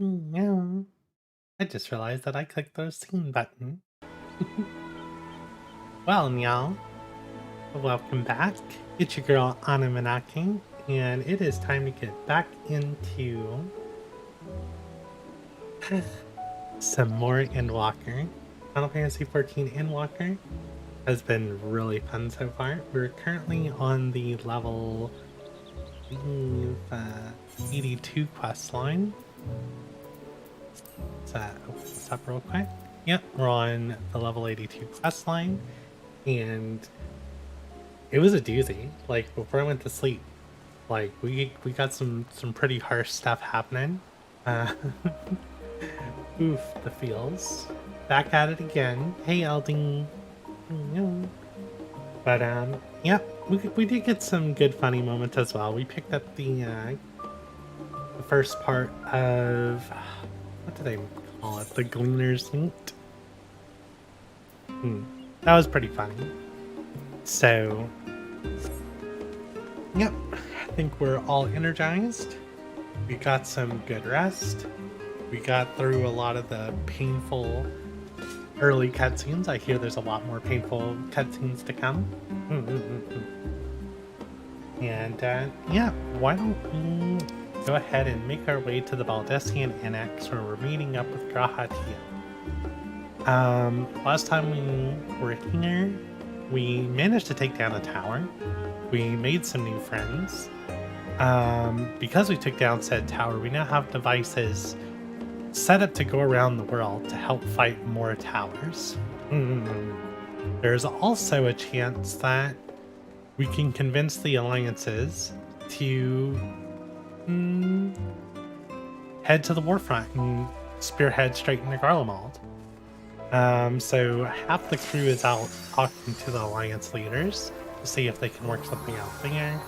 Yeah. I just realized that I clicked the scene button. Well, y'all, welcome back. It's your girl, Minake, and it is time to get back into some more Endwalker. Final Fantasy XIV Endwalker has been really fun so far. We're currently on the level 82 quest line. Let's open this up real quick. Yep, we're on the level 82 quest line, and it was a doozy. Like before I went to sleep, like we got some pretty harsh stuff happening. Uh, oof, the feels. Back at it again. Hey, Elding. But yeah, we did get some good funny moments as well. We picked up the first part of what did they call it? The Gleaner's Loot. That was pretty funny. So, yep, I think we're all energized. We got some good rest. We got through a lot of the painful early cutscenes. I hear there's a lot more painful cutscenes to come. And yeah, why don't we go ahead and make our way to the Baldessian Annex where we're meeting up with Grahatia. Last time we were here, we managed to take down a tower. We made some new friends. Because we took down said tower, we now have devices set up to go around the world to help fight more towers. There's also a chance that we can convince the alliances to head to the warfront and spearhead straight into Garlemald. So half the crew is out talking to the alliance leaders to see if they can work something out there,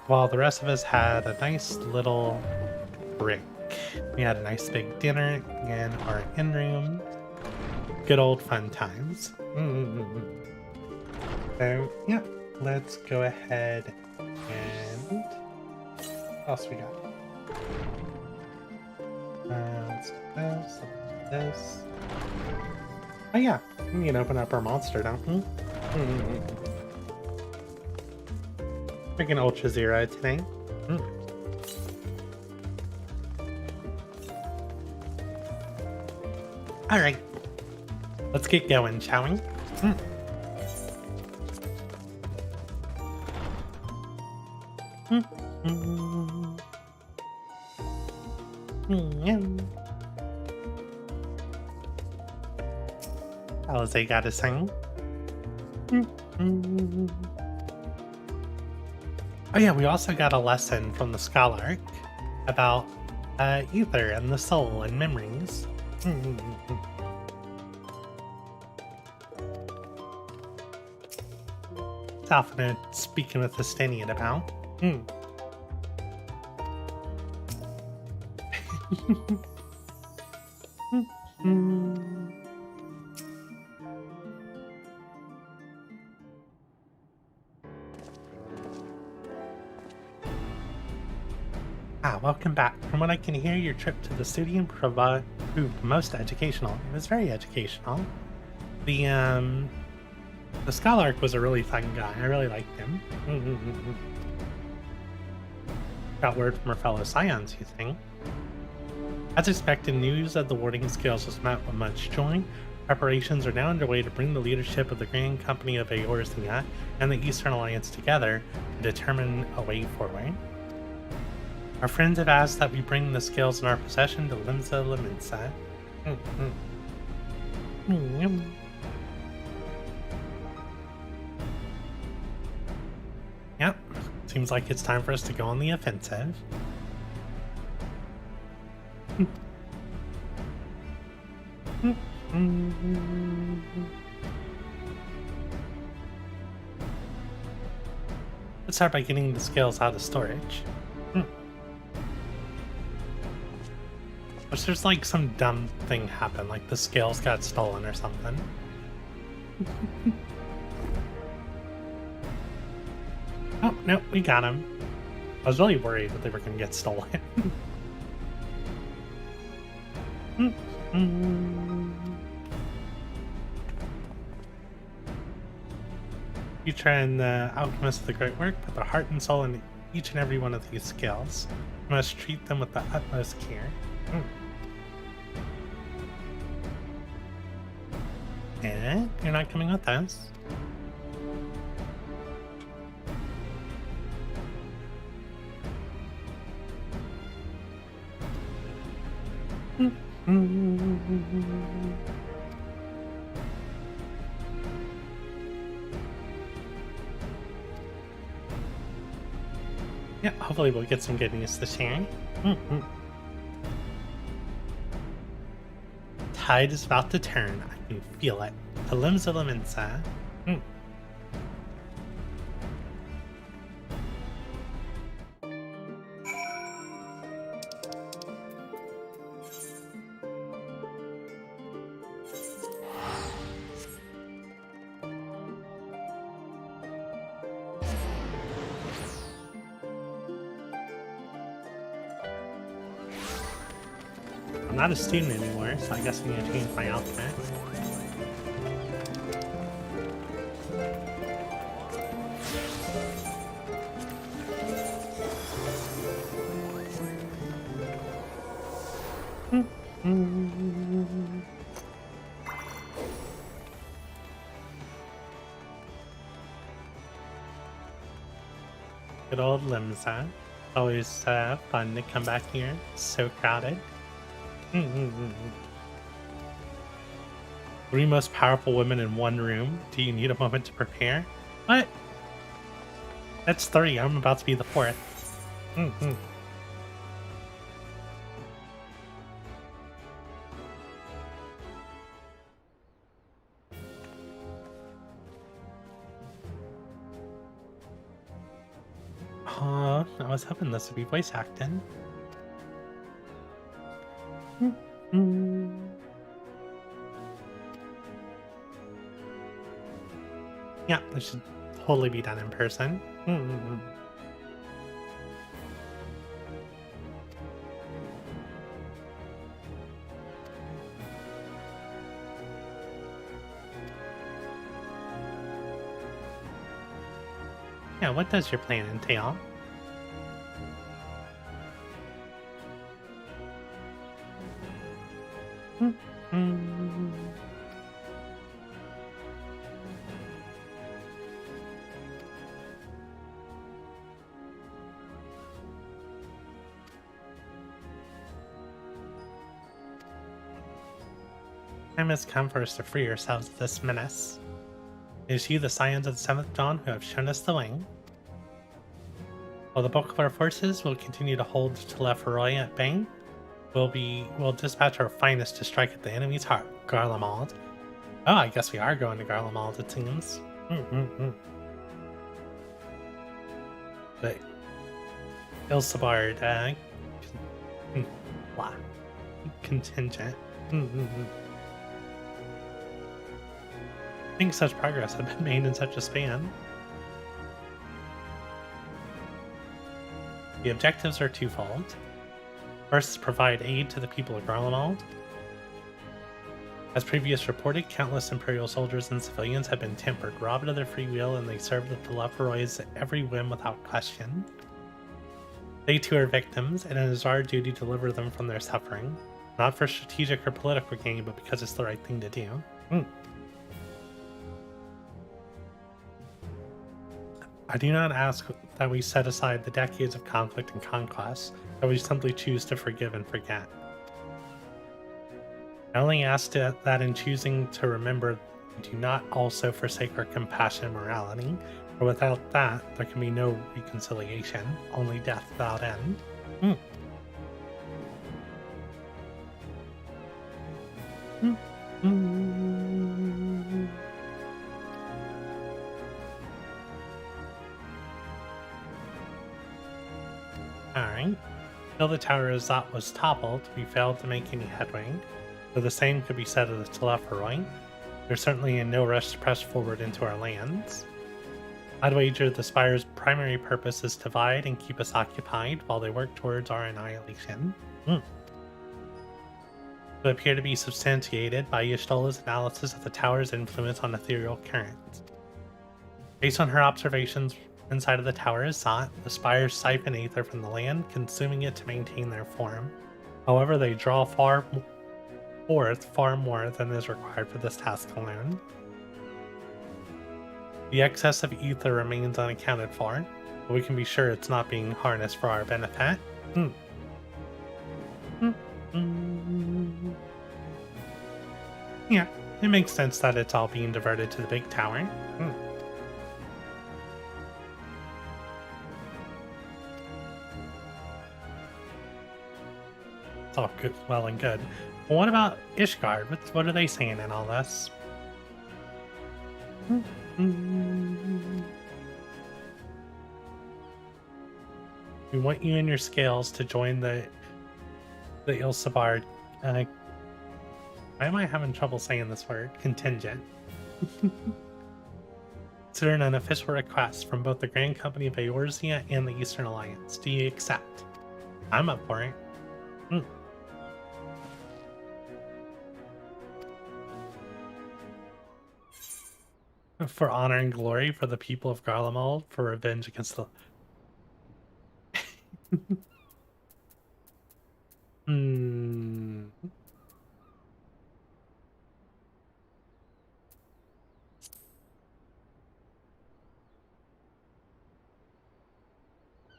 while the rest of us had a nice little break. We had a nice big dinner in our inn room. Good old fun times. So yeah, let's go ahead and what else we got? Let's do this, this. Oh yeah, we can open up our monster, don't we? Freaking Ultra Zero today. Alright, let's get going, shall we? Alize got a sing. Oh yeah, we also got a lesson from the Scholark about ether and the soul and memories. Alphina speaking with Estinian about. Welcome back. From what I can hear, your trip to the studio proved most educational. It was very educational. The Scholark was a really fun guy. I really liked him. Got word from our fellow Scions, you think? As expected, news of the warding skills was met with much joy. Preparations are now underway to bring the leadership of the Grand Company of Eorzea and the Eastern Alliance together to determine a way forward. Our friends have asked that we bring the scales in our possession to Limsa Liminsa. Yep, seems like it's time for us to go on the offensive. Let's start by getting the scales out of storage. Which there's like some dumb thing happened, like the scales got stolen or something. Oh, no, we got him. I was really worried that they were going to get stolen. Future and the alchemist of the great work put their heart and soul into each and every one of these skills. You must treat them with the utmost care. Eh? You're not coming with us? Yeah, hopefully we'll get some good news this year. Tide is about to turn. I can feel it. The limbs of Laminsa. I'm not a student anymore, so I guess I need to change my outfit. Good old Limsa. Always fun to come back here. So crowded. Three most powerful women in one room. Do you need a moment to prepare? What? That's 3. I'm about to be the 4th. Oh, I was hoping this would be voice acting. Yeah, this should totally be done in person. Yeah, what does your plan entail? Time has come for us to free ourselves of this menace. It is you, the Scions of the 7th Dawn, who have shown us the way. While the bulk of our forces will continue to hold Telephoroi at bay, we'll dispatch our finest to strike at the enemy's heart, Garlemald. Oh, I guess we are going to Garlemald, it seems. But Ilsabard, contingent. I think such progress had been made in such a span. The objectives are twofold. First, provide aid to the people of Garlemald. As previously reported, countless Imperial soldiers and civilians have been tempered, robbed of their free will, and they serve the Telephorois at every whim without question. They too are victims, and it is our duty to deliver them from their suffering, not for strategic or political gain, but because it's the right thing to do. I do not ask that we set aside the decades of conflict and conquest, that we simply choose to forgive and forget. I only ask that in choosing to remember, we do not also forsake our compassion and morality, for without that, there can be no reconciliation, only death without end. Alright. Till the Tower of Zot was toppled, we failed to make any headway, though the same could be said of the Telephoroi. We're certainly in no rush to press forward into our lands. I'd wager the Spire's primary purpose is to divide and keep us occupied while they work towards our annihilation. that appear to be substantiated by Y'shtola's analysis of the tower's influence on ethereal currents. Based on her observations inside of the tower is sought, the spires siphon aether from the land, consuming it to maintain their form. However, they draw far more than is required for this task alone. The excess of ether remains unaccounted for, but we can be sure it's not being harnessed for our benefit. Yeah, it makes sense that it's all being diverted to the big tower. It's all good, well and good. Well, what about Ishgard? What are they saying in all this? We want you and your scales to join the Ilsabard. Why am I having trouble saying this word? Contingent. Consider an unofficial request from both the Grand Company of Eorzea and the Eastern Alliance. Do you accept? I'm up for it. For honor and glory for the people of Garlemald, for revenge against the...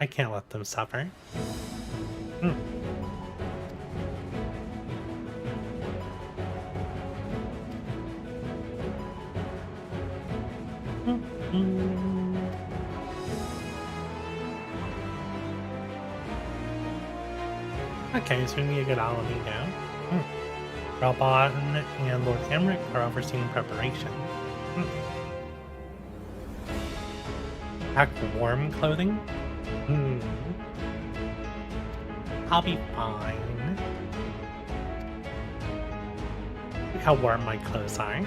I can't let them suffer. Okay, so we need to get Alamy down. Ralbon and Lord Emmerich are overseeing preparation. Pack warm clothing? I'll be fine. Look how warm my clothes are.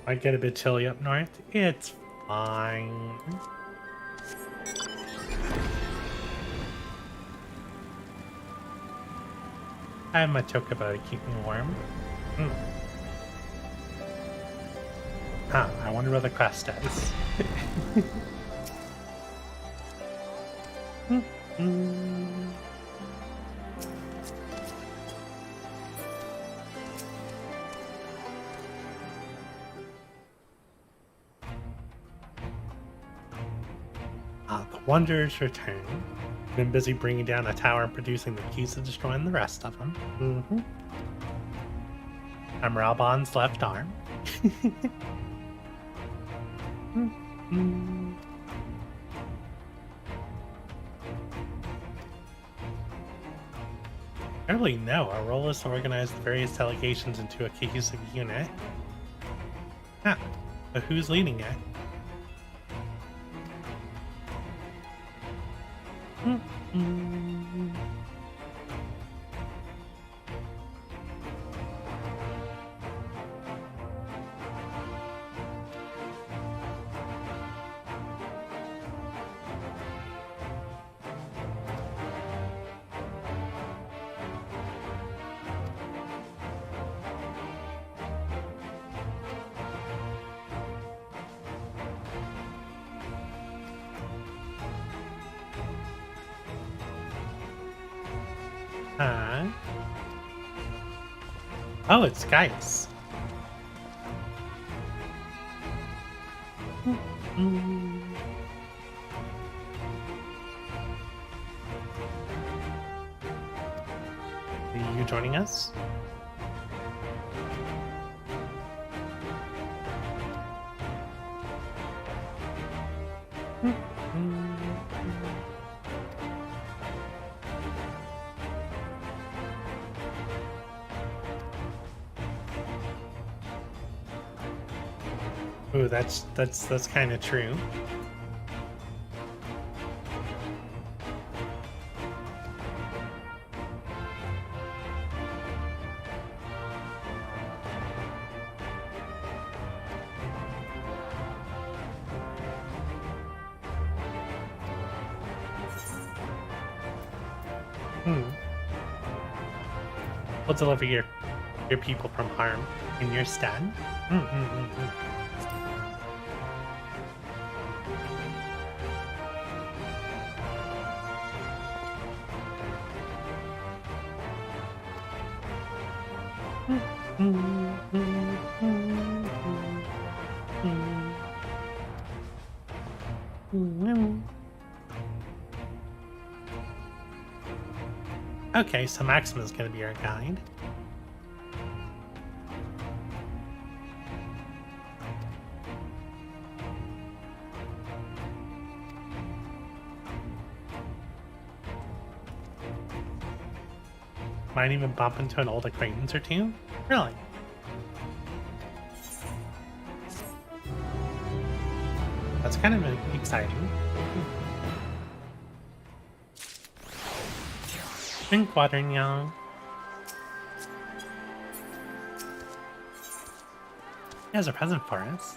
Might get a bit chilly up north. It's fine. I have my chocobo to keep me warm. I wonder what the quest does. The Wanderers return. Been busy bringing down a tower and producing the keys to destroying the rest of them. I'm Ralbon's left arm. Apparently, no. Our role is to organize the various delegations into a cohesive unit. But who's leading it? Oh, it's Gaius. Are you joining us? Ooh, Ooh, that's kind of true. We'll deliver your people from harm in your stead. Okay, so Maxima's gonna be our guide. Might even bump into an old acquaintance or two? Really? That's kind of exciting. Drink water, nyall. He has a present for us.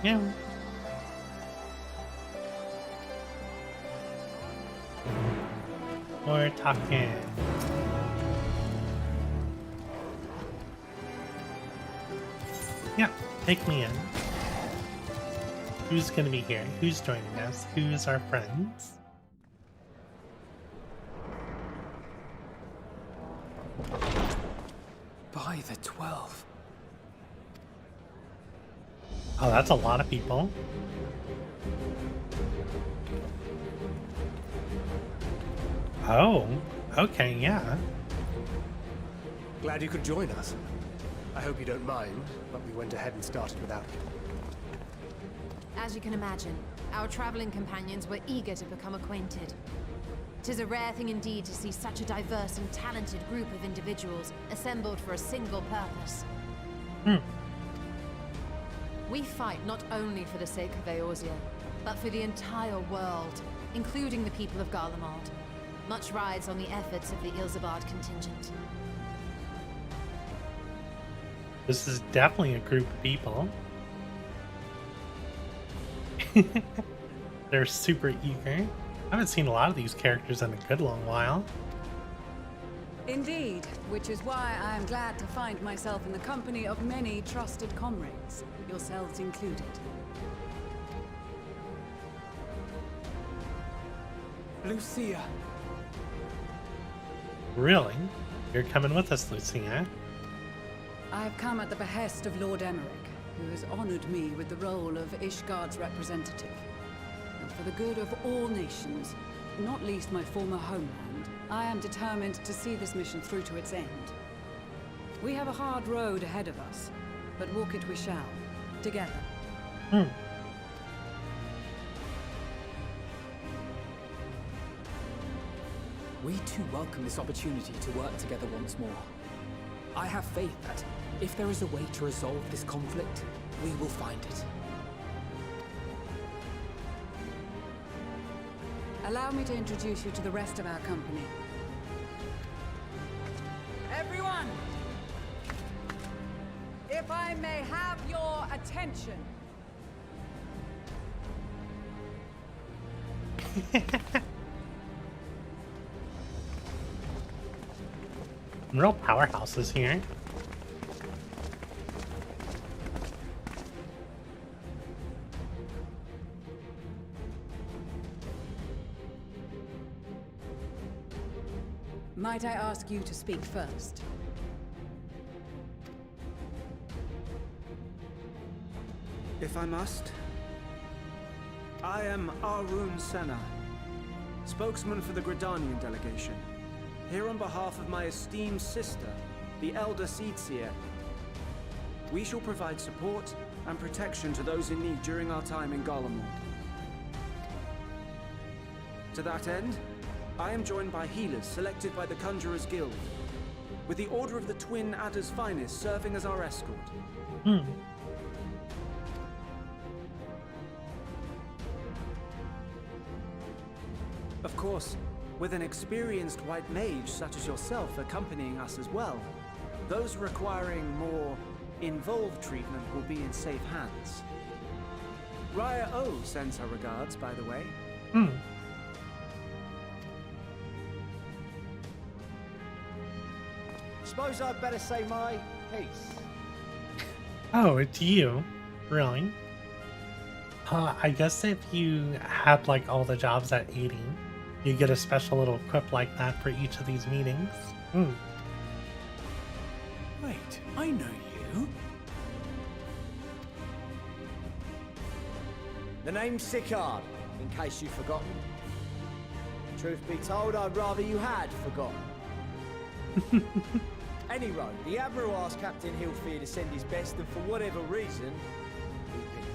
Yeah. We're talking. Yeah, take me in. Who's gonna be here? Who's joining us? Who's our friends? By the 12. Oh, that's a lot of people. Oh, okay, yeah. Glad you could join us. I hope you don't mind, but we went ahead and started without you. As you can imagine, our traveling companions were eager to become acquainted. 'Tis a rare thing indeed to see such a diverse and talented group of individuals assembled for a single purpose. We fight not only for the sake of Eorzea, but for the entire world, including the people of Garlemald. Much rides on the efforts of the Ilzabard contingent. This is definitely a group of people. They're super eager. I haven't seen a lot of these characters in a good long while. Indeed, which is why I am glad to find myself in the company of many trusted comrades, yourselves included. Lucia. Really? You're coming with us, Lucia? I have come at the behest of Lord Emmerich, who has honored me with the role of Ishgard's representative. And for the good of all nations, not least my former homeland, I am determined to see this mission through to its end. We have a hard road ahead of us, but walk it we shall, together. We too welcome this opportunity to work together once more. I have faith that if there is a way to resolve this conflict, we will find it. Allow me to introduce you to the rest of our company. Everyone! If I may have your attention. Real powerhouses here. Might I ask you to speak first? If I must. I am Arun Senna, spokesman for the Gridanian delegation, here on behalf of my esteemed sister, the Elder Seedseer. We shall provide support and protection to those in need during our time in Garlemald. To that end, I am joined by healers selected by the Conjurers Guild, with the Order of the Twin Adder's Finest serving as our escort. Of course, with an experienced white mage such as yourself accompanying us as well, those requiring more involved treatment will be in safe hands. Raya O sends her regards, by the way. Suppose I'd better say my piece. Oh, it's you. Really? I guess if you had like all the jobs at 80, you get a special little equip like that for each of these meetings. Wait, I know you. The name's Sicard, in case you've forgotten. Truth be told, I'd rather you had forgotten. Any road, the Admiral asked Captain Hillfear to send his best, and for whatever reason, he picked me.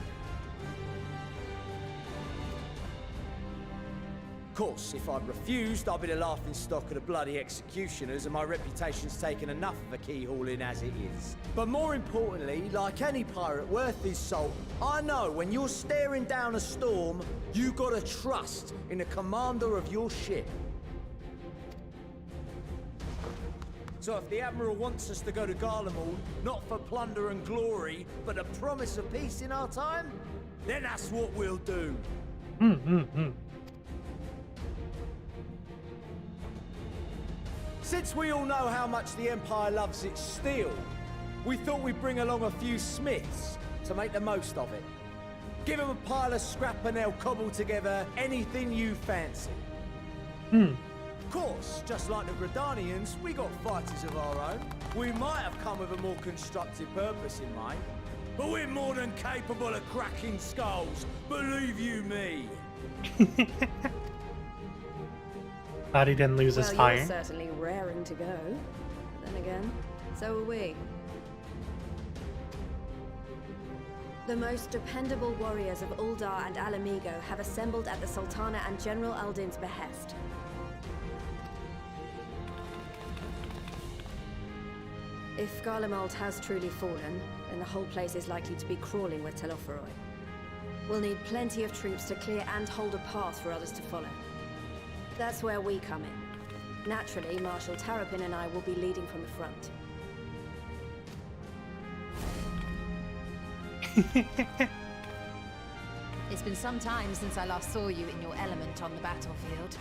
Of course, if I'd refused, I'd be the laughing stock of the bloody executioners, and my reputation's taken enough of a keyhauling as it is. But more importantly, like any pirate worth his salt, I know when you're staring down a storm, you gotta trust in the commander of your ship. So if the Admiral wants us to go to Garlemald, not for plunder and glory, but a promise of peace in our time, then that's what we'll do. Since we all know how much the Empire loves its steel, we thought we'd bring along a few smiths to make the most of it. Give them a pile of scrap and they'll cobble together anything you fancy. Of course, just like the Gridanians, we got fighters of our own. We might have come with a more constructive purpose in mind, but we're more than capable of cracking skulls, believe you me. Glad he didn't lose his fire. You're certainly raring to go. But then again, so are we. The most dependable warriors of Uldar and Alamigo have assembled at the Sultana and General Aldin's behest. If Garlemald has truly fallen, then the whole place is likely to be crawling with Telophoroi. We'll need plenty of troops to clear and hold a path for others to follow. That's where we come in. Naturally, Marshal Tarapin and I will be leading from the front. It's been some time since I last saw you in your element on the battlefield.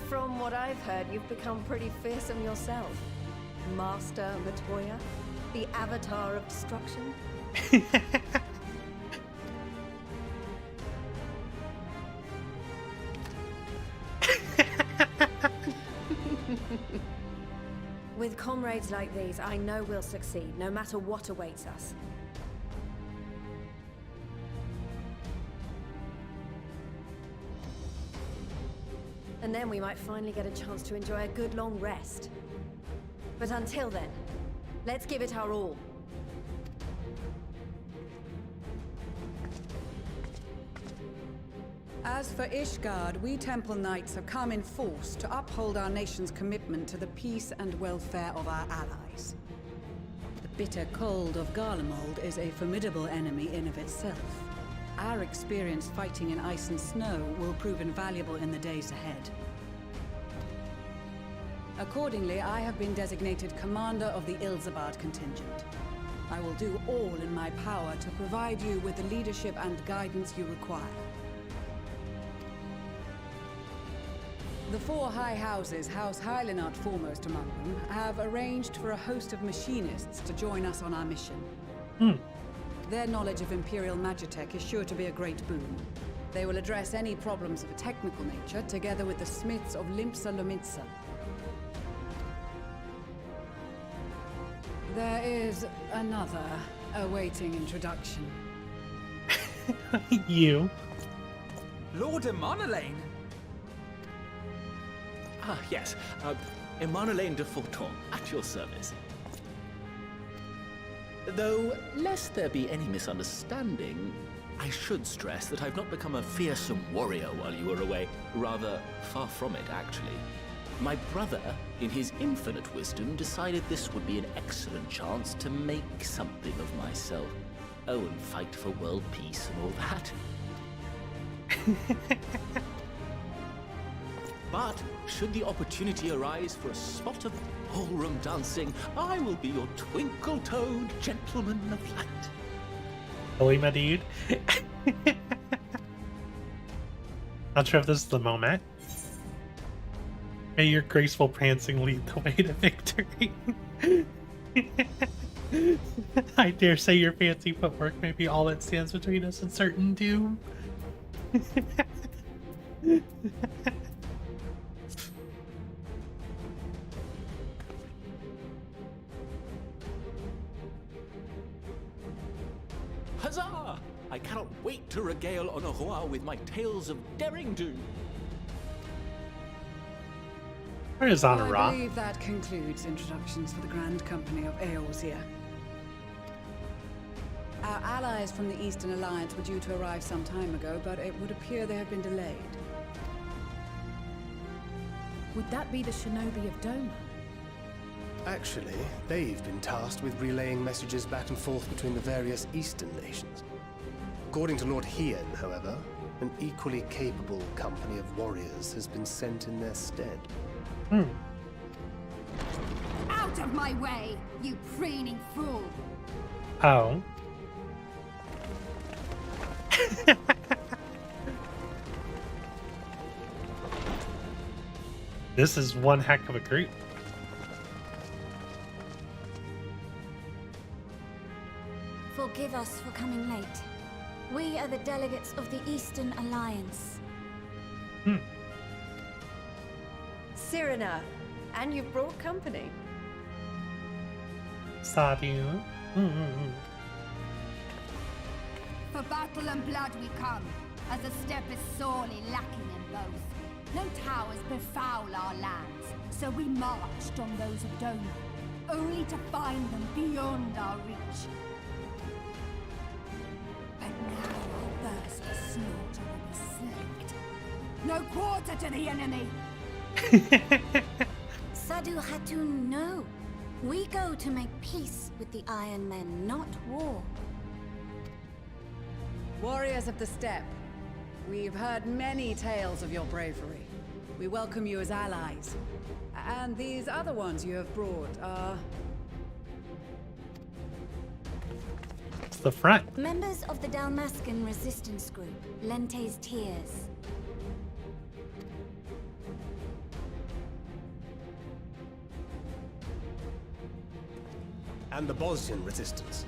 From what I've heard, you've become pretty fearsome yourself. Master Latoya, the avatar of destruction. With comrades like these, I know we'll succeed, no matter what awaits us. And then we might finally get a chance to enjoy a good long rest. But until then, let's give it our all. As for Ishgard, we Temple Knights have come in force to uphold our nation's commitment to the peace and welfare of our allies. The bitter cold of Garlemald is a formidable enemy in of itself. Our experience fighting in ice and snow will prove invaluable in the days ahead. Accordingly, I have been designated commander of the Ilzabard contingent. I will do all in my power to provide you with the leadership and guidance you require. The four high houses, House Hylinart foremost among them, have arranged for a host of machinists to join us on our mission. Their knowledge of Imperial Magitech is sure to be a great boon. They will address any problems of a technical nature, together with the smiths of Limpsa Lomitsa. There is another awaiting introduction. You. Lord Emanolaine? Ah, yes. Emanolaine de Forton, at your service. Though, lest there be any misunderstanding, I should stress that I've not become a fearsome warrior while you were away. Rather, far from it, actually. My brother, in his infinite wisdom, decided this would be an excellent chance to make something of myself. Oh, and fight for world peace and all that. But should the opportunity arise for a spot of ballroom dancing, I will be your twinkle-toed gentleman of light. Really, my dude? Not sure if this is the moment. May your graceful prancing lead the way to victory. I dare say your fancy footwork may be all that stands between us and certain doom. Huzzah! I cannot wait to regale Honoroi with my tales of daring do. Where is I Honoroi? believe that concludes introductions for the Grand Company of Eorzea. Our allies from the Eastern Alliance were due to arrive some time ago, but it would appear they have been delayed. Would that be the Shinobi of Doma? Actually, they've been tasked with relaying messages back and forth between the various Eastern nations. According to Lord Hien, however, an equally capable company of warriors has been sent in their stead. Out of my way, you preening fool! Oh. This is one heck of a group. Forgive us for coming late. We are the delegates of the Eastern Alliance. Cyrena, and you've brought company. Sadu. For battle and blood we come, as the steppe is sorely lacking in both. No towers befoul our lands, so we marched on those of Doma, only to find them beyond our reach. But now our burst of slaughter will be slaked. No quarter to the enemy! Sadu Hatun, no. We go to make peace with the Iron Men, not war. Warriors of the Steppe, we've heard many tales of your bravery. We welcome you as allies. And these other ones you have brought are... It's the front. Members of the Dalmascan resistance group, Lente's Tears. And the Bosnian resistance.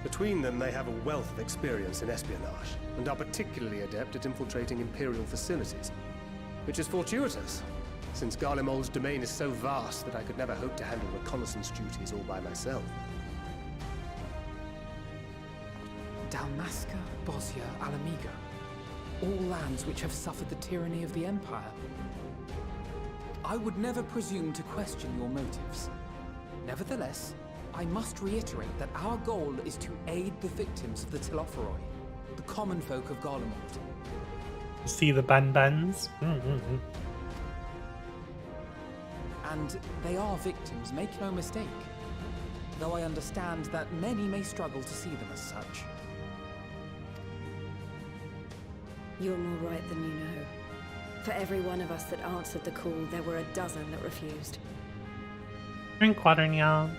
Between them, they have a wealth of experience in espionage, and are particularly adept at infiltrating Imperial facilities. Which is fortuitous, since Garlemald's domain is so vast that I could never hope to handle reconnaissance duties all by myself. Dalmasca, Bosnia, Alamiga. All lands which have suffered the tyranny of the Empire. I would never presume to question your motives. Nevertheless, I must reiterate that our goal is to aid the victims of the Telophoroi, the common folk of Garlemald. See the buns? And they are victims, make no mistake. Though I understand that many may struggle to see them as such. You're more right than you know. For every one of us that answered the call, there were a dozen that refused. Drink water, nyall.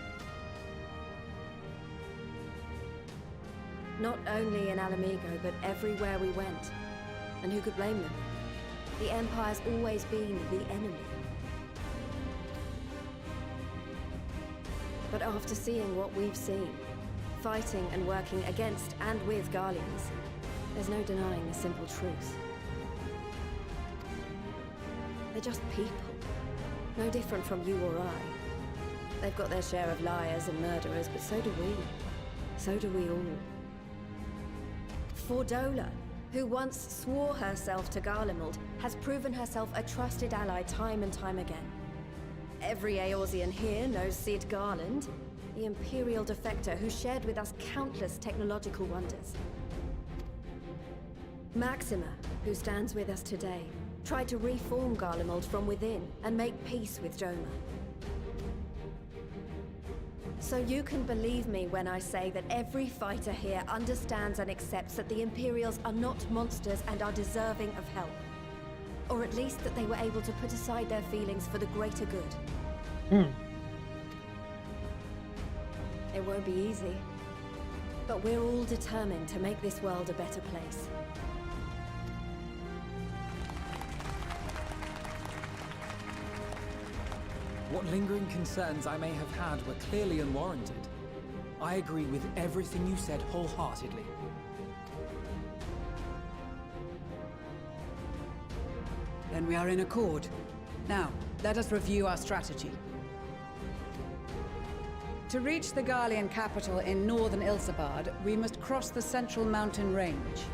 Not only in Alamigo, but everywhere we went. And who could blame them? The Empire's always been the enemy. But after seeing what we've seen, fighting and working against and with Garleans, there's no denying the simple truth. They're just people. No different from you or I. They've got their share of liars and murderers, but so do we. So do we all. Fordola, who once swore herself to Garlemald, has proven herself a trusted ally time and time again. Every Eorzean here knows Cid Garland, the Imperial defector who shared with us countless technological wonders. Maxima, who stands with us today, tried to reform Garlemald from within and make peace with Doma. So you can believe me when I say that every fighter here understands and accepts that the Imperials are not monsters and are deserving of help. Or at least that they were able to put aside their feelings for the greater good. It won't be easy, but we're all determined to make this world a better place. What lingering concerns I may have had were clearly unwarranted. I agree with everything you said wholeheartedly. Then we are in accord. Now, let us review our strategy. To reach the Garlean capital in northern Ilsabard, we must cross the central mountain range.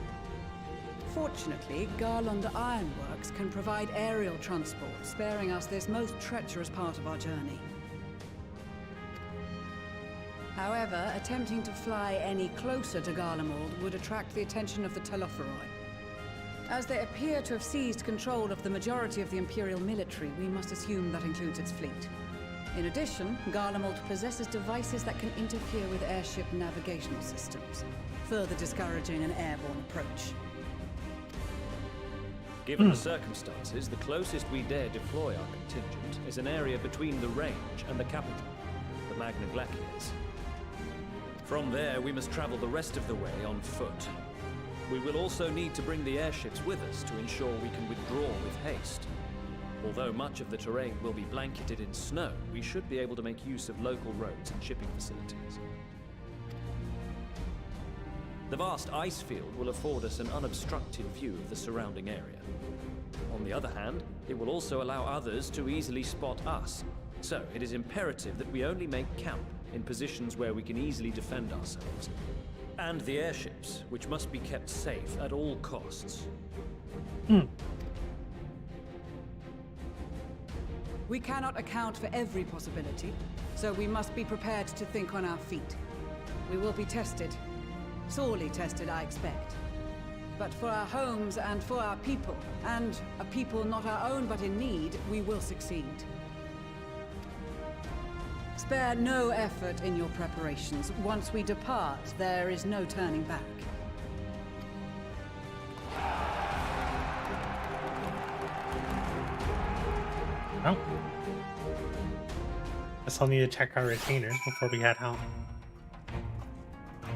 Fortunately, Garlond Ironworks can provide aerial transport, sparing us this most treacherous part of our journey. However, attempting to fly any closer to Garlemald would attract the attention of the Telophoroi. As they appear to have seized control of the majority of the Imperial military, we must assume that includes its fleet. In addition, Garlemald possesses devices that can interfere with airship navigational systems, further discouraging an airborne approach. Given the circumstances, the closest we dare deploy our contingent is an area between the range and the capital, the Magna Glaciers. From there, we must travel the rest of the way on foot. We will also need to bring the airships with us to ensure we can withdraw with haste. Although much of the terrain will be blanketed in snow, we should be able to make use of local roads and shipping facilities. The vast ice field will afford us an unobstructed view of the surrounding area. On the other hand, it will also allow others to easily spot us. So it is imperative that we only make camp in positions where we can easily defend ourselves. And the airships, which must be kept safe at all costs. We cannot account for every possibility, so we must be prepared to think on our feet. We will be tested. Sorely tested, I expect. But for our homes and for our people, and a people not our own but in need, we will succeed. Spare no effort in your preparations. Once we depart, there is no turning back. Oh. Guess I'll need to check our retainers before we head out.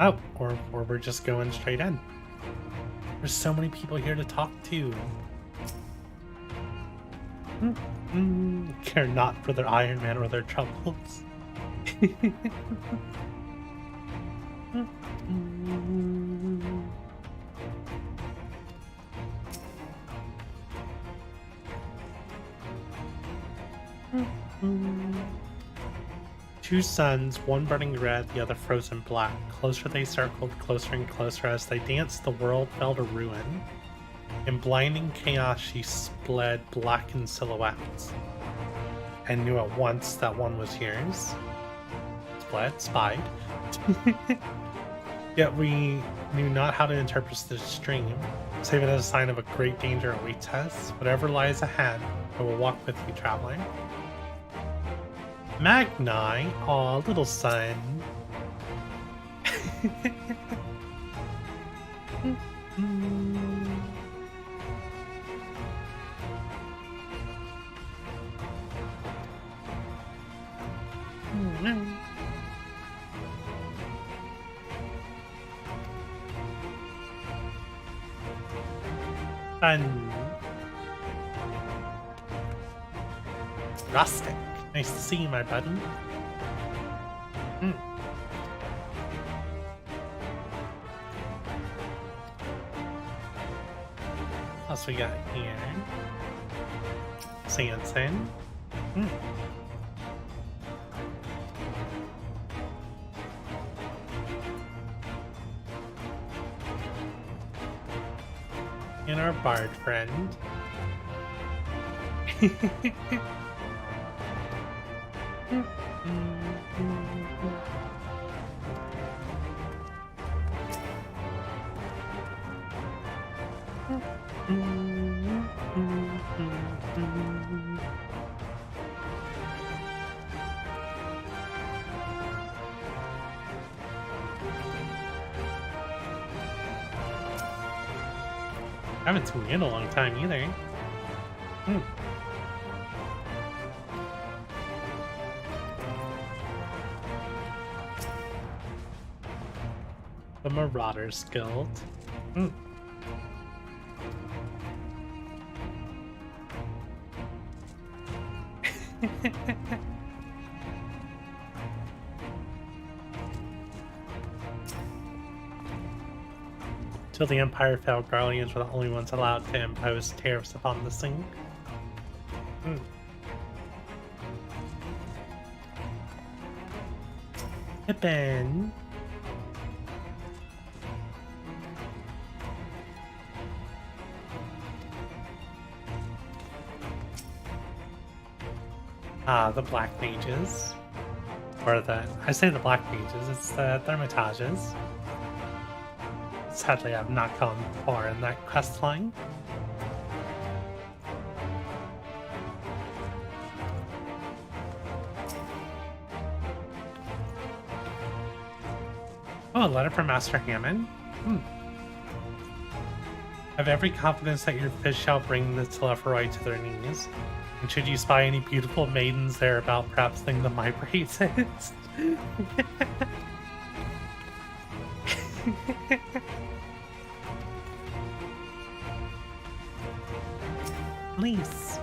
Oh, or we're just going straight in. There's so many people here to talk to. Care not for their Iron Man or their troubles. Two suns, one burning red, the other frozen black. Closer they circled, closer and closer. As they danced, the world fell to ruin. In blinding chaos, she sped blackened silhouettes. I knew at once that one was yours. Spied. Yet we knew not how to interpret this dream, save it as a sign of a great danger awaits us. Whatever lies ahead, I will walk with you, traveler. Magni, aw, little son. Fun. Rustic. Nice to see you, my buddy. What else we got here? Sanson. And our bard friend. I haven't seen you in a long time either. The Marauders Guild. Till the Empire fell, Guardians were the only ones allowed to impose tariffs upon the scene. Pippin. The Black Mages. Or I say the Black Mages, it's the Thermitages. Sadly, I've not gone far in that quest line. Oh, a letter from Master Hammond. I have every confidence that your fish shall bring the Telepharoi to their knees. And should you spy any beautiful maidens thereabout, perhaps think the my braids is. Please.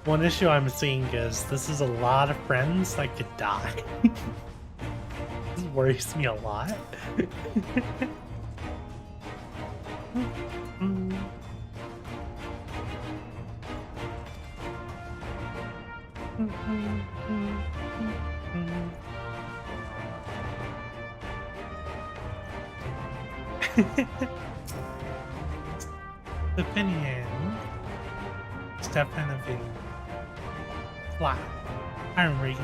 One issue I'm seeing is this is a lot of friends that could die. This worries me a lot. The Finian. Stefan of the Flat. I remember you.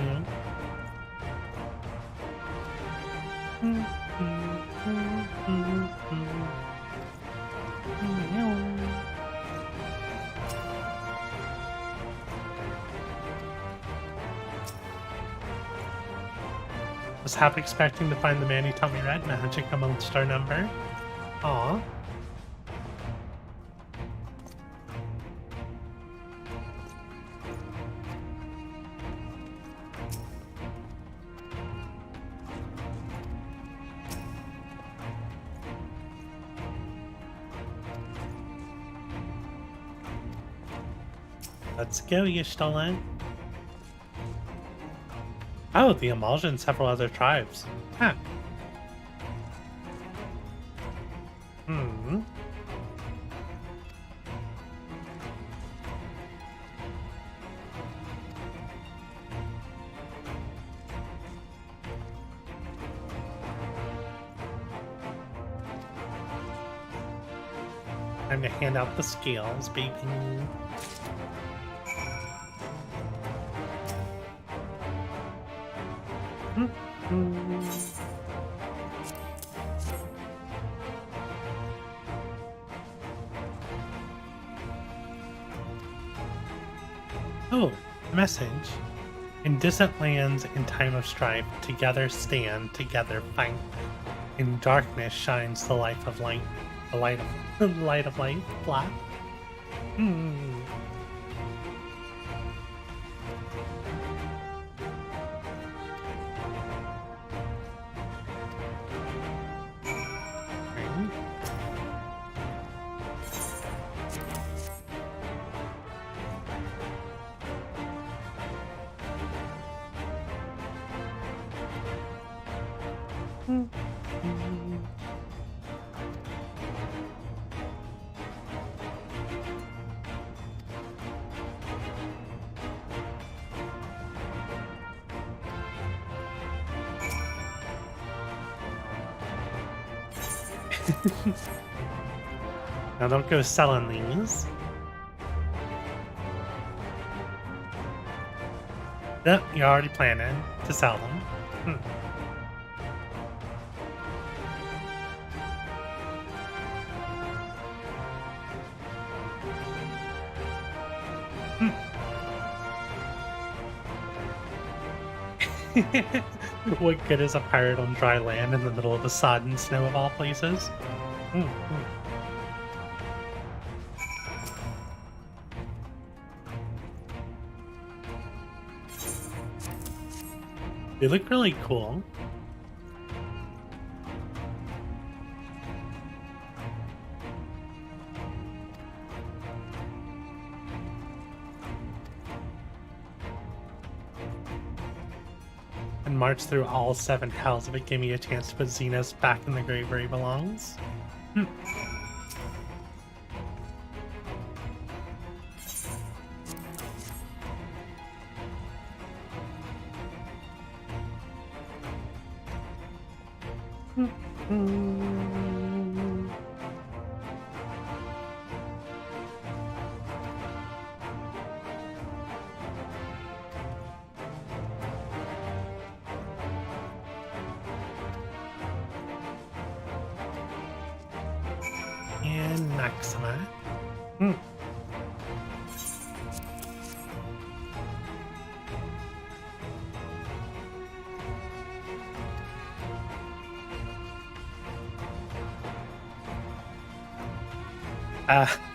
Was half expecting to find the man who taught me red magic amongst our number. Aw. Let's go, Y'shtola. Oh, the Emulsion and several other tribes. Huh. Time to hand out the scales, baby. Oh, message. In distant lands, in time of strife, together stand, together fight. In darkness shines the light of light. The light of light, black. Now don't go selling these. Yep, you already planning to sell them. What good is a pirate on dry land in the middle of the sodden snow of all places? They look really cool. And march through all 7 tiles if it gave me a chance to put Xenos back in the grave where he belongs. And Maxima.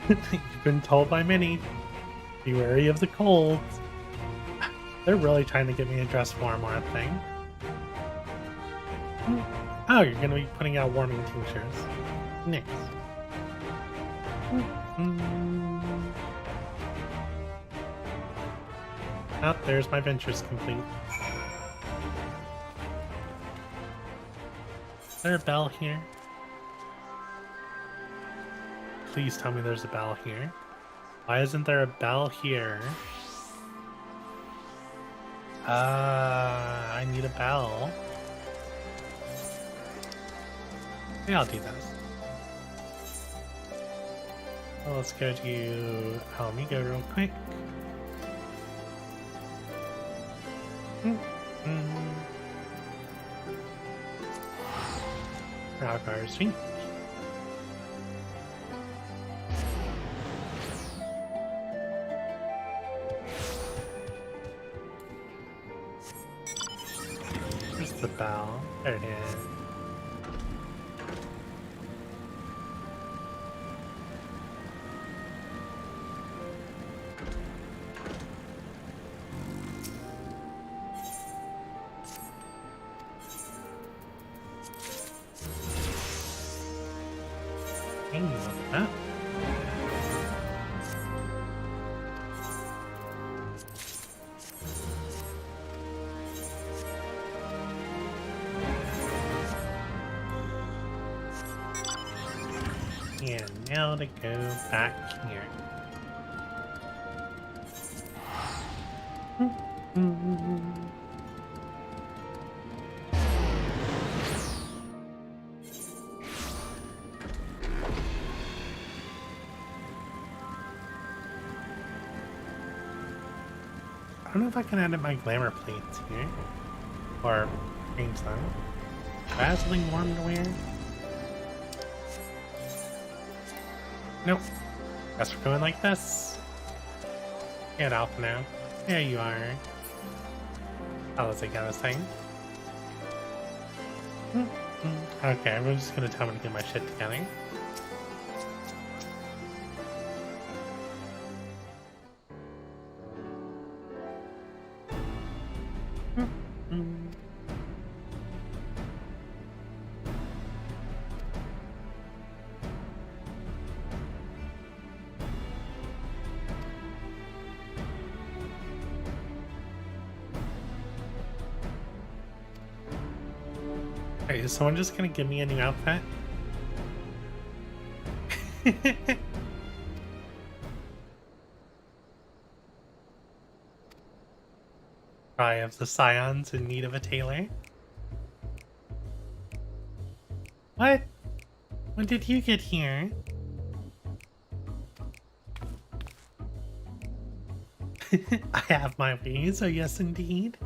You've been told by many. Be wary of the cold. They're really trying to get me to dress warm, aren't they? Oh, you're gonna be putting out warming tinctures. Nice. Oh, there's my ventures complete. Is there a bell here? Please tell me there's a bell here. Why isn't there a bell here? I need a bell. Yeah, I'll do this. Well, let's go to... let me go real quick. Ralgar's Finch. Where's the bell? There it is. And now to go back here. I don't know if I can edit my glamour plates here. Or change them. Do I have something warm to wear? Nope. Guess we're going like this. Get off now. There you are. How does it got a thing? Okay, I'm just gonna tell me to get my shit together. Wait, is someone just gonna give me a new outfit? Cry of the Scions in need of a tailor. What? When did you get here? I have my ways, oh yes indeed.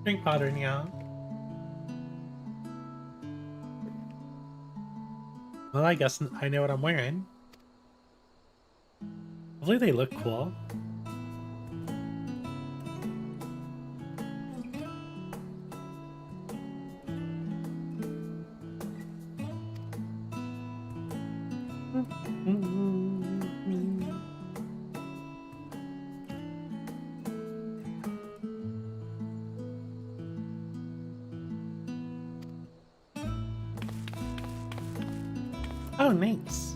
Drink water now. Well, I guess I know what I'm wearing. Hopefully they look cool. Oh, nice.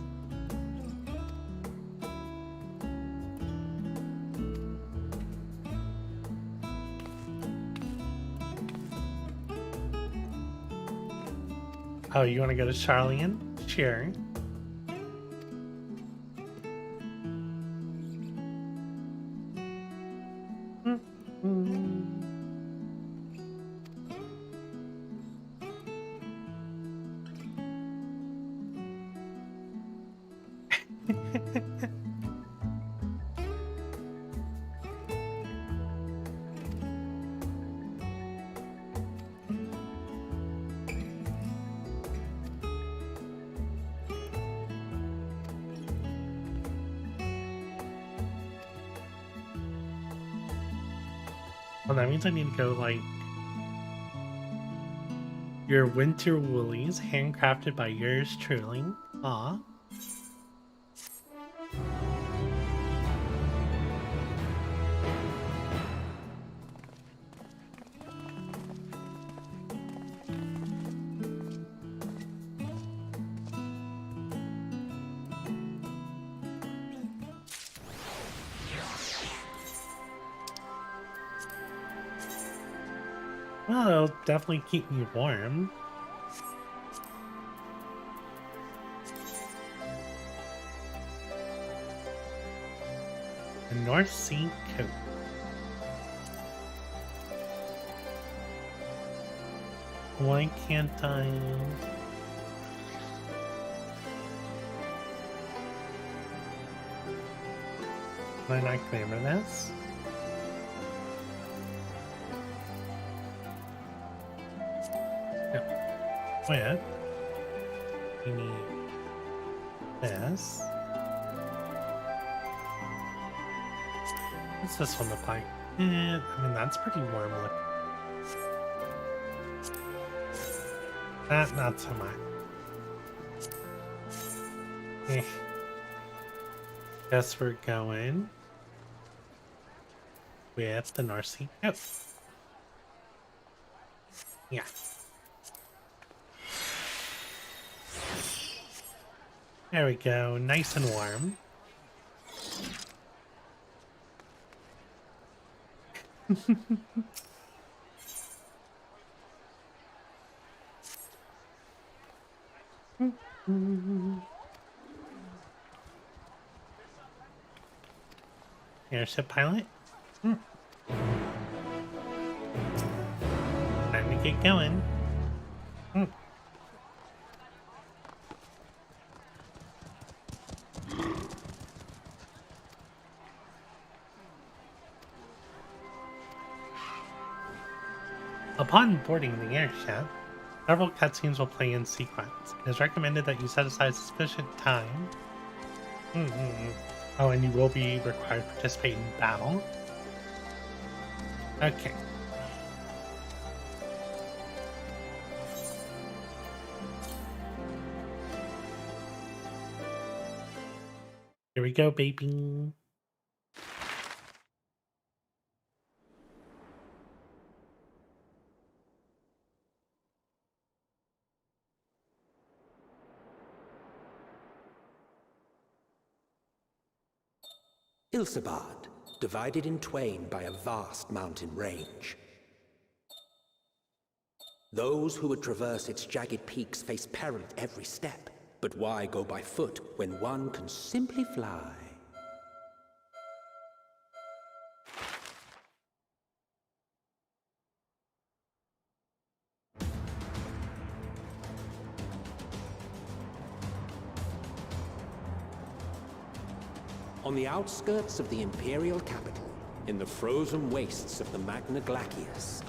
Oh, you want to go to Charlian? Sure. Well, that means I need to go, like, your winter woolies, handcrafted by yours truly. Aw. Well, it'll definitely keep me warm. The North Sea coat. Why can't I? Can I not claim this? Wait. We need this. What's this one look like? I mean, that's pretty warm looking. That, not so much. Guess we're going with the North Sea. Oh. Yeah. There we go, nice and warm. Airship pilot. Time to get going. Upon boarding the airship, several cutscenes will play in sequence. It is recommended that you set aside sufficient time. Oh, and you will be required to participate in battle. Okay. Here we go, baby. Ilsabard, divided in twain by a vast mountain range. Those who would traverse its jagged peaks face peril at every step. But why go by foot when one can simply fly? on the outskirts of the Imperial capital, in the frozen wastes of the Magna Glacius.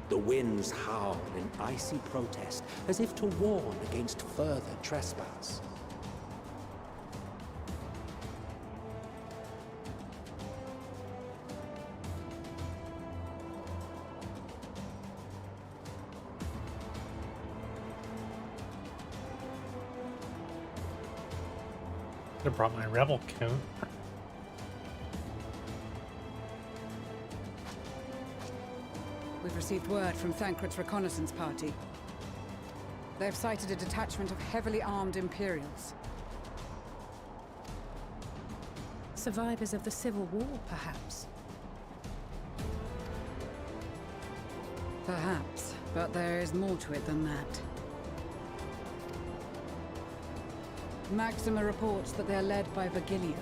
The winds howl in icy protest, as if to warn against further trespass. I brought my rebel coat. We've received word from Thancred's reconnaissance party. They've sighted a detachment of heavily armed Imperials. Survivors of the Civil War, perhaps? Perhaps, but there is more to it than that. Maxima reports that they are led by Virgilia,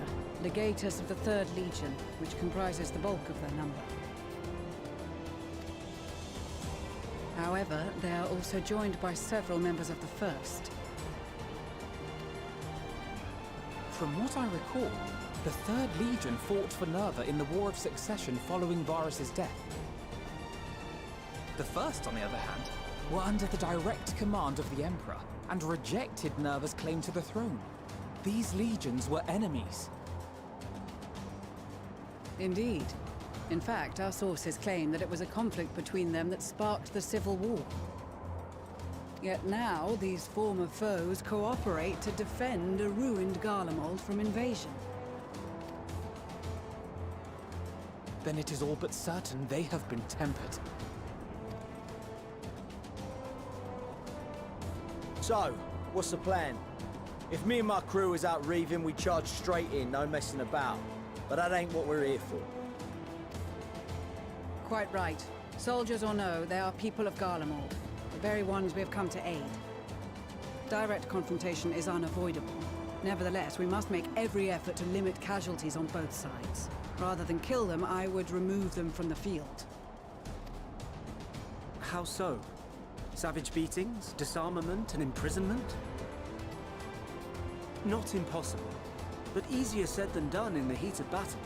legatus of the 3rd Legion, which comprises the bulk of their number. However, they are also joined by several members of the 1st. From what I recall, the 3rd Legion fought for Nerva in the War of Succession following Varus's death. The 1st, on the other hand, were under the direct command of the Emperor and rejected Nerva's claim to the throne. These legions were enemies. Indeed. In fact, our sources claim that it was a conflict between them that sparked the Civil War. Yet now, these former foes cooperate to defend a ruined Garlemald from invasion. Then it is all but certain they have been tempered. So, what's the plan? If me and my crew is out reaving, we charge straight in, no messing about. But that ain't what we're here for. Quite right. Soldiers or no, they are people of Garlemald, the very ones we have come to aid. Direct confrontation is unavoidable. Nevertheless, we must make every effort to limit casualties on both sides. Rather than kill them, I would remove them from the field. How so? Savage beatings, disarmament, and imprisonment? Not impossible, but easier said than done in the heat of battle.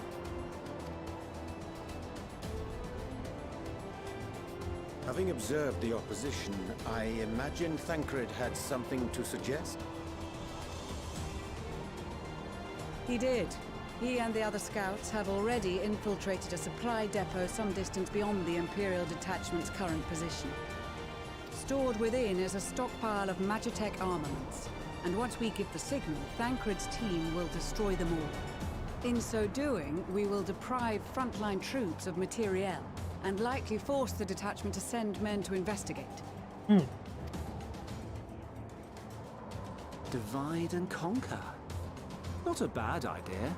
Having observed the opposition, I imagine Thancred had something to suggest? He did. He and the other scouts have already infiltrated a supply depot some distance beyond the Imperial detachment's current position. Stored within is a stockpile of Magitech armaments, and once we give the signal, Thancred's team will destroy them all. In so doing, we will deprive frontline troops of materiel, and likely force the detachment to send men to investigate. Divide and conquer. Not a bad idea.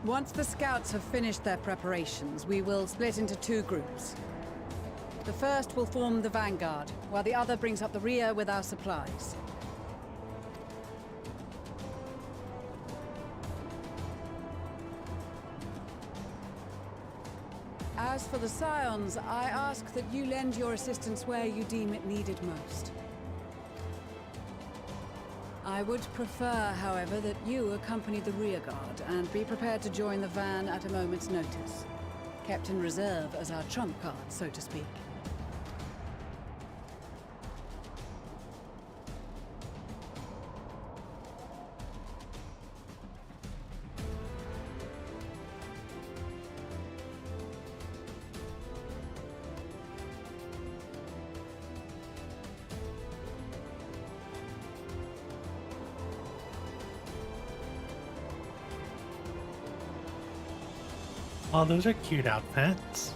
Once the scouts have finished their preparations, we will split into 2 groups. The first will form the vanguard, while the other brings up the rear with our supplies. As for the Scions, I ask that you lend your assistance where you deem it needed most. I would prefer, however, that you accompany the rearguard and be prepared to join the van at a moment's notice. Kept in reserve as our trump card, so to speak. Oh, those are cute outfits.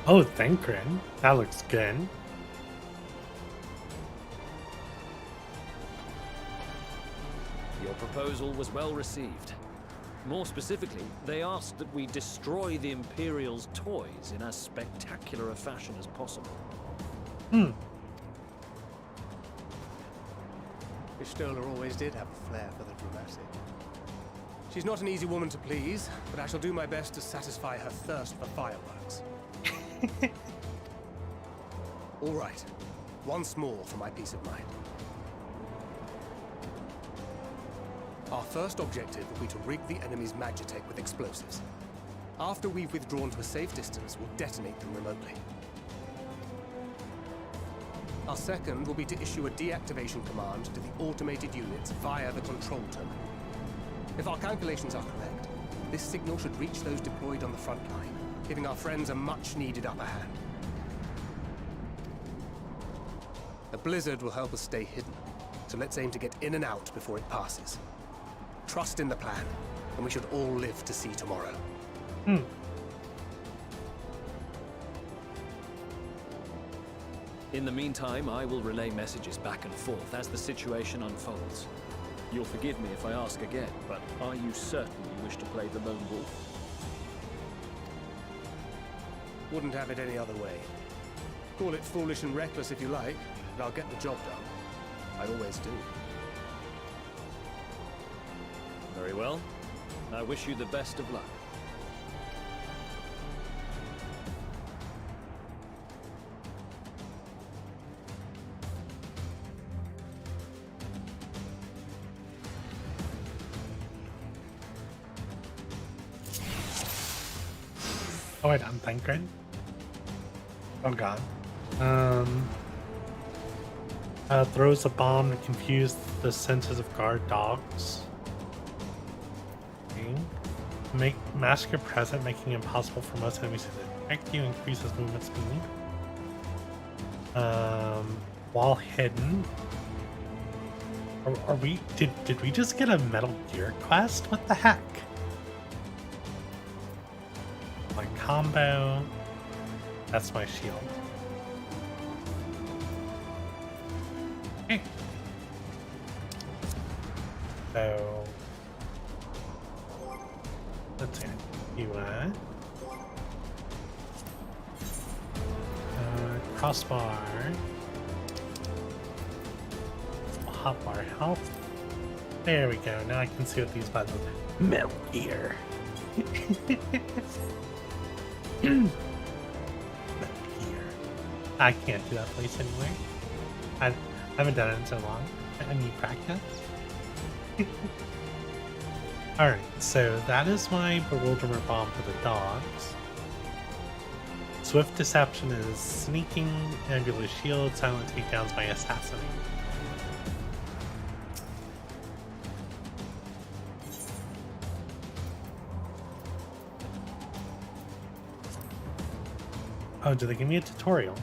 Oh, Thancred. That looks good. Your proposal was well received. More specifically, they asked that we destroy the Imperial's toys in as spectacular a fashion as possible. Stoller always did have a flair for the dramatic. She's not an easy woman to please, but I shall do my best to satisfy her thirst for fireworks. All right. Once more for my peace of mind. Our first objective will be to rig the enemy's magitech with explosives. After we've withdrawn to a safe distance, we'll detonate them remotely. Our second will be to issue a deactivation command to the automated units via the control terminal. If our calculations are correct, this signal should reach those deployed on the front line, giving our friends a much-needed upper hand. The blizzard will help us stay hidden, so let's aim to get in and out before it passes. Trust in the plan, and we should all live to see tomorrow. In the meantime, I will relay messages back and forth as the situation unfolds. You'll forgive me if I ask again, but are you certain you wish to play the lone wolf? Wouldn't have it any other way. Call it foolish and reckless if you like, but I'll get the job done. I always do. Very well. I wish you the best of luck. Oh wait, I'm Thancred. Oh god. Throws a bomb to confuse the senses of guard dogs. Okay. Make massacre present, making it impossible for most enemies to detect you, increases movement speed. While hidden. Are we did we just get a Metal Gear quest? What the heck? My combo. That's my shield. Okay. So let's see. UI. Crossbar. Hotbar health. There we go. Now I can see what these buttons are. Metal Gear. Metal Gear. I can't do that place anyway. I haven't done it in so long. I need practice. Alright, so that is my bewilderment bomb for the dogs. Swift deception is sneaking, nebulous shield, silent takedowns by assassinating. Oh, did they give me a tutorial?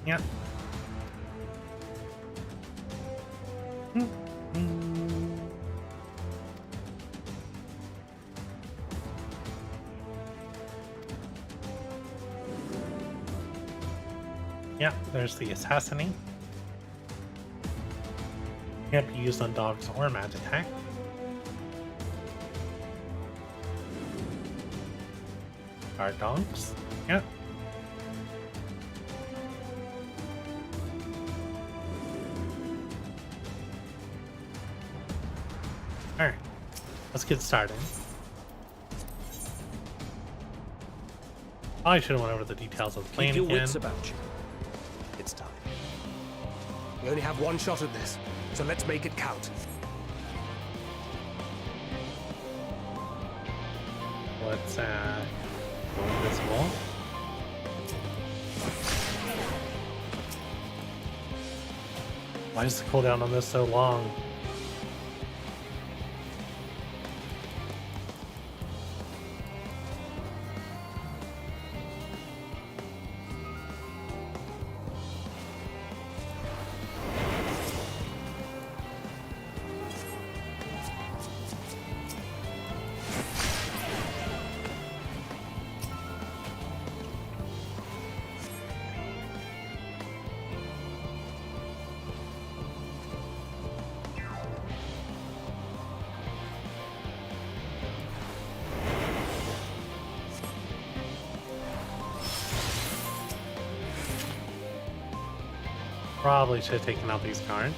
Yeah. Yeah, there's the assassinate. Can't be used on dogs or magitech. Guard dogs. Yeah. Alright, let's get started. I should have went over the details of the plan Keep your again. wits about you. It's time. We only have one shot at this, so let's make it count. Let's go invisible. Why is the cooldown on this so long? Probably should have taken out these cards.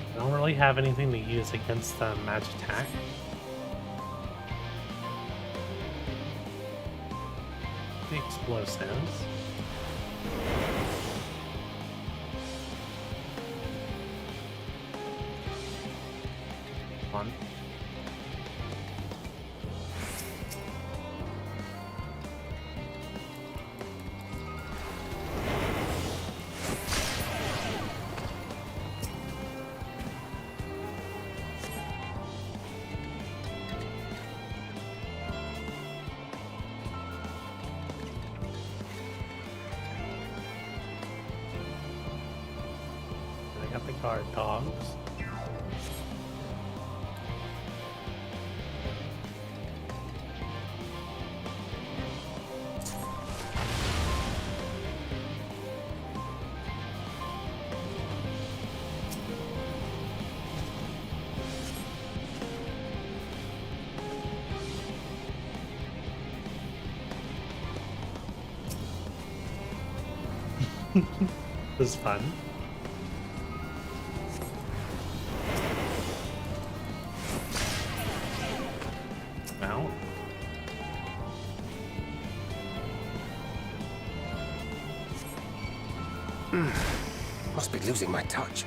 I don't really have anything to use against the magic attack. The explosives. One. I got the guard dogs. This is fun. Well. Must be losing my touch.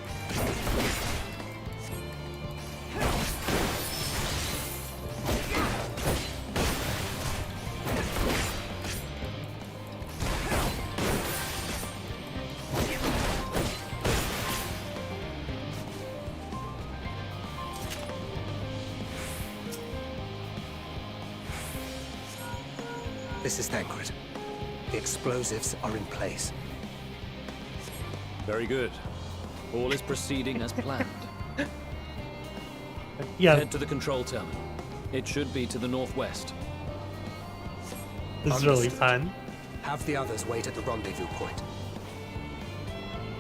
This is Thancred. The explosives are in place. Very good. All is proceeding as planned. Yeah. Head to the control terminal. It should be to the northwest. This is really fun. Have the others wait at the rendezvous point.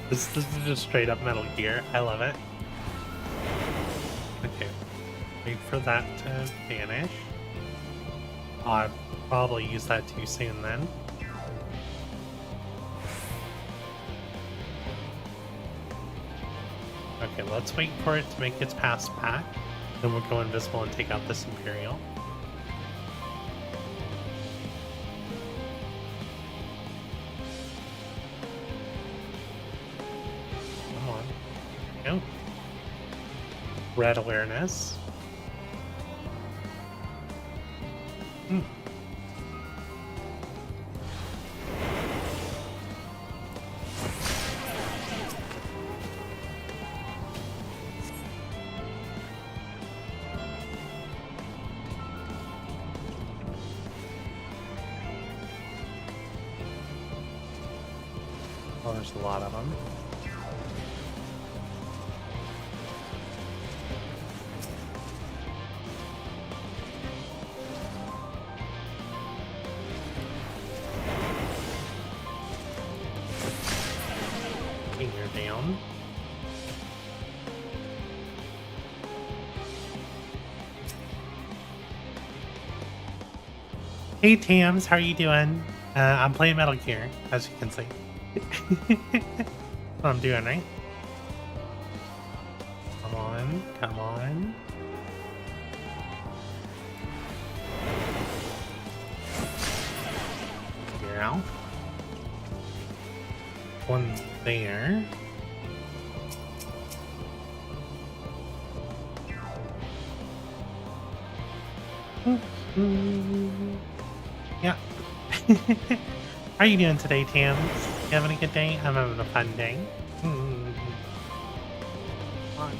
This is just straight up Metal Gear. I love it. Okay. Wait for that to vanish. I'll probably use that too soon then. Okay, let's wait for it to make its pass back. Then we'll go invisible and take out this Imperial. Come on. Go. Red awareness. Oh, there's a lot of them. Okay, you're down. Hey Tams, how are you doing? I'm playing Metal Gear, as you can see. What I'm doing, right? Come on, come on. You're out. One there. Yeah. How are you doing today, Tams? You having a good day? I'm having a fun day. Come on.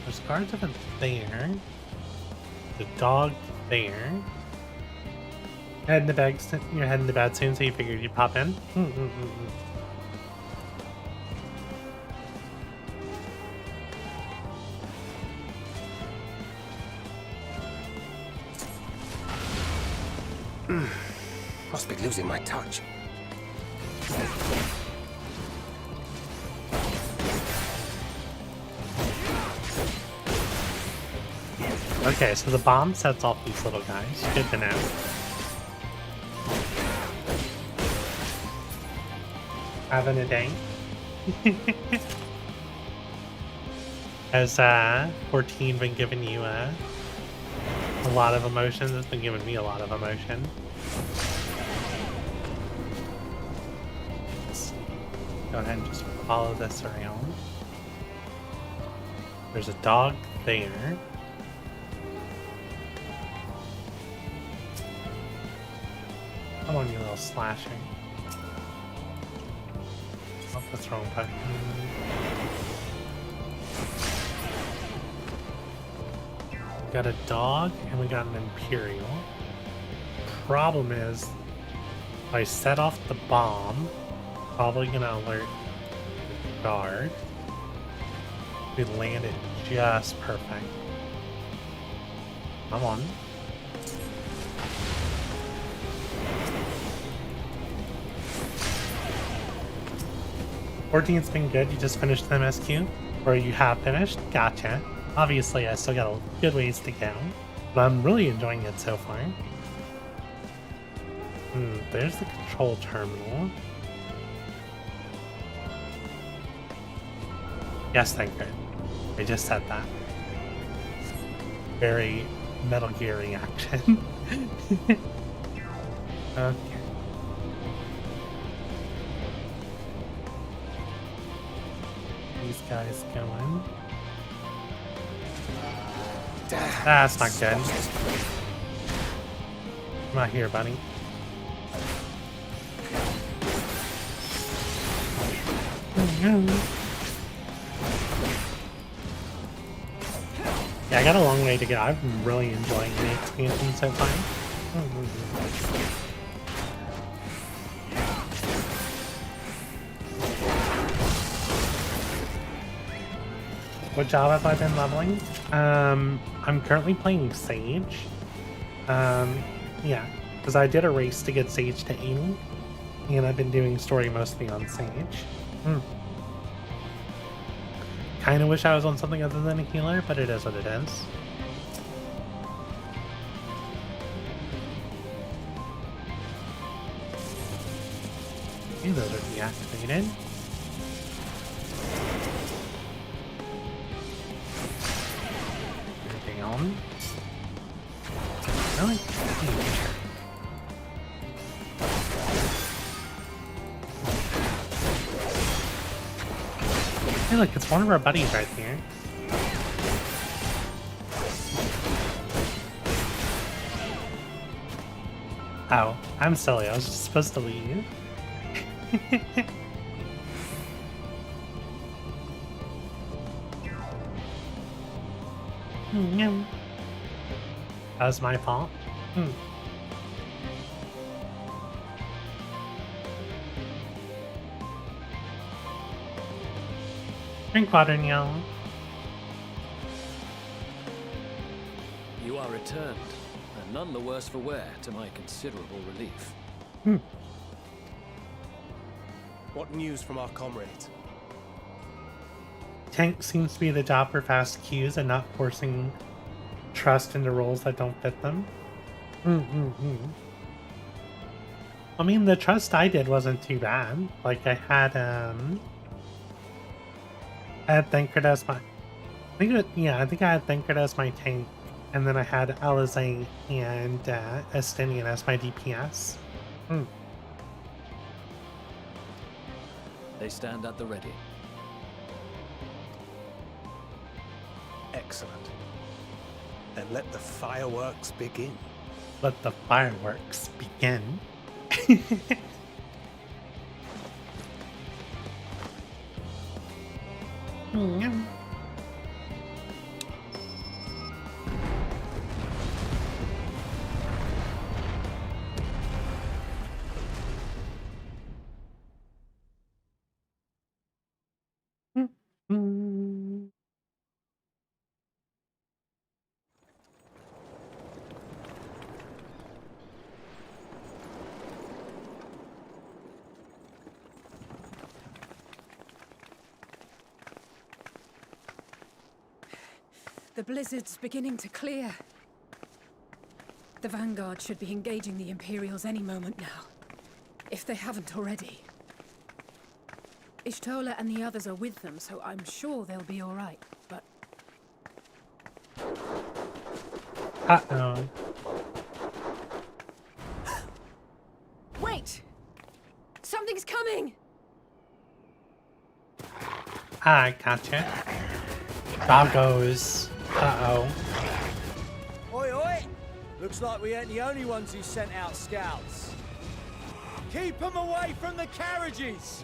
There's guards over there. The dog there. You're heading to bed soon, so you figured you'd pop in. Must be losing my touch. Okay, so the bomb sets off these little guys. Good to know. Having a day. Has 14 been giving you a lot of emotions? It's been giving me a lot of emotion. Let's go ahead and just follow this around. There's a dog there. Come on, you little slasher. Oh, that's wrong button. We got a dog and we got an Imperial. Problem is, if I set off the bomb, probably gonna alert the guard. We landed just perfect. Come on. 14's been good. You just finished the MSQ? Or you have finished? Gotcha. Obviously, I still got a good ways to go. But I'm really enjoying it so far. There's the control terminal. Yes, thank you. I just said that. Very Metal Gear reaction. Okay. These guys going. That's not good. Come out here, buddy. Yeah, I got a long way to go. I'm really enjoying the expansion so far. What job have I been leveling? I'm currently playing Sage. Yeah, because I did a race to get Sage to 80, and I've been doing story mostly on Sage. Kind of wish I was on something other than a healer, but it is what it is. Okay, those are deactivated. Down. Really? Hey, look, it's one of our buddies right here. Oh, I'm silly. I was just supposed to leave. That was my fault. Drink water, nyall. You are returned, and none the worse for wear, to my considerable relief. What news from our comrades? Tank seems to be the job for fast queues and not forcing trust into roles that don't fit them. I mean, the trust I did wasn't too bad. Like, I had Thancred as my... I think I had Thancred as my tank, and then I had Alizé and Estinian as my DPS. They stand at the ready. Excellent. Then let the fireworks begin. Let the fireworks begin. The blizzard's beginning to clear. The Vanguard should be engaging the Imperials any moment now, if they haven't already. Ishtola and the others are with them, so I'm sure they'll be all right, but... Uh-oh. Wait! Something's coming! I gotcha. Doggos. Uh-oh. Oi, oi! Looks like we ain't the only ones who sent out scouts. Keep them away from the carriages!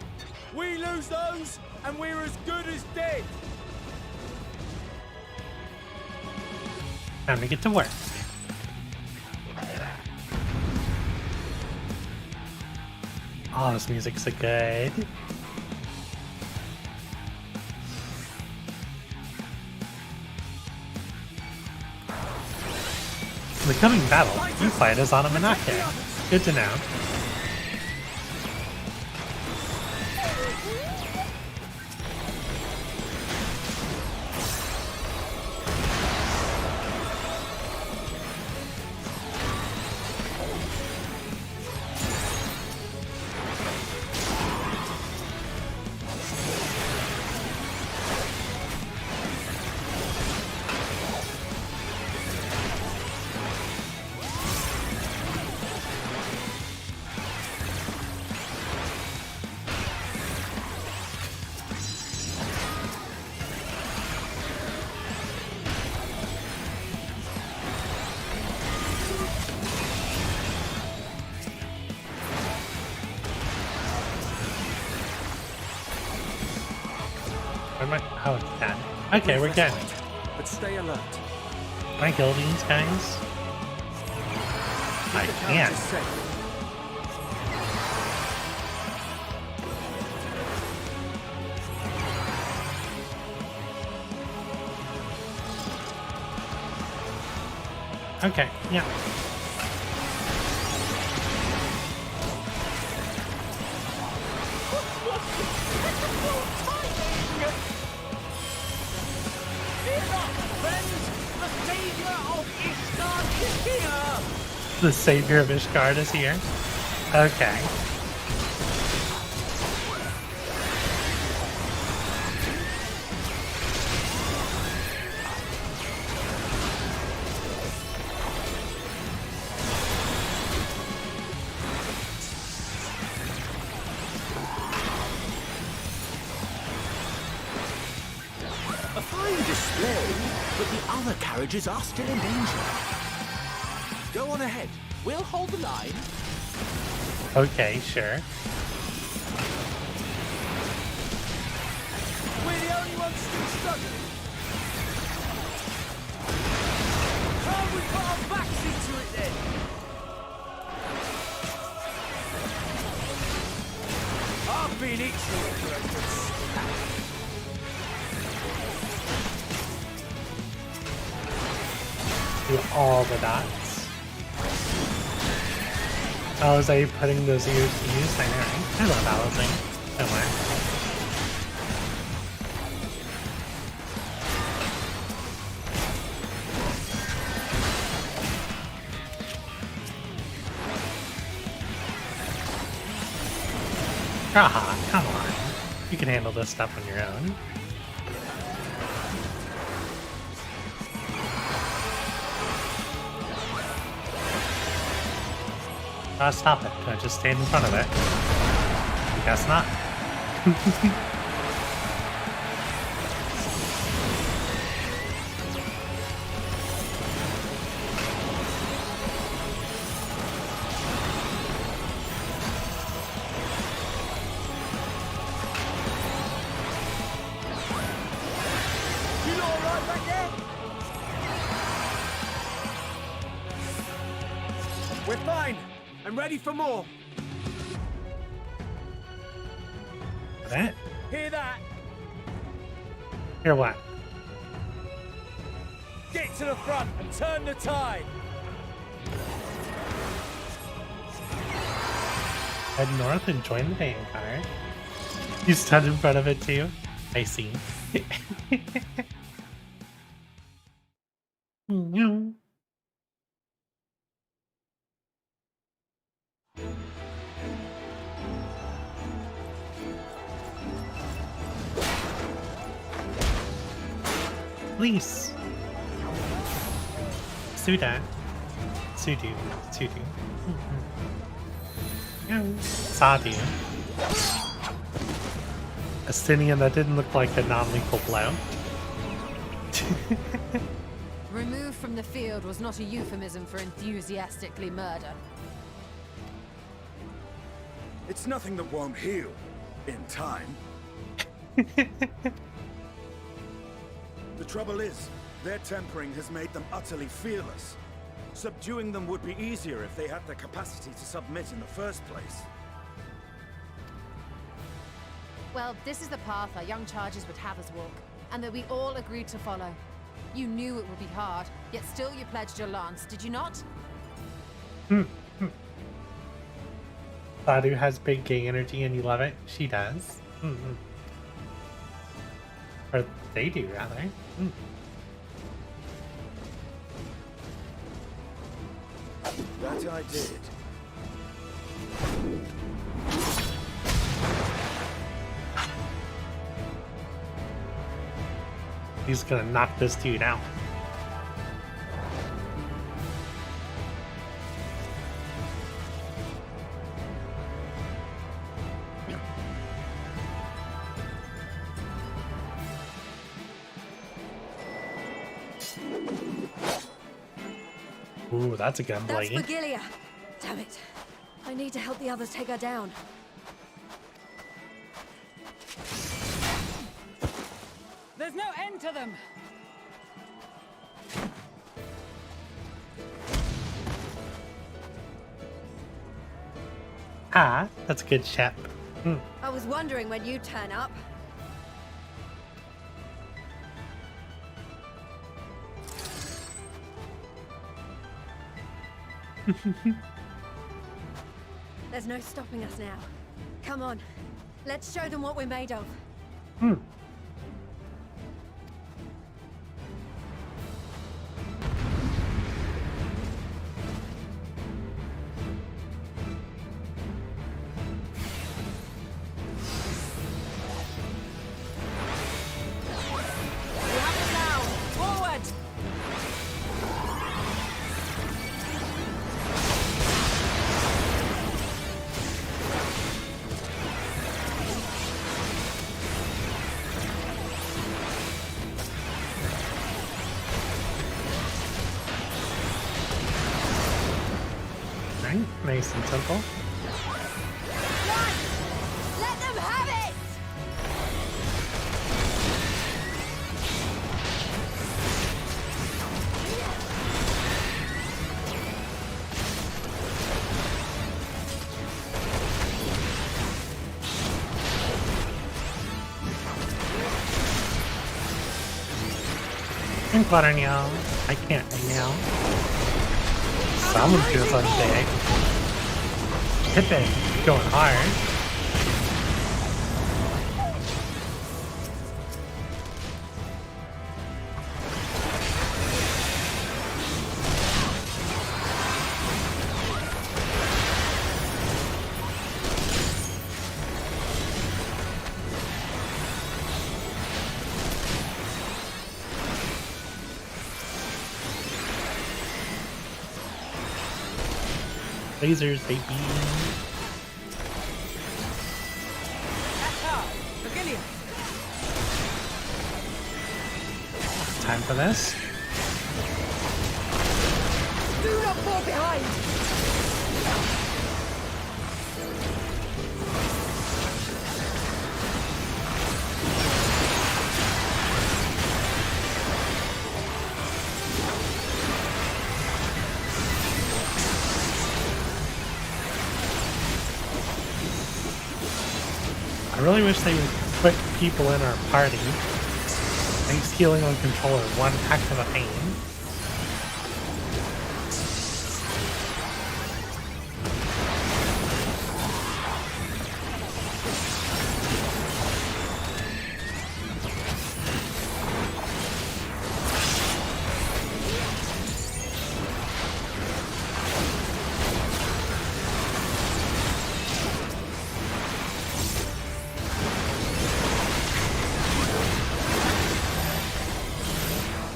We lose those, and we're as good as dead! Time to get to work. Oh, this music's so good. The coming battle, you fight as on a Minake. Good to know. Oh, it's done. Okay, we're good. But stay alert. Can I kill these guys? I can't. Okay, yeah. The savior of Ishgard is here. Okay. A fine display, but the other carriages are still in danger. Go on ahead. We'll hold the line. Okay, sure. We're the only ones still struggling. Can't we put our backs into it then? I've been itching for a good smack. Do all the dots. Oh, is that putting those ears to use? I know. I love balancing. Don't worry. Haha, come on. You can handle this stuff on your own. Stop it. I just stayed in front of it. Guess not. back there? We're fine. I'm ready for more. That? Hear that? Hear what? Get to the front and turn the tide. Head north and join the Vanguard. You stood in front of it too? I see. Please. Suda. Sudu. Sadu. A Sinian that didn't look like a non-lethal blow. Removed from the field was not a euphemism for enthusiastically murder. It's nothing that won't heal in time. The trouble is, their tempering has made them utterly fearless. Subduing them would be easier if they had the capacity to submit in the first place. Well, this is the path our young charges would have us walk, and that we all agreed to follow. You knew it would be hard, yet still you pledged your lance, did you not? Sadu has big gay energy and you love it? She does. Or they do, rather. That I did. He's gonna knock this dude out. Ooh, that's a gun That's blade. Vigilia. Damn it. I need to help the others take her down. There's no end to them! Ah, that's a good ship. I was wondering when you'd turn up. There's no stopping us now. Come on. Let's show them what we're made of. Nice and simple. Let them have it! Drink water, nyall. I can't right now. Some of you on day. Pippin going hard. Lasers, baby. Time for this. Do not fall behind! I really wish they would put people in our party. Makes healing on controller one heck of a pain.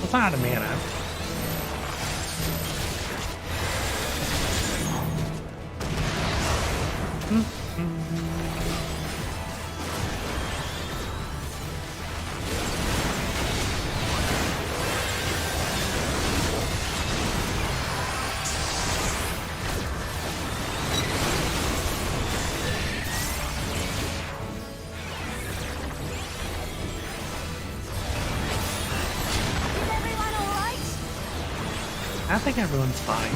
It's not out of mana. I think everyone's fine.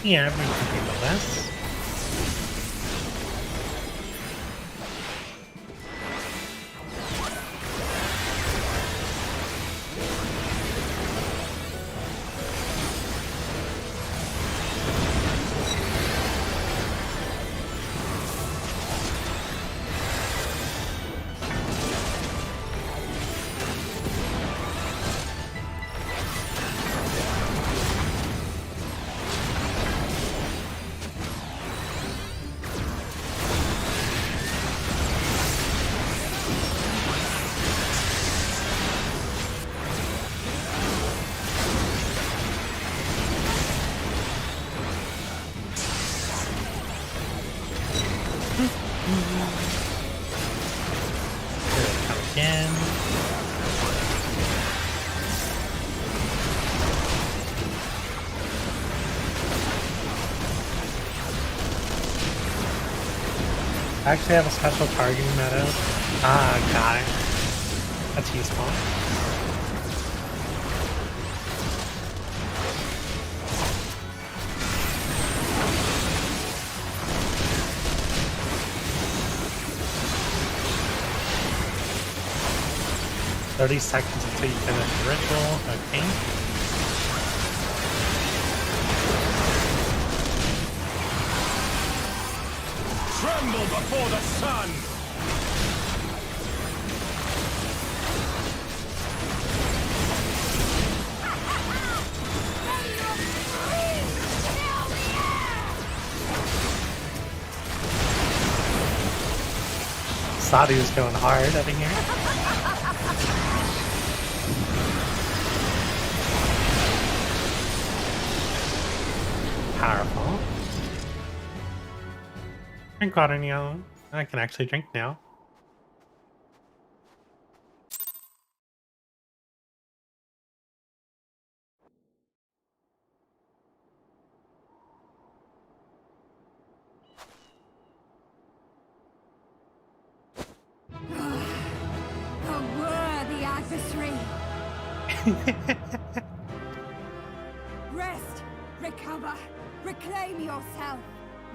Yeah, everyone can handle this. Again. I actually have a special targeting meta. Ah, got it. That's useful. "30 seconds until you finish the ritual." Okay. Tremble before the sun! Sadhu's going hard over here. Powerful. Drink water, Nyall. I can actually drink now. A worthy adversary. Rest, recover, reclaim yourself.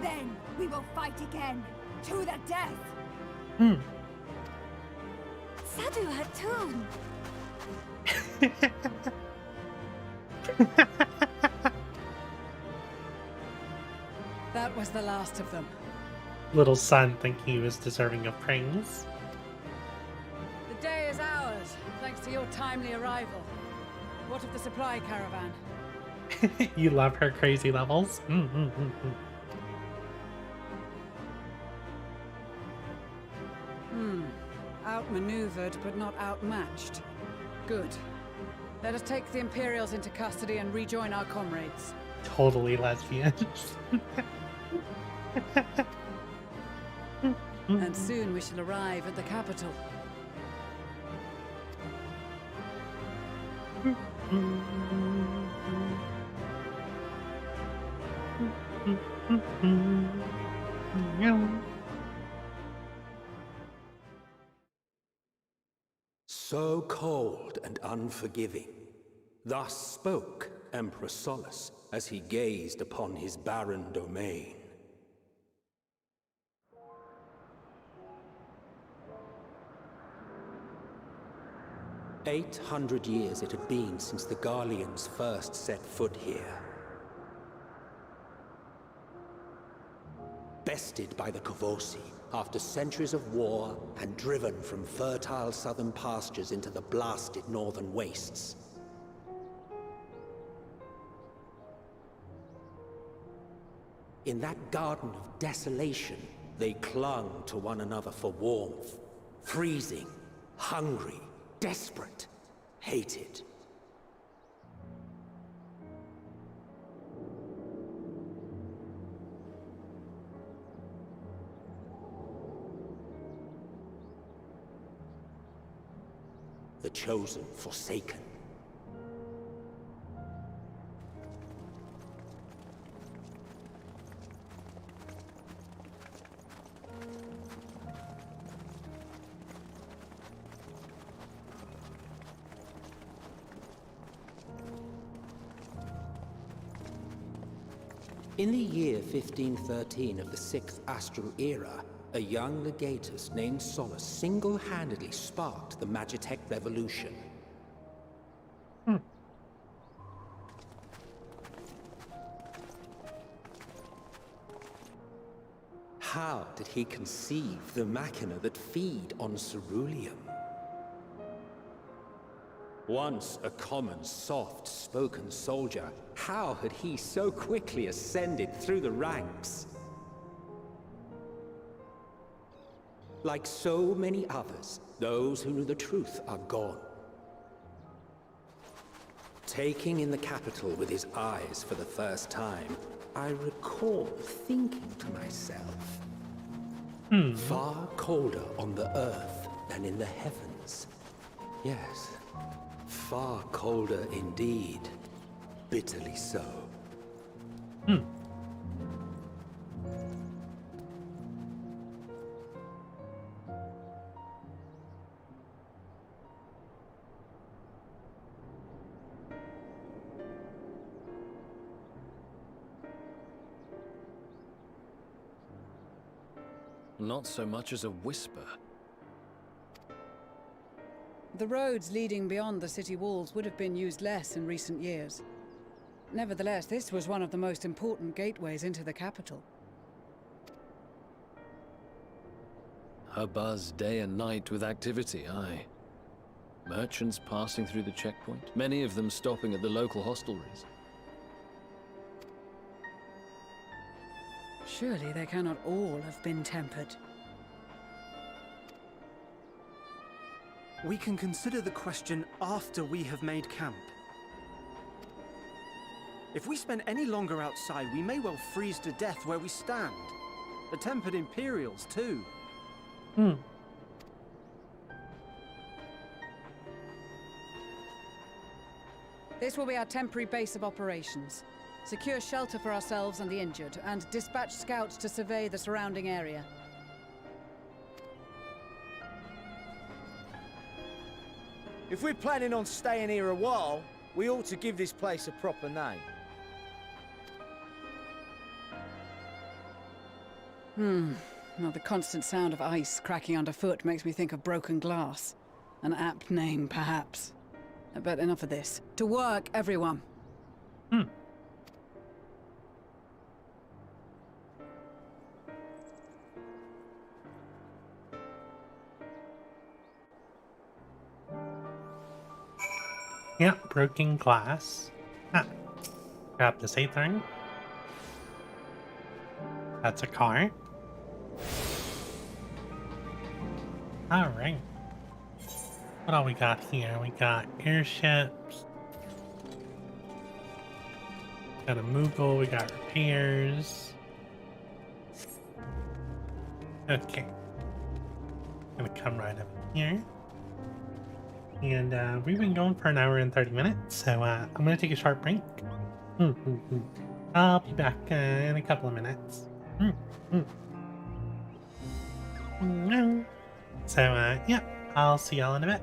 Then we will fight again, to the death. Sadhu had tune. That was the last of them. Little son thinking he was deserving of praise. The day is ours, thanks to your timely arrival. What of the supply caravan? You love her crazy levels. Outmaneuvered, but not outmatched. Good. Let us take the Imperials into custody and rejoin our comrades. Totally lesbian. And soon we shall arrive at the capital. So cold and unforgiving. Thus spoke Emperor Solus as he gazed upon his barren domain. "800 years it had been since the Garleans first set foot here. Bested by the Kavosi after centuries of war and driven from fertile southern pastures into the blasted northern wastes. In that garden of desolation, they clung to one another for warmth, freezing, hungry, desperate, hated. The chosen forsaken. In the year 1513 of the 6th Astral Era, a young legatus named Solus single-handedly sparked the Magitech Revolution. How did he conceive the machina that feed on ceruleum? Once a common, soft-spoken soldier, how had he so quickly ascended through the ranks? Like so many others, those who knew the truth are gone. Taking in the capital with his eyes for the first time, I recall thinking to myself, far colder on the earth than in the heavens. Yes, far colder indeed. Bitterly so. Not so much as a whisper. The roads leading beyond the city walls would have been used less in recent years. Nevertheless, this was one of the most important gateways into the capital. A buzz day and night with activity, aye. Merchants passing through the checkpoint, many of them stopping at the local hostelries. Surely they cannot all have been tempered. We can consider the question after we have made camp. If we spend any longer outside, we may well freeze to death where we stand. The tempered Imperials, too. This will be our temporary base of operations. Secure shelter for ourselves and the injured, and dispatch scouts to survey the surrounding area. If we're planning on staying here a while, we ought to give this place a proper name. Well, the constant sound of ice cracking underfoot makes me think of broken glass. An apt name, perhaps. But enough of this. To work, everyone! Yeah, broken glass. Grab this aether. That's a car. Alright. What all we got here? We got airships. Got a Moogle, we got repairs. Okay. Gonna come right up here. And we've been going for an hour and 30 minutes, so I'm gonna take a short break. I'll be back in a couple of minutes. So yeah, I'll see y'all in a bit.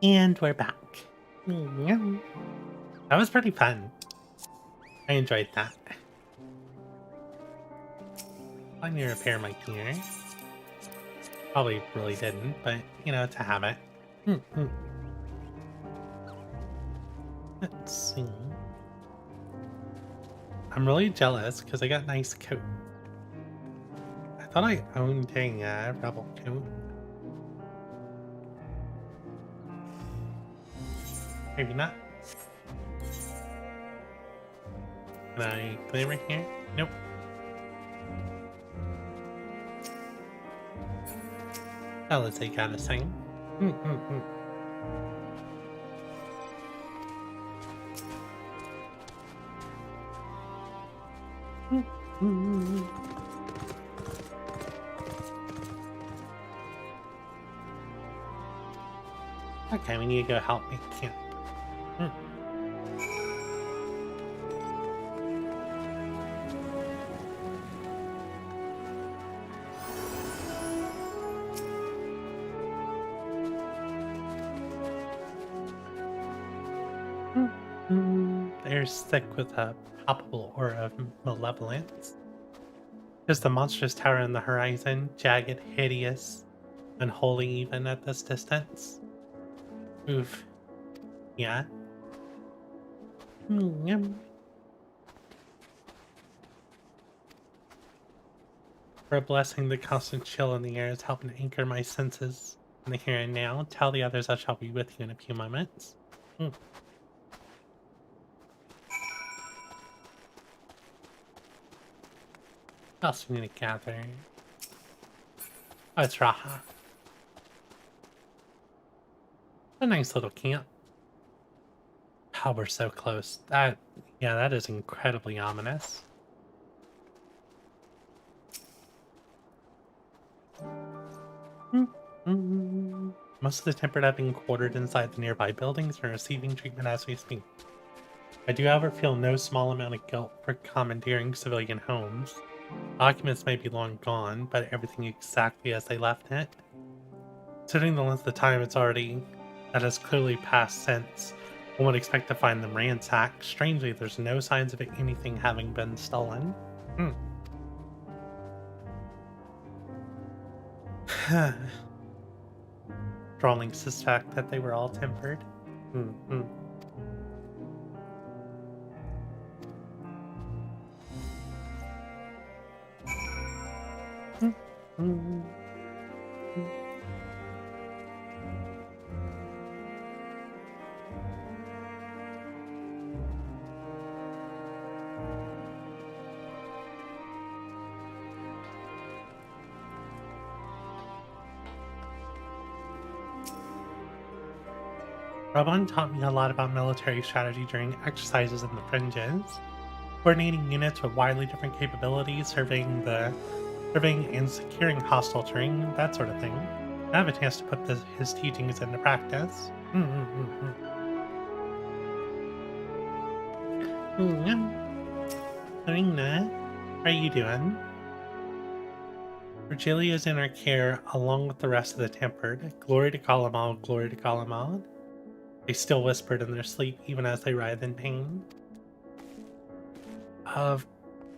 And we're back. That was pretty fun. I enjoyed that. I need to repair my gear. Probably really didn't, but you know, it's a habit. Let's see. I'm really jealous because I got a nice coat. I thought I owned a rebel coat. Maybe not. Can I play right here? Nope. Oh, let's take out a thing. Okay, we need to go help me camp. They're sick with a palpable aura of malevolence. Is the monstrous tower on the horizon, jagged, hideous, unholy even at this distance? Oof. Yeah. For a blessing, the constant chill in the air is helping to anchor my senses in the here and now. Tell the others I shall be with you in a few moments. What else do we need to gather? Oh, it's Raha. A nice little camp. Oh, we're so close. Yeah, that is incredibly ominous. Most of the tempered have been quartered inside the nearby buildings and are receiving treatment as we speak. I do, however, feel no small amount of guilt for commandeering civilian homes. Occupants may be long gone, but everything exactly as they left it. Considering the length of time that has clearly passed since, one would expect to find them ransacked. Strangely, there's no signs of anything having been stolen. Strongly suspect that they were all tempered. Robon taught me a lot about military strategy during exercises in the fringes. Coordinating units with widely different capabilities, surveying and securing hostile terrain, that sort of thing. I have a chance to put his teachings into practice. Serena, how are you doing? Virgilia is in our care along with the rest of the tempered. Glory to Kalamal, glory to Kalamal. They still whispered in their sleep even as they writhed in pain. Of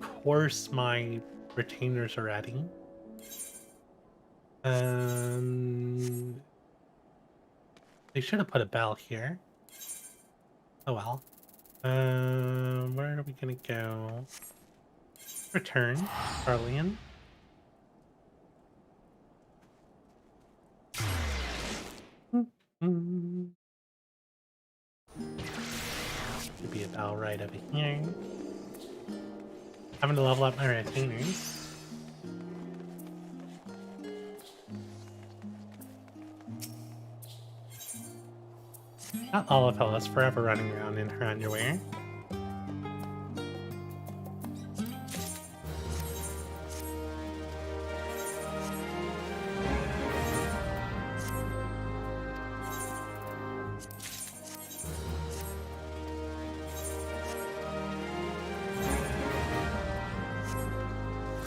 course my retainers are ready. They should have put a bell here. Oh well. Where are we gonna go? Return, Arlian. Could be a bell right over here. Having to level up my retainers. Not Olafella is forever running around in her underwear.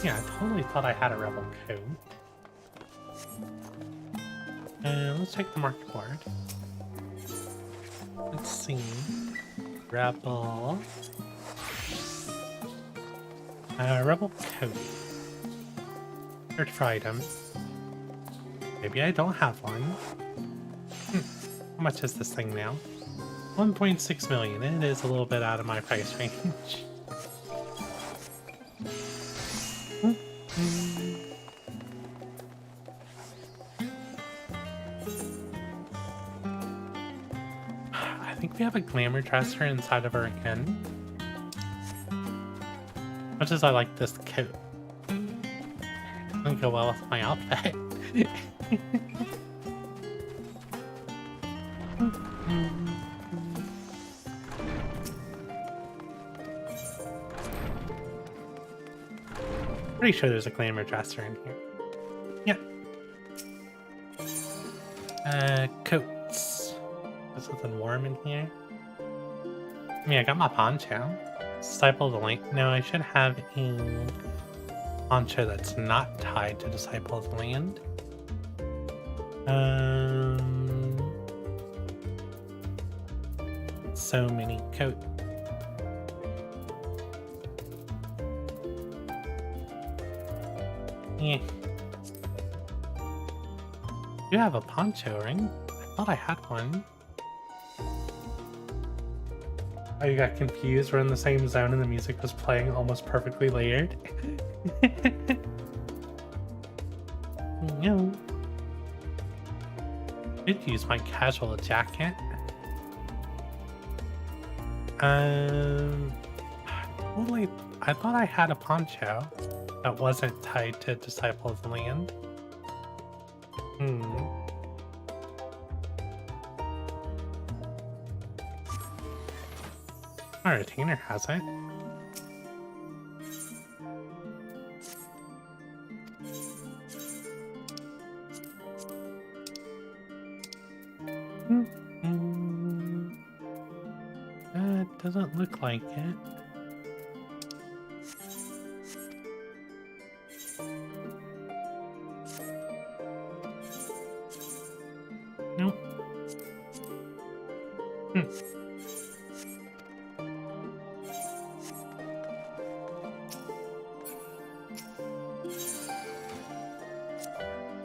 Yeah, I totally thought I had a rebel coat. Let's check the market board. Let's see. Rebel. Rebel coat. Search for item. Maybe I don't have one. How much is this thing now? 1.6 million. It is a little bit out of my price range. I think we have a glamour dresser inside of our inn. Much as I like this coat. It doesn't go well with my outfit. Pretty sure there's a glamour dresser in here. Yeah. Coats. There's something warm in here. I mean, I got my poncho. Disciple of the Land. No, I should have a poncho that's not tied to Disciple of the Land. So many coats. Yeah. You have a poncho ring? I thought I had one. Oh, you got confused? We're in the same zone and the music was playing almost perfectly layered. No. Did use my casual jacket. Totally. I thought I had a poncho that wasn't tied to Disciple of the Land. Our retainer has it. That doesn't look like it. Nope.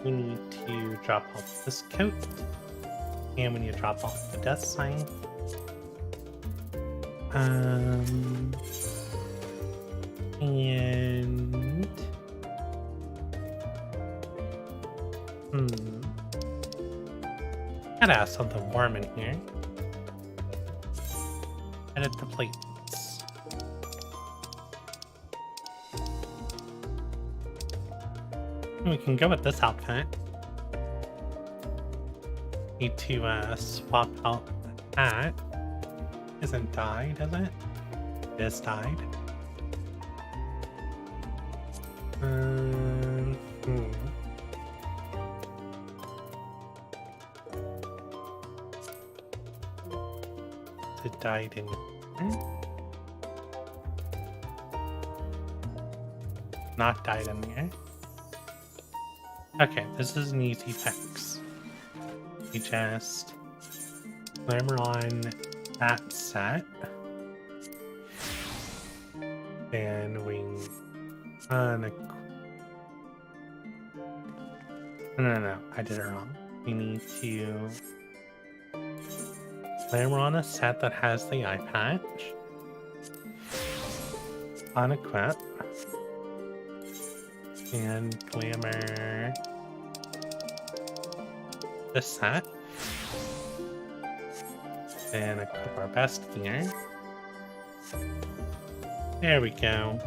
We need to drop off this coat, and we need to drop off the death sign. And gotta have something warm in here. Edit the plates. We can go with this outfit. Need to swap out that. Isn't dyed, is it? It is dyed. Is it dyed in here? Not dyed in here. Okay, this is an easy fix. We just glamour on that set. Then we No, I did it wrong. We need to glamour on a set that has the eye patch. Unequip. And glamour this set. And equip our best gear. There we go.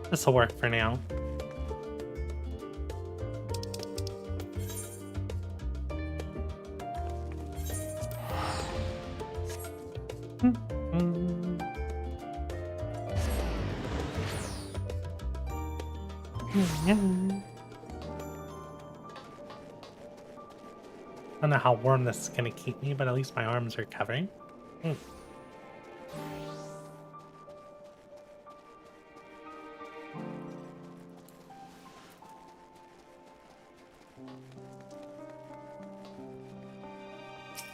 This'll work for now. I don't know how warm this is gonna keep me, but at least my arms are covering.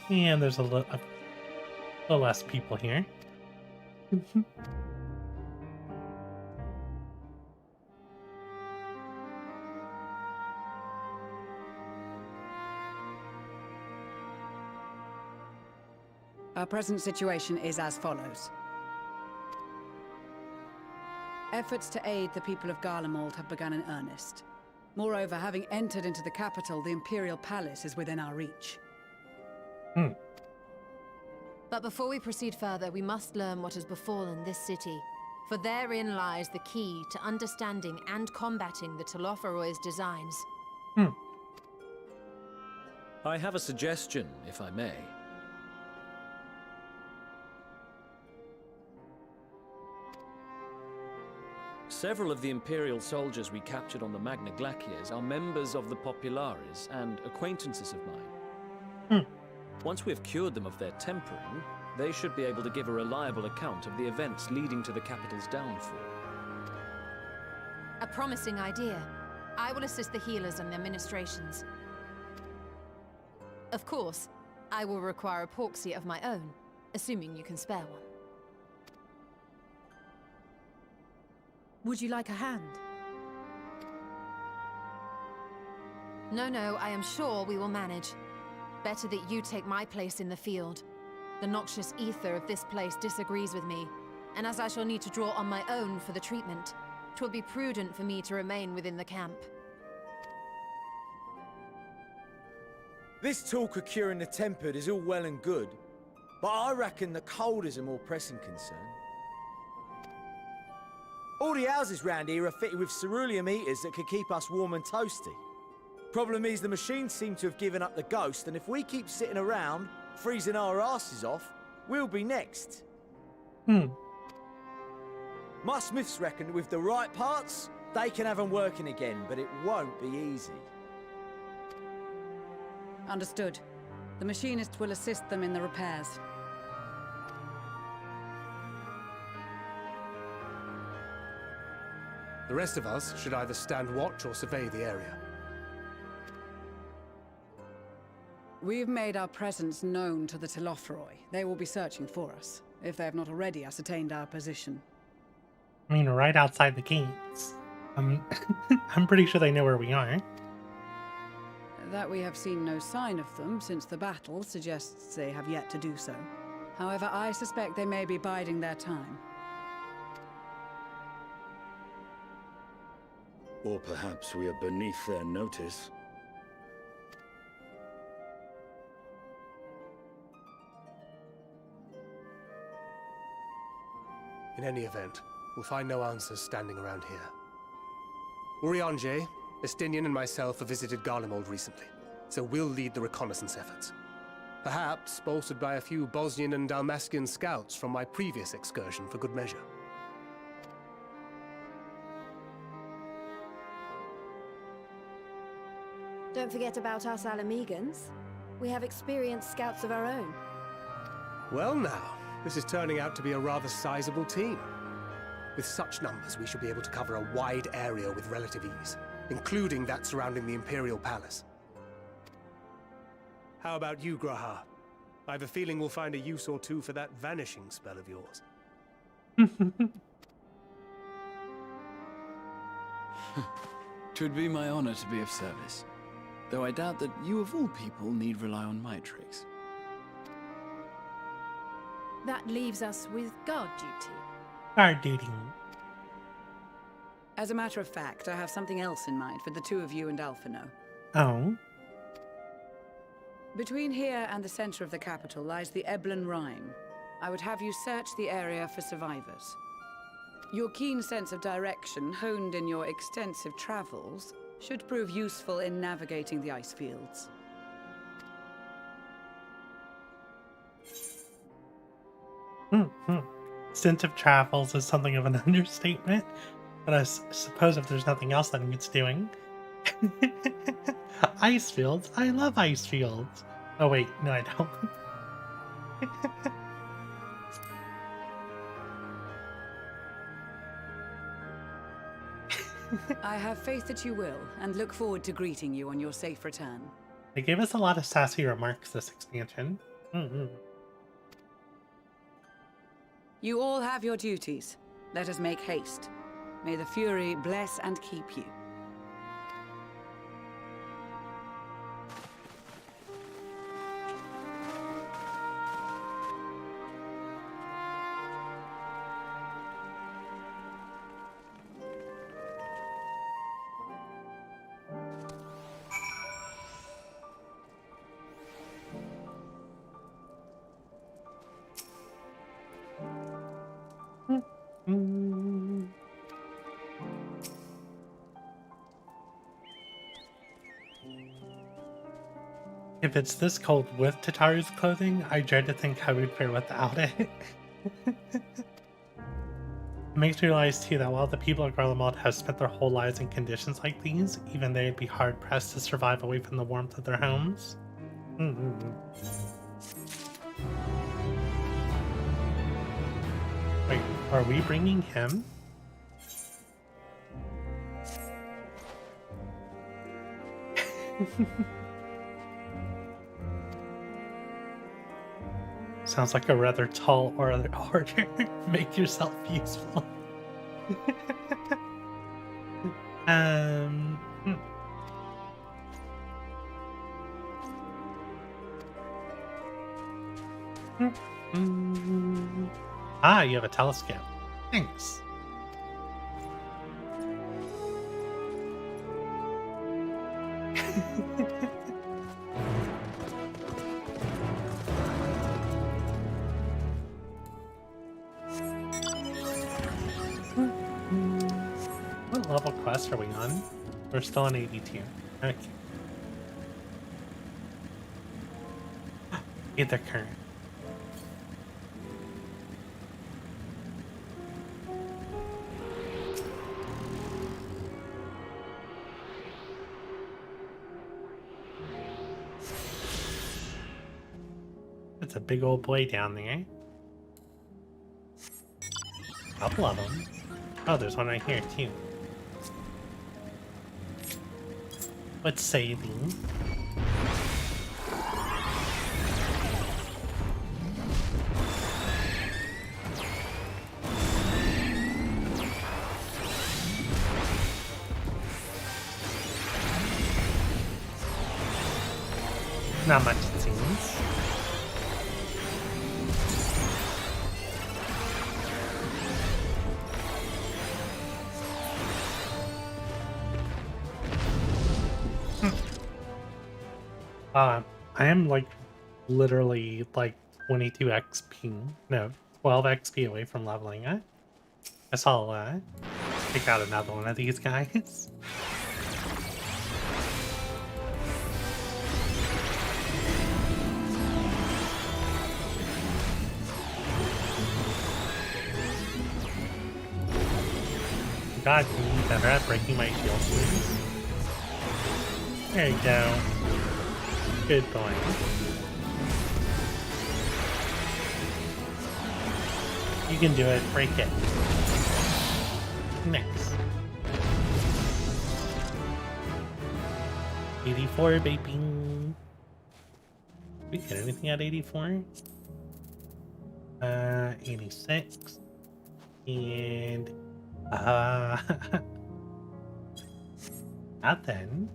And there's a little less people here. Our present situation is as follows. Efforts to aid the people of Garlemald have begun in earnest. Moreover, having entered into the capital, the Imperial Palace is within our reach. But before we proceed further, we must learn what has befallen this city. For therein lies the key to understanding and combating the Telophoroid's designs. I have a suggestion, if I may. Several of the Imperial soldiers we captured on the Magna Glaciers are members of the Populares and acquaintances of mine. Once we have cured them of their tempering, they should be able to give a reliable account of the events leading to the capital's downfall. A promising idea. I will assist the healers in their ministrations. Of course, I will require a proxy of my own, assuming you can spare one. Would you like a hand? No, I am sure we will manage. Better that you take my place in the field. The noxious ether of this place disagrees with me, and as I shall need to draw on my own for the treatment, 'twill be prudent for me to remain within the camp. This talk of curing the tempered is all well and good, but I reckon the cold is a more pressing concern. All the houses round here are fitted with ceruleum heaters that could keep us warm and toasty. Problem is, the machines seem to have given up the ghost, and if we keep sitting around, freezing our asses off, we'll be next. My smiths reckon with the right parts, they can have them working again, but it won't be easy. Understood. The machinist will assist them in the repairs. The rest of us should either stand watch or survey the area. We've made our presence known to the Telophoroi. They will be searching for us, if they have not already ascertained our position. I mean, right outside the gates. I'm pretty sure they know where we are. That we have seen no sign of them since the battle suggests they have yet to do so. However, I suspect they may be biding their time. Or perhaps we are beneath their notice. In any event, we'll find no answers standing around here. Urianger, Estinian and myself have visited Garlemald recently, so we'll lead the reconnaissance efforts. Perhaps bolstered by a few Bosnian and Dalmatian scouts from my previous excursion for good measure. Don't forget about us Alamegans. We have experienced scouts of our own. Well now, this is turning out to be a rather sizable team. With such numbers, we should be able to cover a wide area with relative ease, including that surrounding the Imperial Palace. How about you, Graha? I have a feeling we'll find a use or two for that vanishing spell of yours. Twould be my honor to be of service. Though I doubt that you of all people need rely on my tricks. That leaves us with guard duty. Guard duty. As a matter of fact, I have something else in mind for the two of you and Alphino. Oh? Between here and the center of the capital lies the Eblan Rhine. I would have you search the area for survivors. Your keen sense of direction, honed in your extensive travels, should prove useful in navigating the ice fields. Sense of travels is something of an understatement, but I suppose if there's nothing else that needs doing. Ice fields? I love ice fields. Oh wait, no I don't. I have faith that you will, and look forward to greeting you on your safe return. They gave us a lot of sassy remarks this expansion. You all have your duties. Let us make haste. May the Fury bless and keep you. If it's this cold with Tataru's clothing, I dread to think how we'd fare without it. It makes me realize too that while the people of Garlemald have spent their whole lives in conditions like these, even they'd be hard pressed to survive away from the warmth of their homes. Wait, are we bringing him? Sounds like a rather tall order. Make yourself useful. Ah, you have a telescope. Thanks. What level quest are we on? We're still on 82. Okay. Ether current. It's a big old boy down there. Couple of them. Oh, there's one right here too. What's saving? Not much, it seems. I am like literally like 22 XP, no, 12 XP away from leveling it. I saw pick out another one of these guys. God, can you be better at breaking my shield, please? There you go. Good boy. You can do it. Break it. Next. 84, baby. We get anything at 84? 86. And nothing.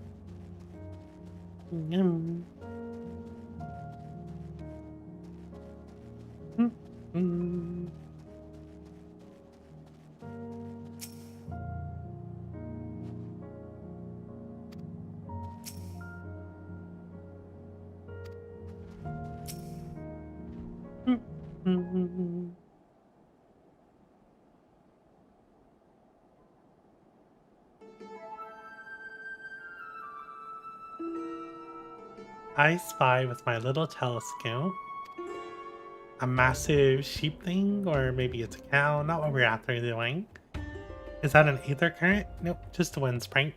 I spy with my little telescope a massive sheep thing, or maybe it's a cow, not what we're after doing. Is that an ether current? Nope, just a wind sprite.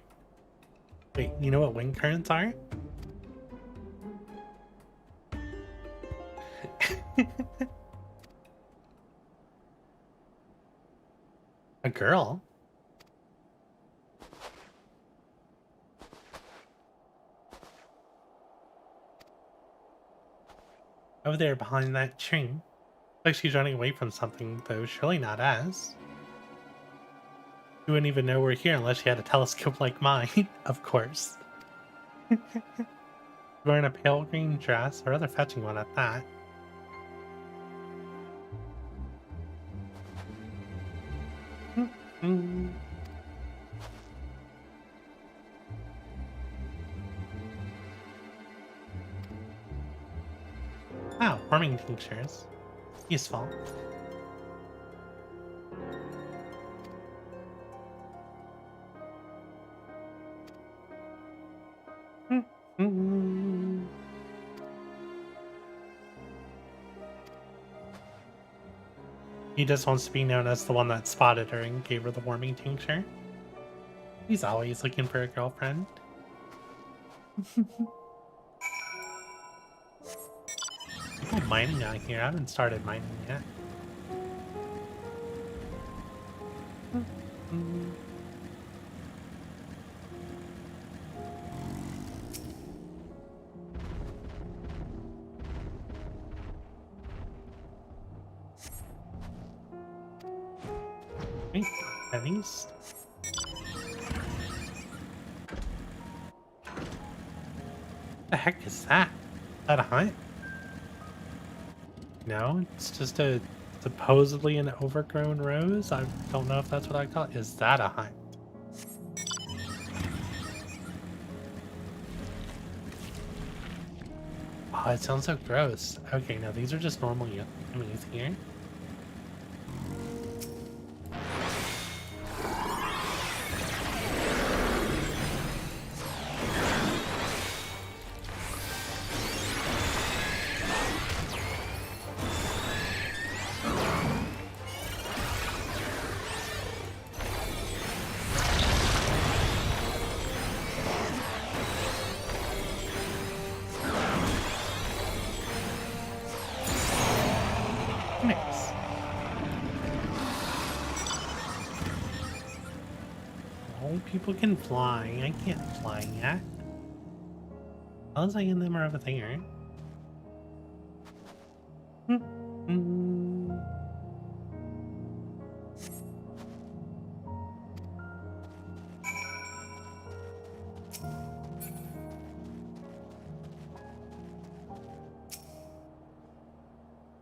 Wait, you know what wind currents are? A girl? Over there behind that tree. Like she's running away from something, though surely not us. You wouldn't even know we're here unless you had a telescope like mine, of course. Wearing a pale green dress, a rather fetching one at that. Wow, warming tinctures. Useful. He just wants to be known as the one that spotted her and gave her the warming tincture. He's always looking for a girlfriend. People mining out here. I haven't started mining yet. Wait, at least. What the heck is that? Is that a hunt? No, it's just a supposedly an overgrown rose. I don't know if that's what I call it. Is that a hunt? Oh, it sounds so gross. Okay, now these are just normal enemies here. People can fly. I can't fly yet. Unless I get them over there.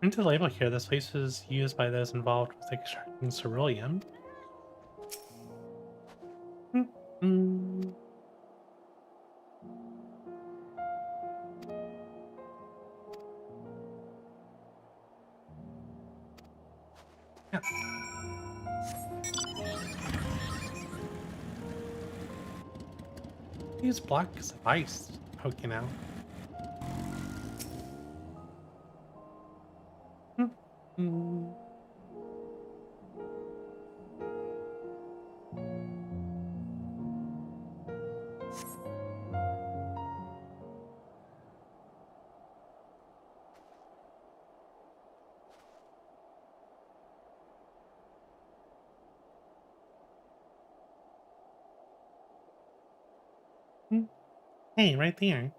Into the label here, this place was used by those involved with extracting ceruleum. Yeah. These blocks of ice poking out. Hey, right there.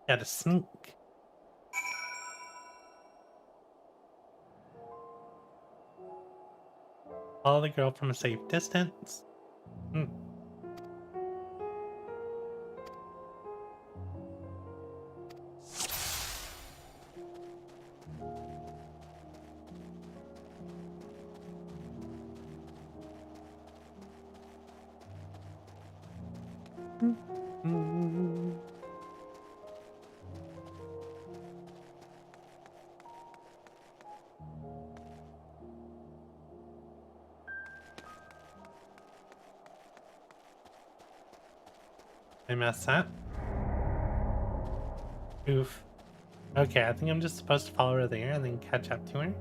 Gotta sneak. Follow the girl from a safe distance. I messed that. Oof. Okay, I think I'm just supposed to follow her there and then catch up to her.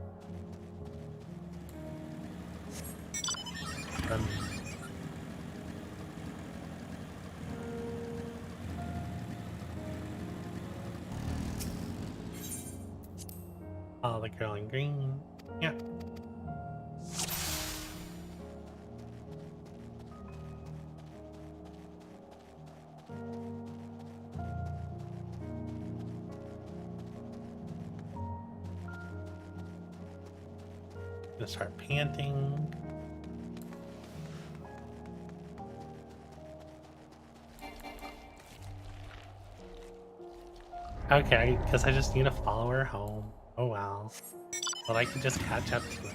Follow the girl in green. Yeah. Gonna start panting. Okay, guess I just need to follow her home. Oh wow. Well, I can just catch up to it.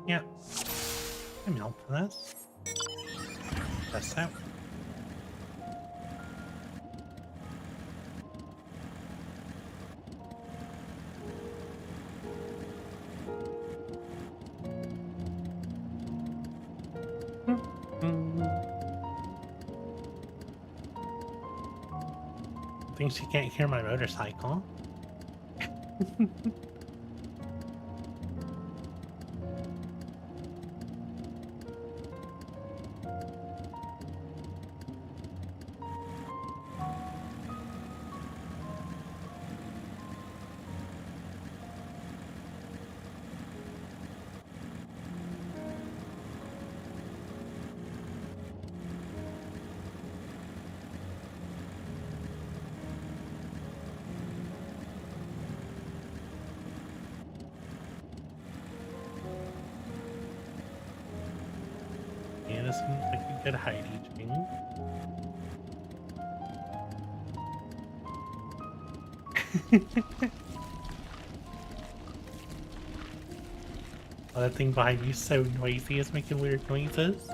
Yeah. I'm help for this. That's out. Think she can't hear my motorcycle. Yeah, this seems like a good hidey thing. Oh, that thing behind you is so noisy, it's making weird noises.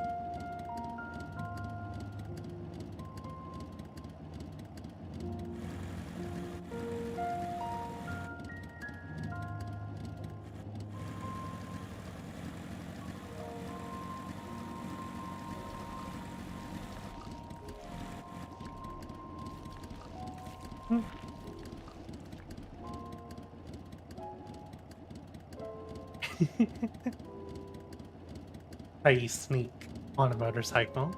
How you sneak on a motorcycle.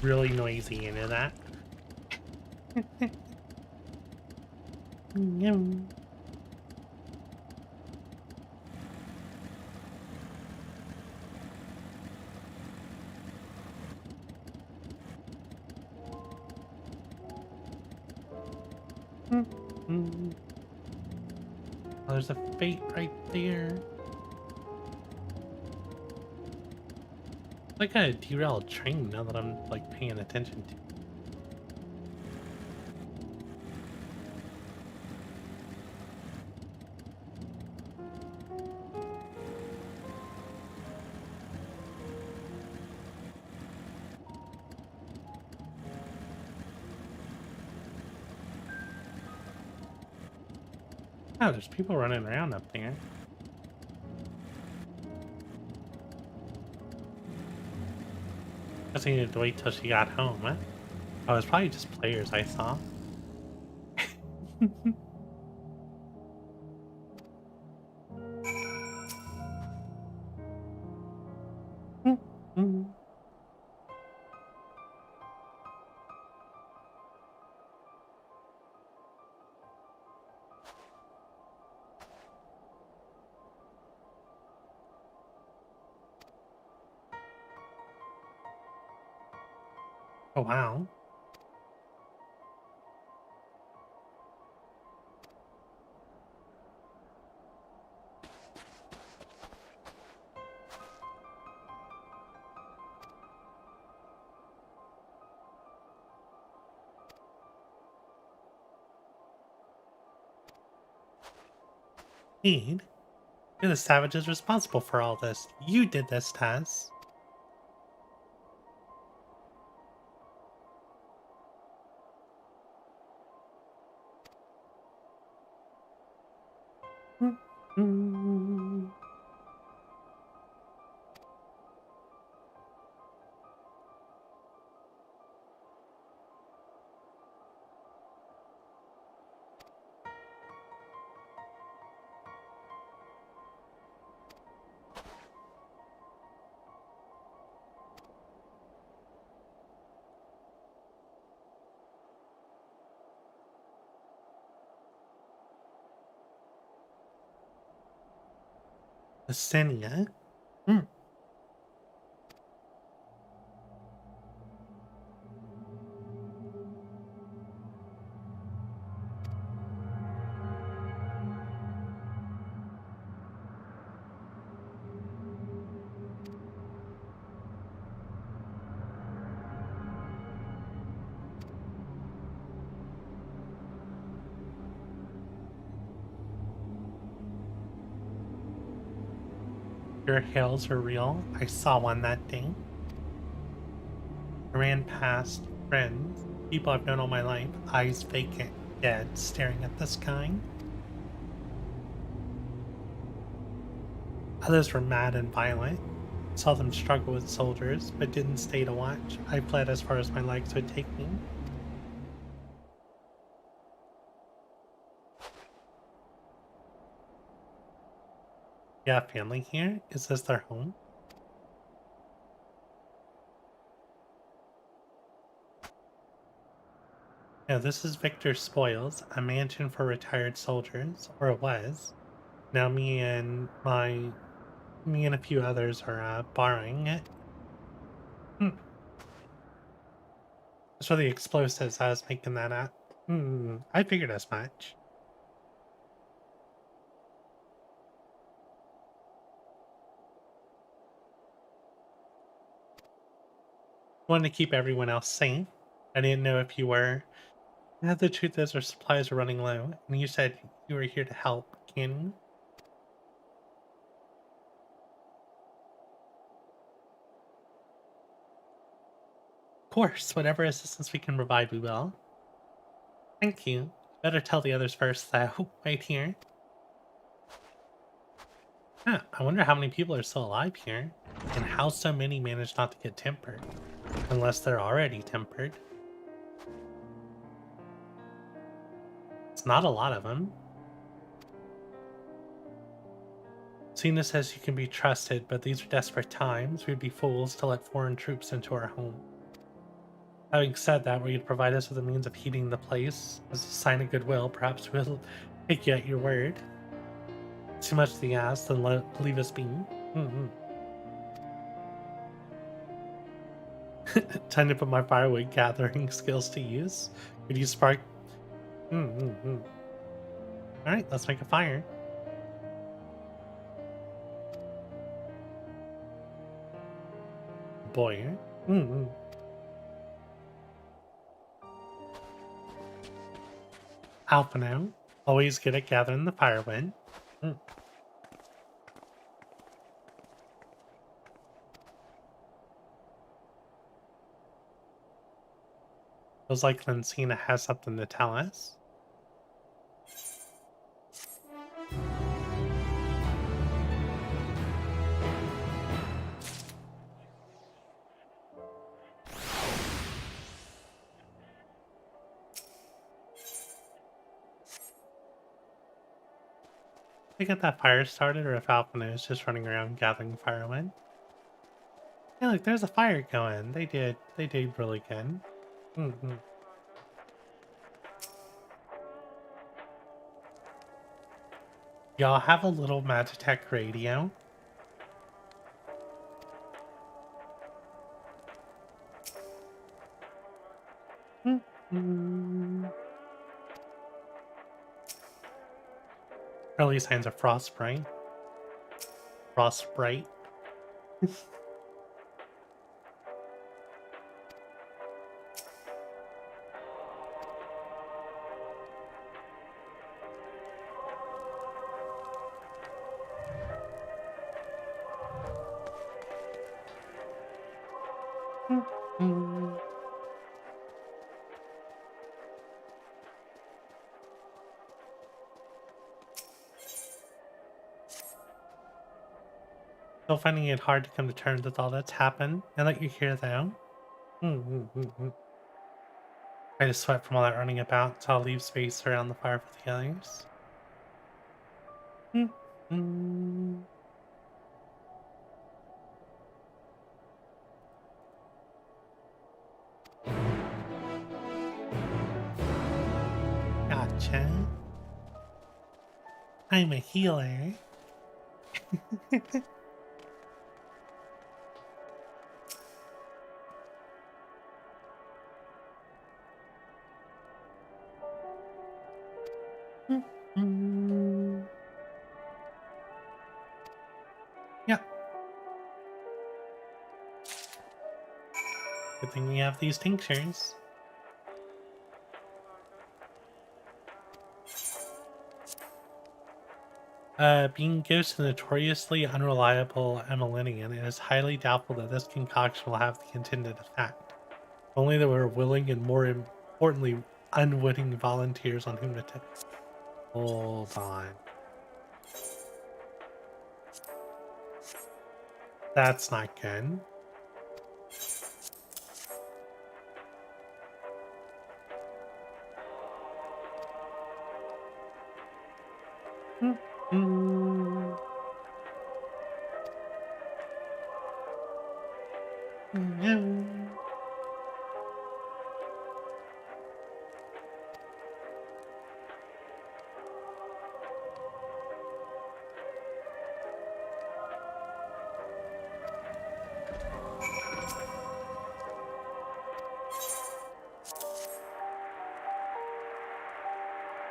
Really noisy into that. Yum. Oh, there's a fate right there. Like a derailed train now that I'm like paying attention to. Oh, there's people running around up there. I guess I needed to wait till she got home, huh? Oh, it's probably just players I saw. Oh, wow. Indeed. You're the savages responsible for all this. You did this, Taz. Asenia. Hmm. Your hails are real. I saw one that day. I ran past friends, people I've known all my life, eyes vacant, dead, staring at the sky. Others were mad and violent. Saw them struggle with soldiers, but didn't stay to watch. I fled as far as my legs would take me. You have family here? Is this their home? No, this is Victor's Spoils, a mansion for retired soldiers, or it was. Now me and a few others are borrowing it. That's for the explosives. I was making that up. I figured as much. Wanted to keep everyone else safe. I didn't know if you were. The truth is our supplies are running low, and you said you were here to help. Can you? Of course, whatever assistance we can provide, we will. Thank you. Better tell the others first, though. Right here. Huh, I wonder how many people are still alive here, and how so many managed not to get tempered. Unless they're already tempered. It's not a lot of them. Cena says you can be trusted, but these are desperate times. We'd be fools to let foreign troops into our home. Having said that, will you provide us with a means of heating the place? As a sign of goodwill, perhaps we'll take you at your word. Too much to the ask, then leave us be. Time to put my firewood gathering skills to use. Could you spark? Alright, let's make a fire. Boy. Alpha now. Always good at gathering the firewood. Feels like Lencina has something to tell us. They get that fire started, or if Alpino is just running around gathering firewood. Yeah, look, there's a fire going. They did really good. Y'all have a little Magitech radio. Early signs of frostbite. Frostbite. Still finding it hard to come to terms with all that's happened. Now that you're here, though. I just sweat from all that running about, so I'll leave space around the fire for the others. Gotcha. I'm a healer. Yeah. Good thing we have these tinctures. Being Ghost a notoriously unreliable Emilinian, it is highly doubtful that this concoction will have the intended effect. Only there were willing and, more importantly, unwitting volunteers on whom to take. Hold on. That's not good.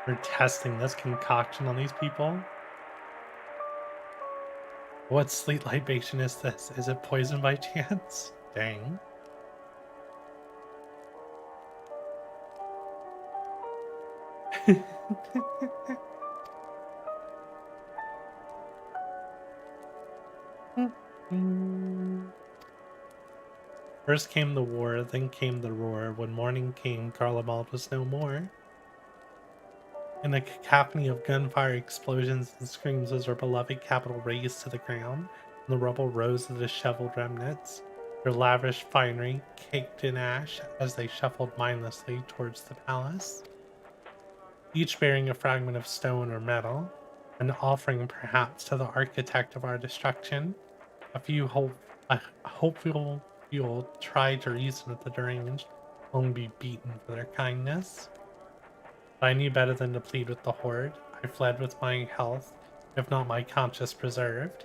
We're testing this concoction on these people. What sleet libation is this? Is it poison by chance? Dang. First came the war, then came the roar. When morning came, Garlemald was no more. In a cacophony of gunfire, explosions, and screams was our beloved capital razed to the ground, and the rubble rose the disheveled remnants, their lavish finery caked in ash as they shuffled mindlessly towards the palace, each bearing a fragment of stone or metal, an offering perhaps to the architect of our destruction. A few hopeful you'll try to reason with the deranged, only be beaten for their kindness. But I knew better than to plead with the horde. I fled with my health, if not my conscience preserved.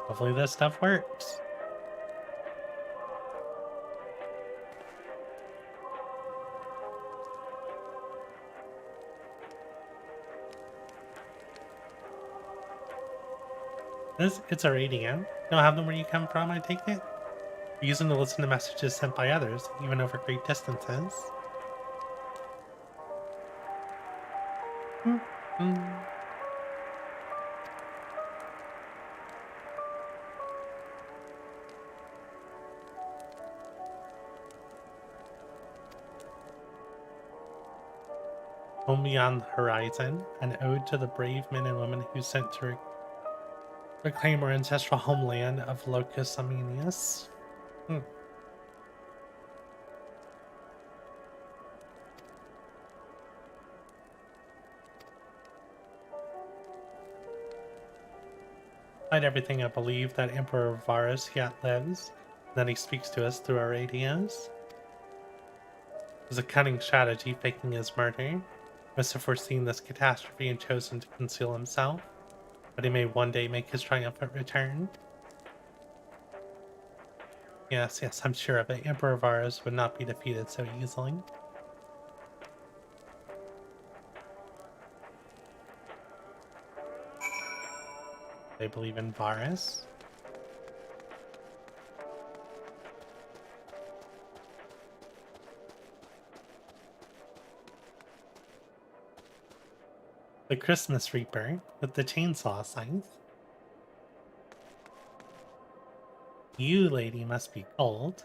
Hopefully this stuff works. It's a radio. Don't have them where you come from, I take it? We use them to listen to messages sent by others, even over great distances. Home beyond the horizon, an ode to the brave men and women who sent to reclaim our ancestral homeland of Locus Amenius. Despite everything, I believe that Emperor Varus yet lives, and that he speaks to us through our radios. It was a cunning strategy faking his murder. Must have foreseen this catastrophe and chosen to conceal himself, but he may one day make his triumphant return. Yes, I'm sure of it. Emperor Varus would not be defeated so easily. They believe in Varus. The Christmas Reaper with the chainsaw scythe. You, lady, must be cold.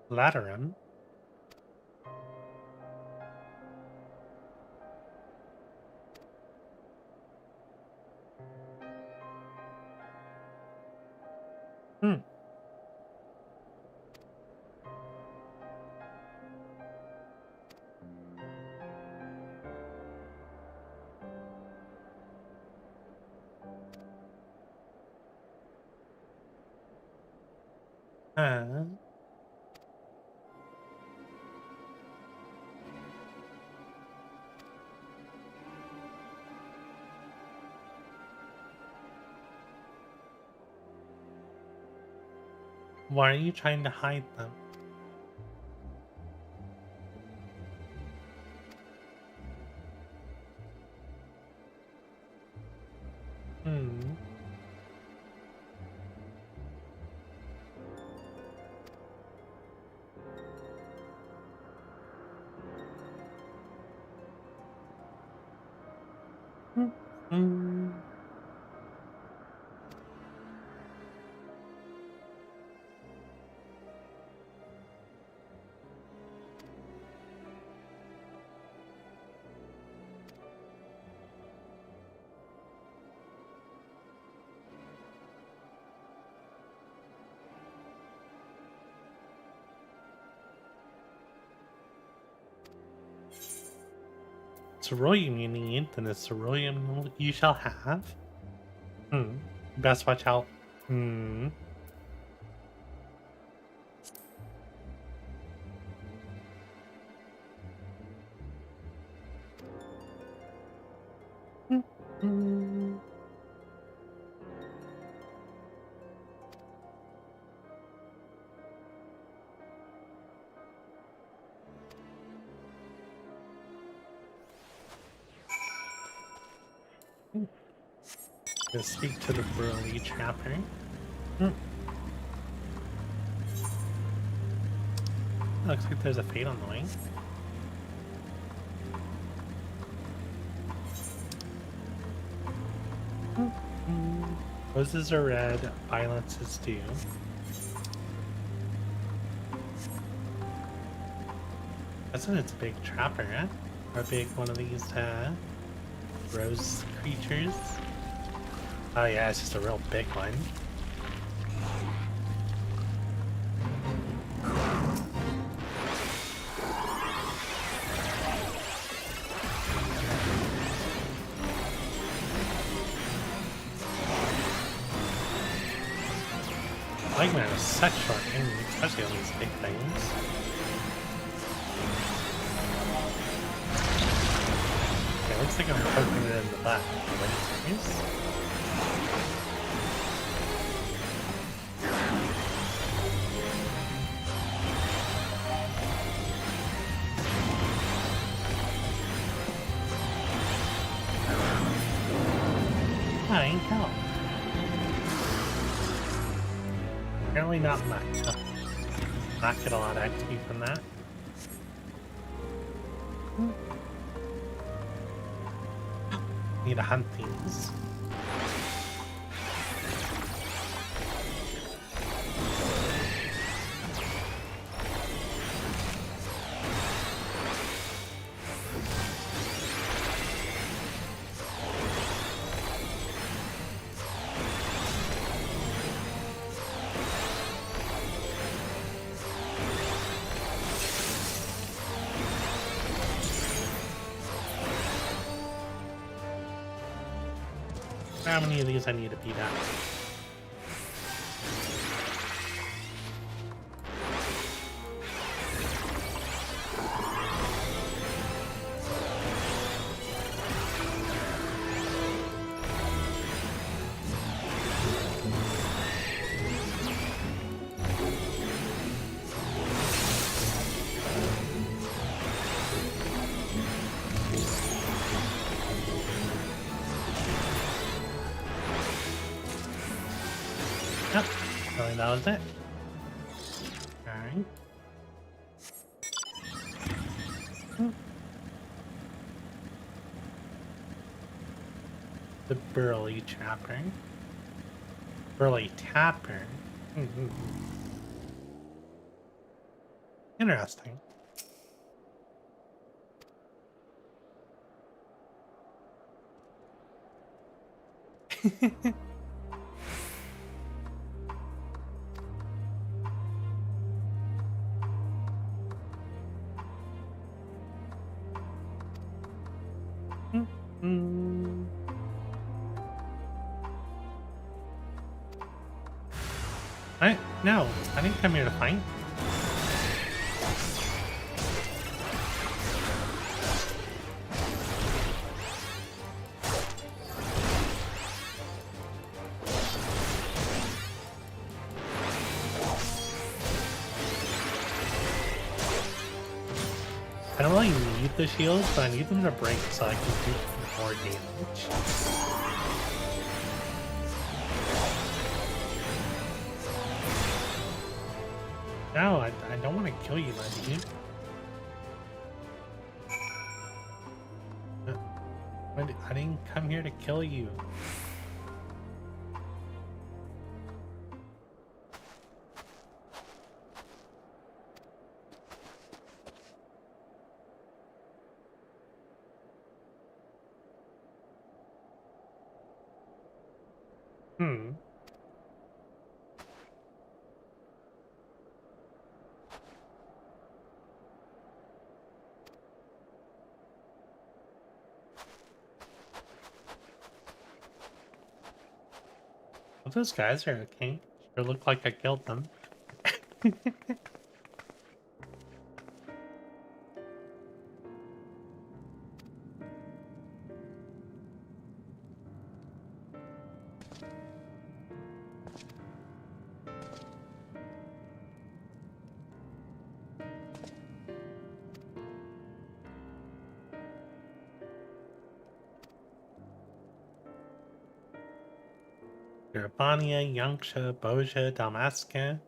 Laterum. Huh? Why are you trying to hide them? Hmm. Hmm. Ceruleum you need, then it's ceruleum you shall have. Best watch out. Let's speak to the burly trapper. Looks like there's a fate on the way. Roses are red, violence is due. That's when it's a big trapper, huh? Or a big one of these rose creatures. Oh yeah, it's just a real big one. Flagman is such short range, especially on these big things. Okay, looks like I'm poking it in the back. Hi, help. Apparently not much. Not get a lot of XP from that. Need to hunt these. How many of these I need to beat out? Yep, really that was it. Alright. The burly trapper. Burly tapper. Interesting. Alright, No, I didn't come here to fight. I don't really need the shields, but I need them to break so I can do more damage. No, I don't want to kill you, my dude. I didn't come here to kill you. Well, those guys are okay. Sure look like I killed them. Urbania, Yanksha, Boja, Damaska.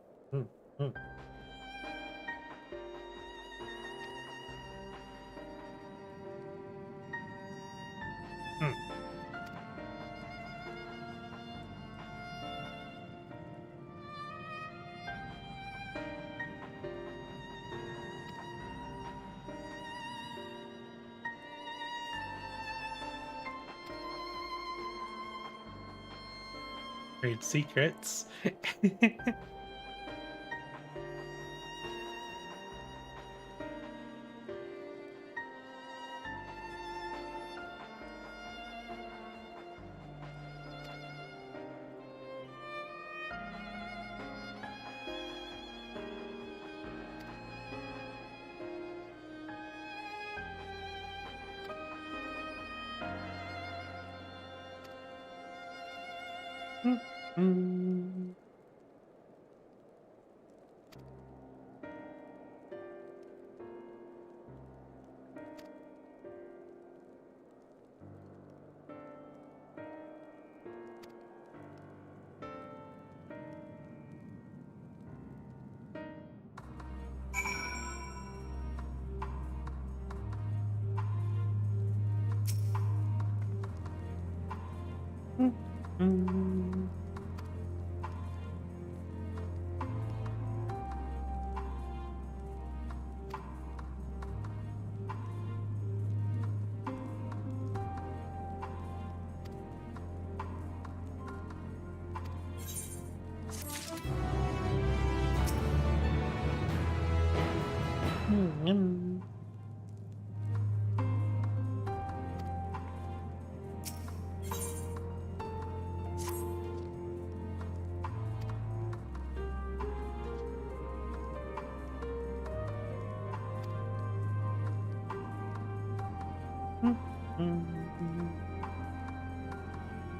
Trade secrets.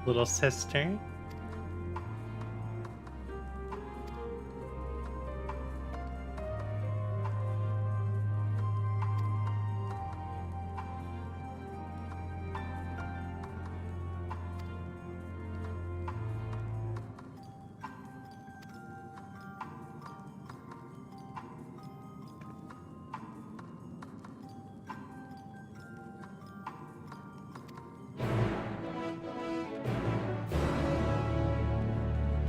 Little sister.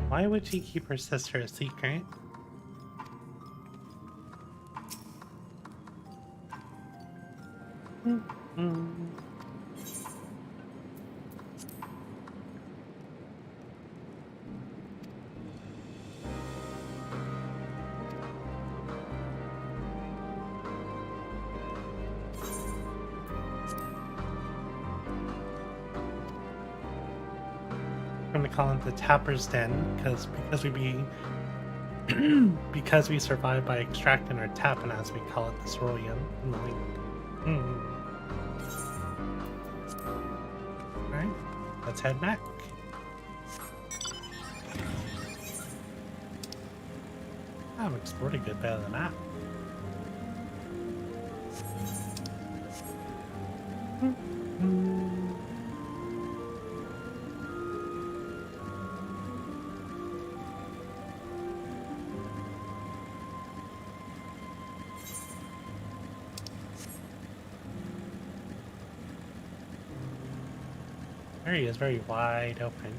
Why would she keep her sister a secret? I'm gonna call it the Tapper's Den because we'd be because we survived by extracting our tapping, as we call it, the cerulean. Alright, let's head back. I've explored a good bit of the map. Area is very wide open.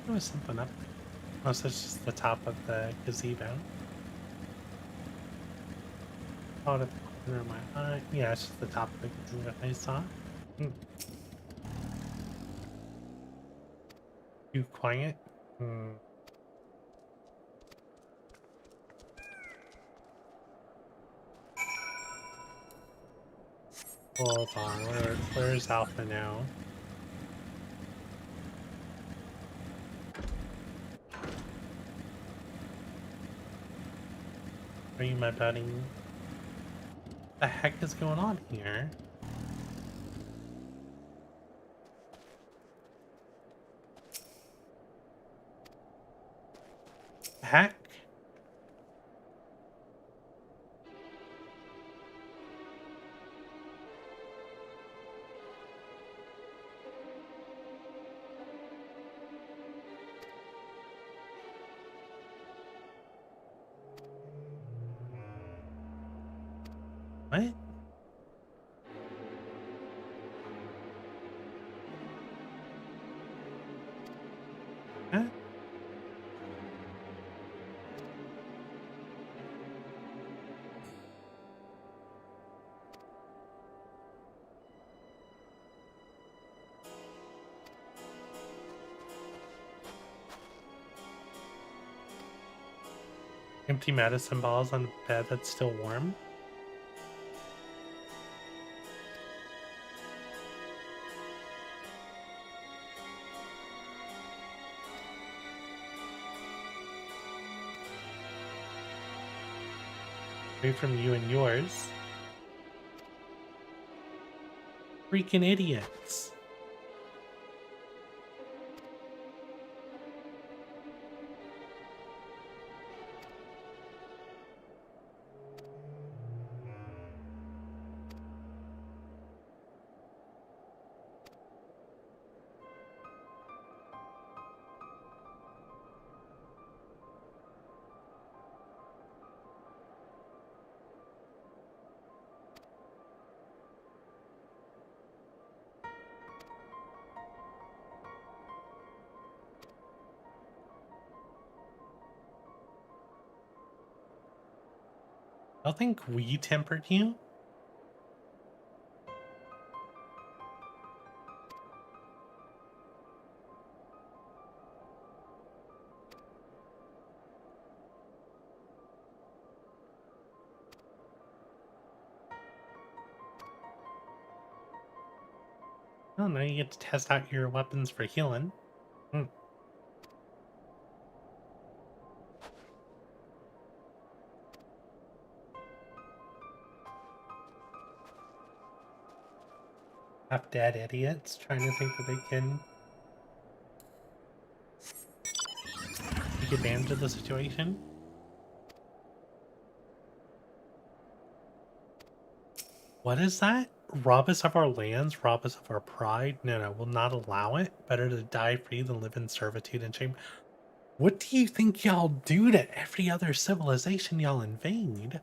There was something up there. Oh, so it's just the top of the gazebo. Oh, at the corner of my eye. Yeah, it's just the top of the gazebo I saw. Too quiet? Hold on, where's Alpha now? Are you my buddy? What the heck is going on here? Heck? What? Huh? Empty medicine balls on a bed that's still warm? Away from you and yours. Freaking idiots. I don't think we tempered you. Oh, now you get to test out your weapons for healing. Half-dead idiots trying to think that they can take advantage of the situation. What is that? Rob us of our lands, rob us of our pride? No, we'll not allow it. Better to die free than live in servitude and shame. What do you think y'all do to every other civilization y'all invade?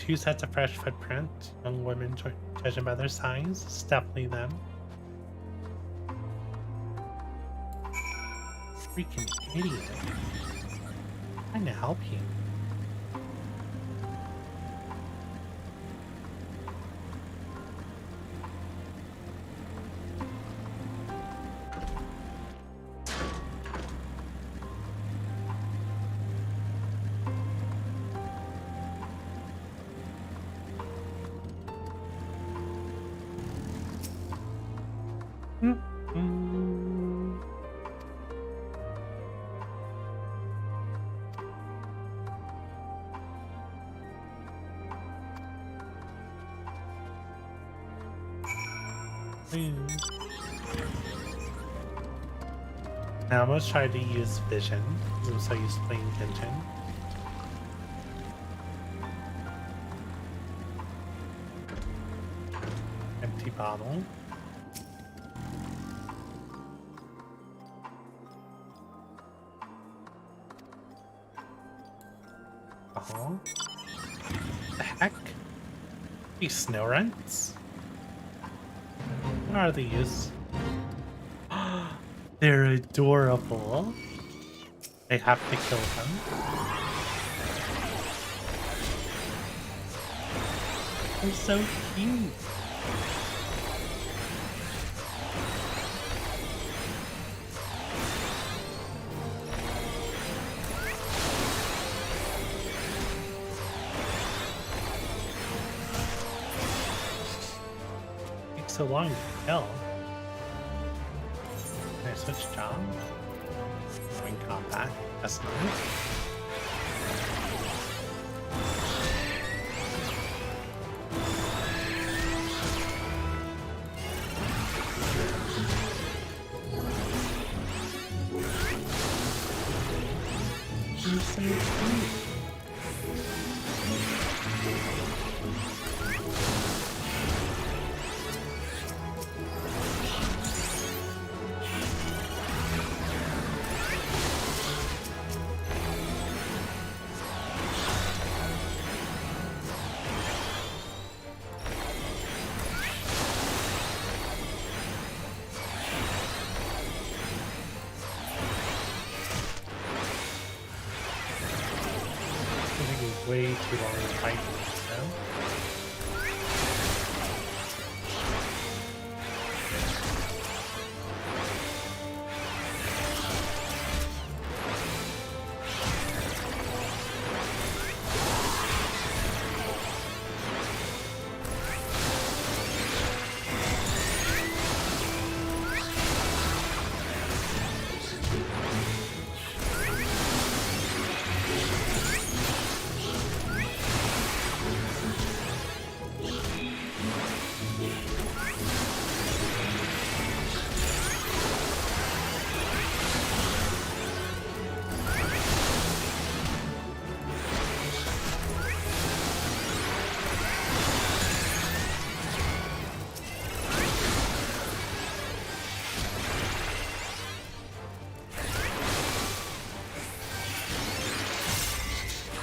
2 sets of fresh footprints. Young women judging by their size. It's definitely them. Freaking idiot. Trying to help you. Now I'm gonna try to use vision, because I'm so used to playing Genshin. Empty bottle. The heck? These snow rents? What are these? They're adorable. I have to kill them. They're so cute. Takes so long to kill. Can I switch job? Wing combat. That's nice. You're so cute. Way too long to fight now.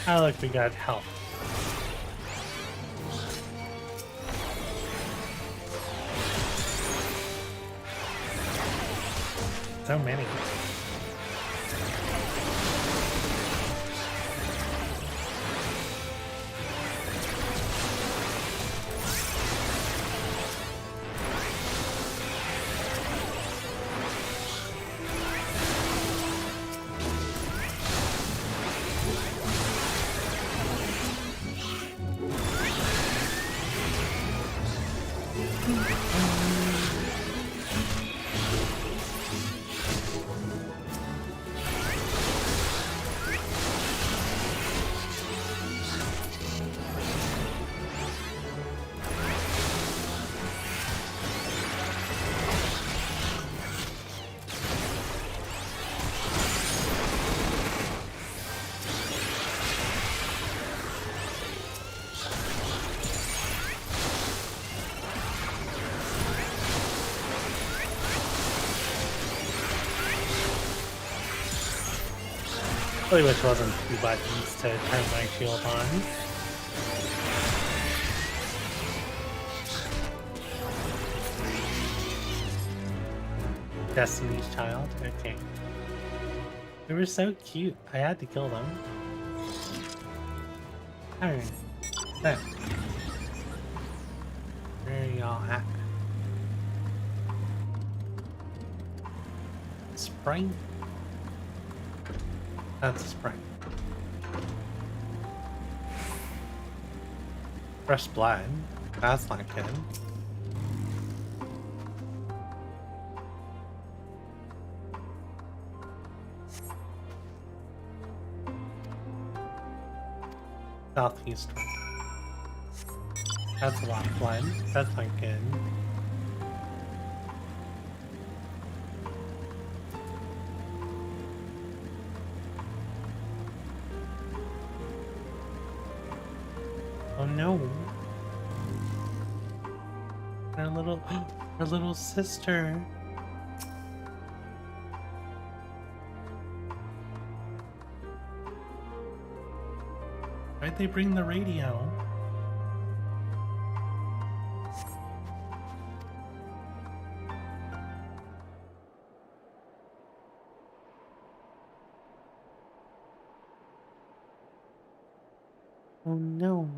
Oh, look, we got health. So many. Really wish it wasn't 2 buttons to turn my shield on. Destiny's Child. Okay. They were so cute. I had to kill them. Alright. There. Where are y'all at? Spring? That's a spring. Fresh blood. That's not good. Southeast. That's a lot of blood. That's not good. Oh no. Her little sister. Why'd they bring the radio? Oh no.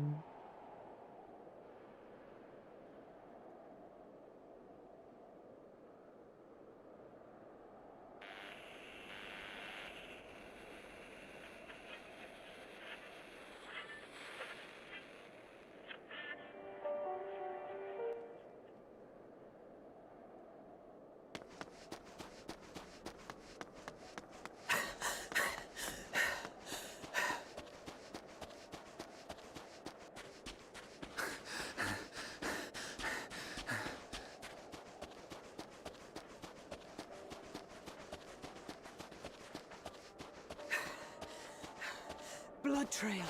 Blood trail.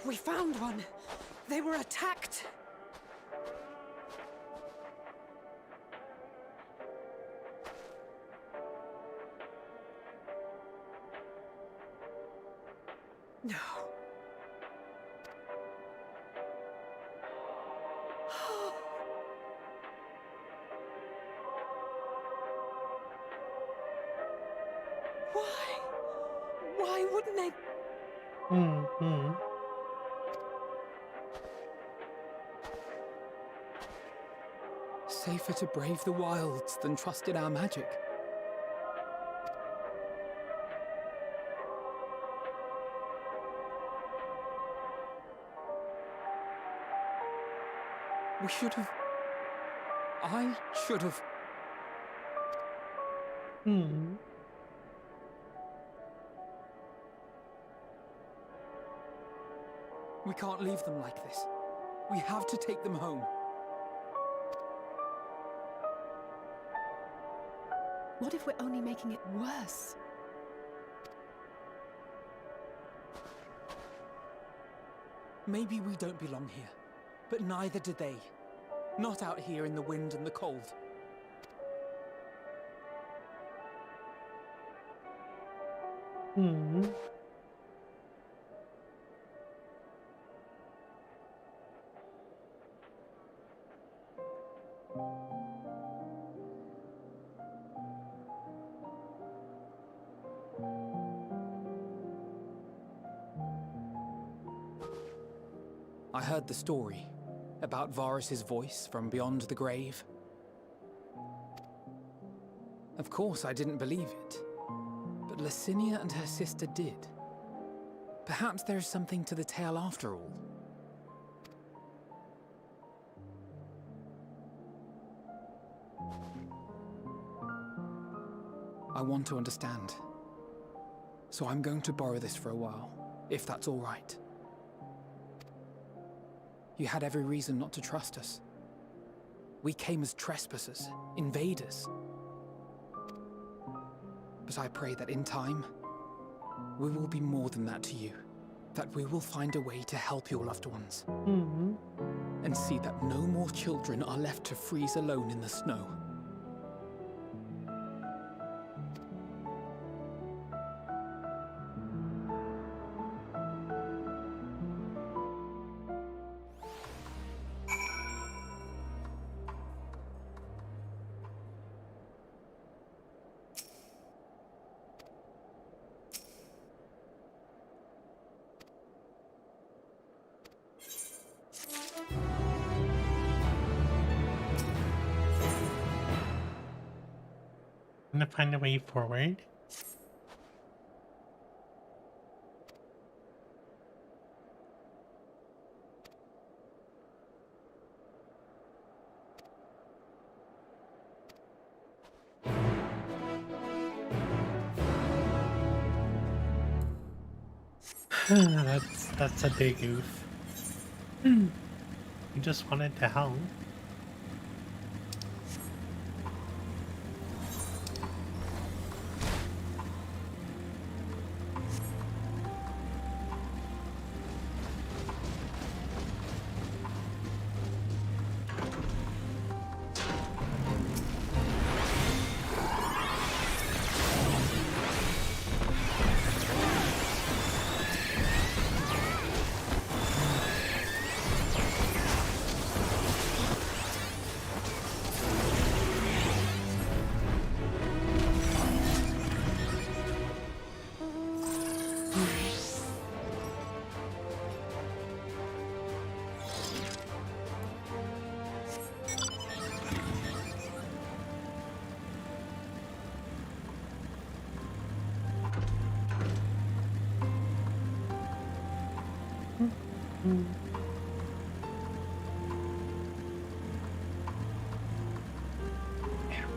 We found one. They were attacked. No. Why? Why wouldn't they? Safer to brave the wilds than trust in our magic. We should have... I should have... We can't leave them like this. We have to take them home. What if we're only making it worse? Maybe we don't belong here, but neither do they. Not out here in the wind and the cold. I heard the story about Varus's voice from beyond the grave. Of course, I didn't believe it, but Licinia and her sister did. Perhaps there is something to the tale after all. I want to understand, so I'm going to borrow this for a while, if that's all right. You had every reason not to trust us. We came as trespassers, invaders. But I pray that in time, we will be more than that to you. That we will find a way to help your loved ones. And see that no more children are left to freeze alone in the snow. I'm gonna find a way forward. That's a big oof. You just wanted to help.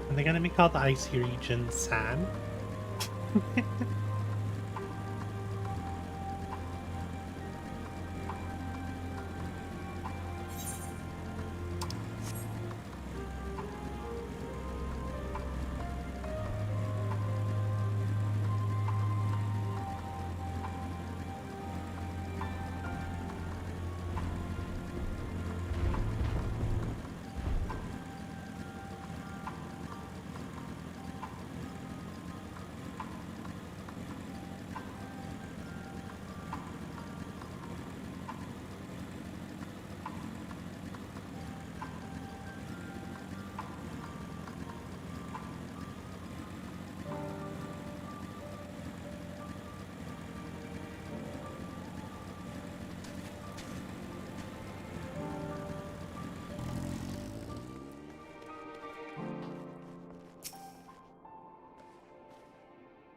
Are they gonna make all the icy regions sad?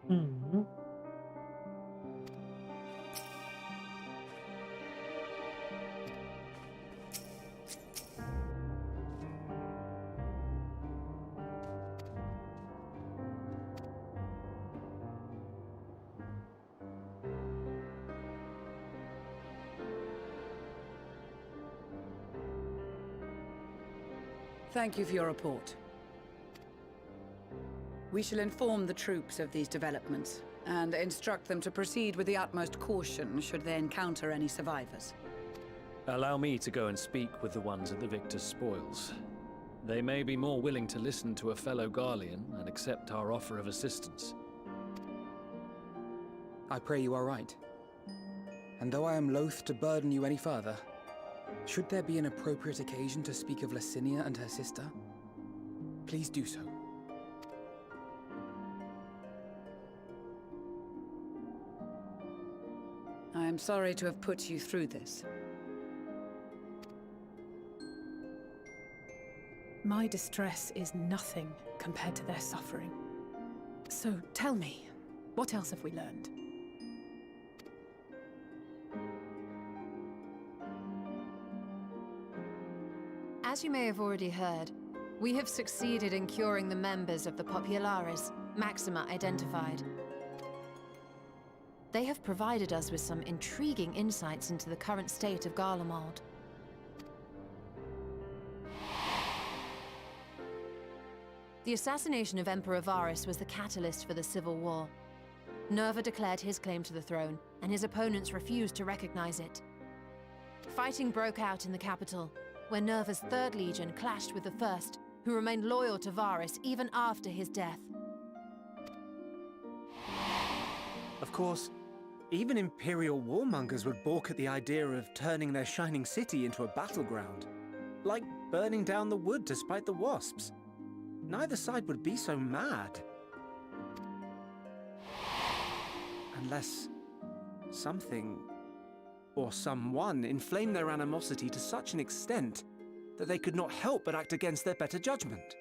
Hmm. Thank you for your report. We shall inform the troops of these developments, and instruct them to proceed with the utmost caution should they encounter any survivors. Allow me to go and speak with the ones at the victor's spoils. They may be more willing to listen to a fellow Garlean and accept our offer of assistance. I pray you are right. And though I am loath to burden you any further, should there be an appropriate occasion to speak of Licinia and her sister, please do so. I am sorry to have put you through this. My distress is nothing compared to their suffering. So tell me, what else have we learned? As you may have already heard, we have succeeded in curing the members of the Popularis, Maxima identified. They have provided us with some intriguing insights into the current state of Garlemald. The assassination of Emperor Varus was the catalyst for the civil war. Nerva declared his claim to the throne, and his opponents refused to recognize it. Fighting broke out in the capital, where Nerva's 3rd Legion clashed with the 1st, who remained loyal to Varus even after his death. Of course, even Imperial warmongers would balk at the idea of turning their shining city into a battleground. Like burning down the wood to spite the wasps. Neither side would be so mad. Unless something or someone inflamed their animosity to such an extent that they could not help but act against their better judgment.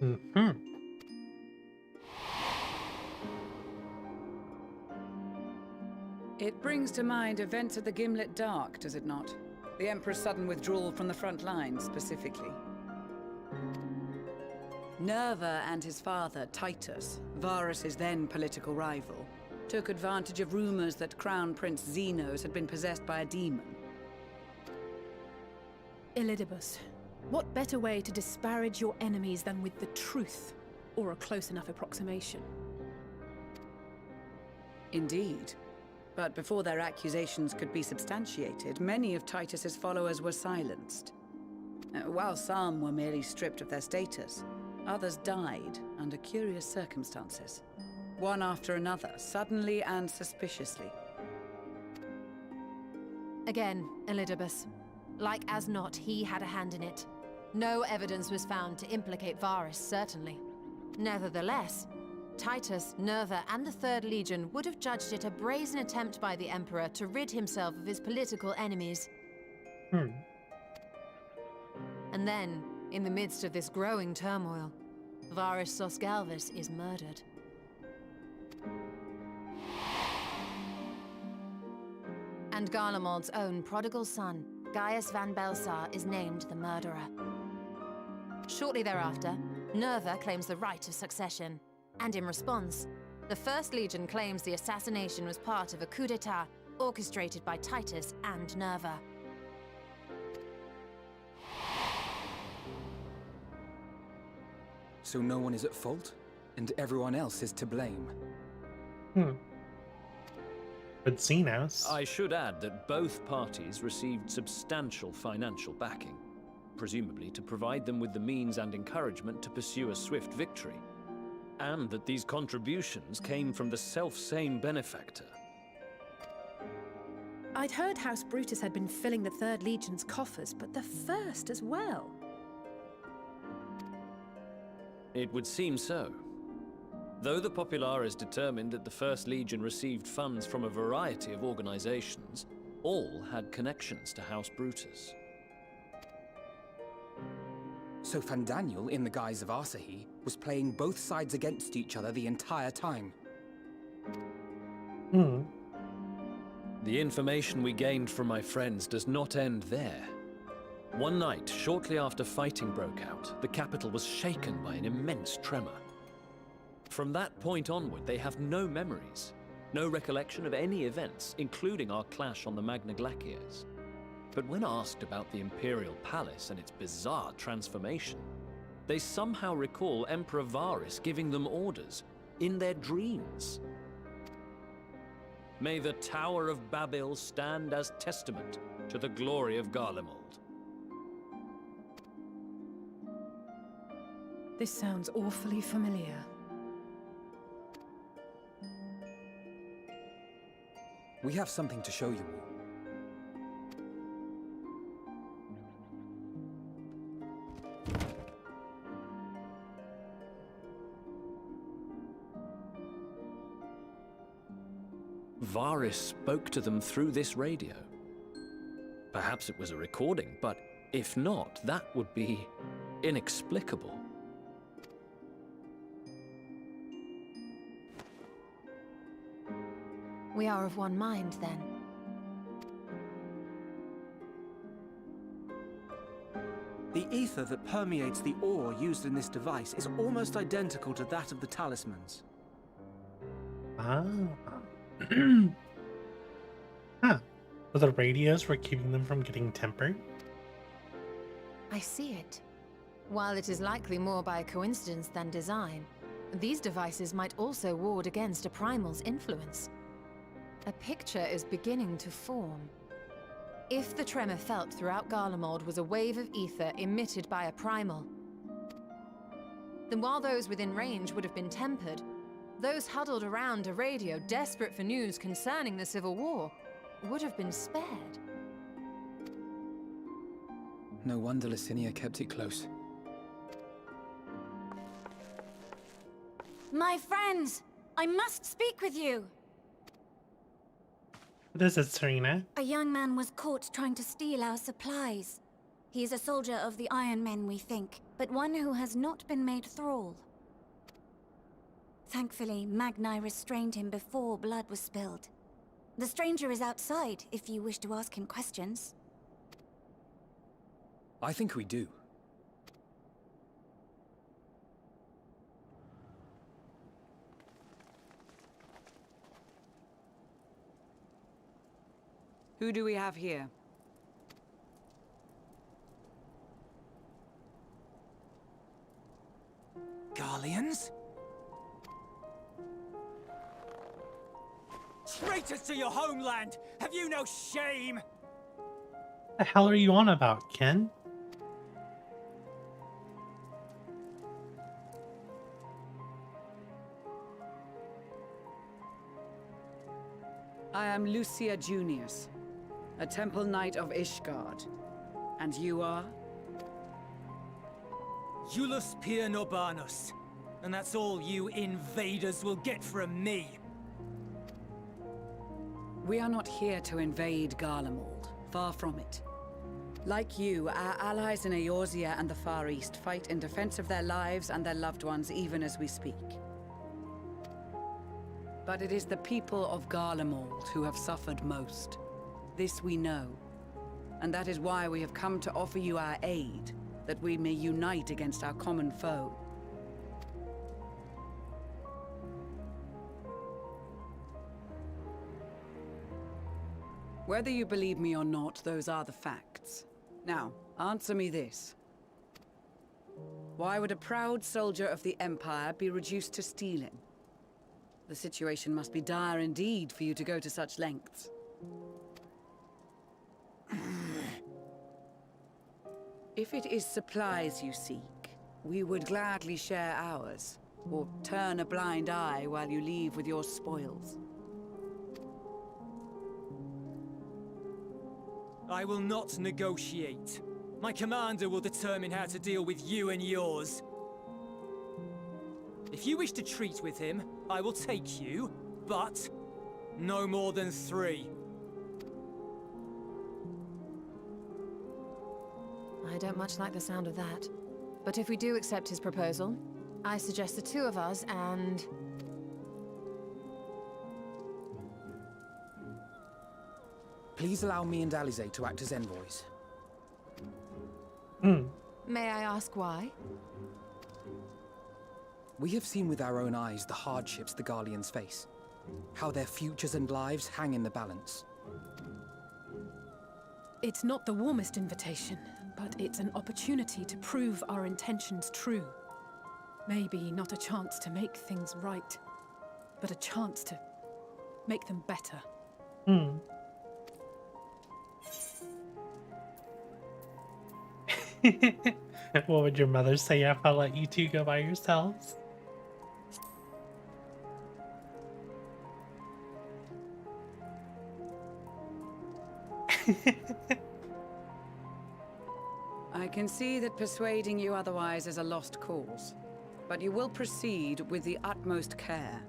Mm-hmm. It brings to mind events at the Gimlet Dark, does it not? The Emperor's sudden withdrawal from the front lines, specifically. Nerva and his father, Titus, Varus's then political rival, took advantage of rumors that Crown Prince Xenos had been possessed by a demon. Elidibus, what better way to disparage your enemies than with the truth, or a close enough approximation? Indeed. But before their accusations could be substantiated, many of Titus's followers were silenced. While some were merely stripped of their status, others died under curious circumstances. One after another, suddenly and suspiciously. Again, Elidibus. Like as not, he had a hand in it. No evidence was found to implicate Varus, certainly. Nevertheless, Titus, Nerva, and the Third Legion would have judged it a brazen attempt by the Emperor to rid himself of his political enemies. And then, in the midst of this growing turmoil, Varus Sosgalvis is murdered. And Garlemald's own prodigal son, Gaius van Belsar, is named the murderer. Shortly thereafter, Nerva claims the right of succession. And in response, the First Legion claims the assassination was part of a coup d'etat orchestrated by Titus and Nerva. So no one is at fault, and everyone else is to blame. But Xenos... I should add that both parties received substantial financial backing, presumably to provide them with the means and encouragement to pursue a swift victory. And that these contributions came from the self-same benefactor. I'd heard House Brutus had been filling the Third Legion's coffers, but the First as well. It would seem so. Though the Populares determined that the First Legion received funds from a variety of organizations, all had connections to House Brutus. So Fandaniel, in the guise of Asahi, was playing both sides against each other the entire time. The information we gained from my friends does not end there. One night, shortly after fighting broke out, the capital was shaken by an immense tremor. From that point onward, they have no memories, no recollection of any events, including our clash on the Magna Glaciers. But when asked about the Imperial Palace and its bizarre transformation, they somehow recall Emperor Varus giving them orders in their dreams. May the Tower of Babel stand as testament to the glory of Garlemald. This sounds awfully familiar. We have something to show you all. Varus spoke to them through this radio. Perhaps it was a recording, but if not, that would be inexplicable. We are of one mind, then. The ether that permeates the ore used in this device is almost identical to that of the talismans. So the radios were keeping them from getting tempered? I see it. While it is likely more by coincidence than design, these devices might also ward against a primal's influence. A picture is beginning to form. If the tremor felt throughout Garlemald was a wave of ether emitted by a primal, then while those within range would have been tempered, those huddled around a radio desperate for news concerning the Civil War would have been spared. No wonder Licinia kept it close. My friends! I must speak with you! What is it, Serena? A young man was caught trying to steal our supplies. He is a soldier of the Iron Men, we think, but one who has not been made thrall. Thankfully, Magni restrained him before blood was spilled. The stranger is outside, if you wish to ask him questions. I think we do. Who do we have here? Garleans? Traitors to your homeland! Have you no shame? The hell are you on about, Ken? I am Lucia Junius, a Temple Knight of Ishgard. And you are? Iulus Pier Norbanus. And that's all you invaders will get from me. We are not here to invade Garlemald. Far from it. Like you, our allies in Eorzea and the Far East fight in defense of their lives and their loved ones even as we speak. But it is the people of Garlemald who have suffered most. This we know. And that is why we have come to offer you our aid, that we may unite against our common foe. Whether you believe me or not, those are the facts. Now, answer me this. Why would a proud soldier of the Empire be reduced to stealing? The situation must be dire indeed for you to go to such lengths. If it is supplies you seek, we would gladly share ours, or turn a blind eye while you leave with your spoils. I will not negotiate. My commander will determine how to deal with you and yours. If you wish to treat with him, I will take you, but no more than 3. I don't much like the sound of that. But if we do accept his proposal, I suggest the 2 of us and... Please allow me and Alize to act as envoys. May I ask why? We have seen with our own eyes the hardships the Garleans face. How their futures and lives hang in the balance. It's not the warmest invitation, but it's an opportunity to prove our intentions true. Maybe not a chance to make things right, but a chance to make them better. What would your mother say if I let you 2 go by yourselves? I can see that persuading you otherwise is a lost cause, but you will proceed with the utmost care.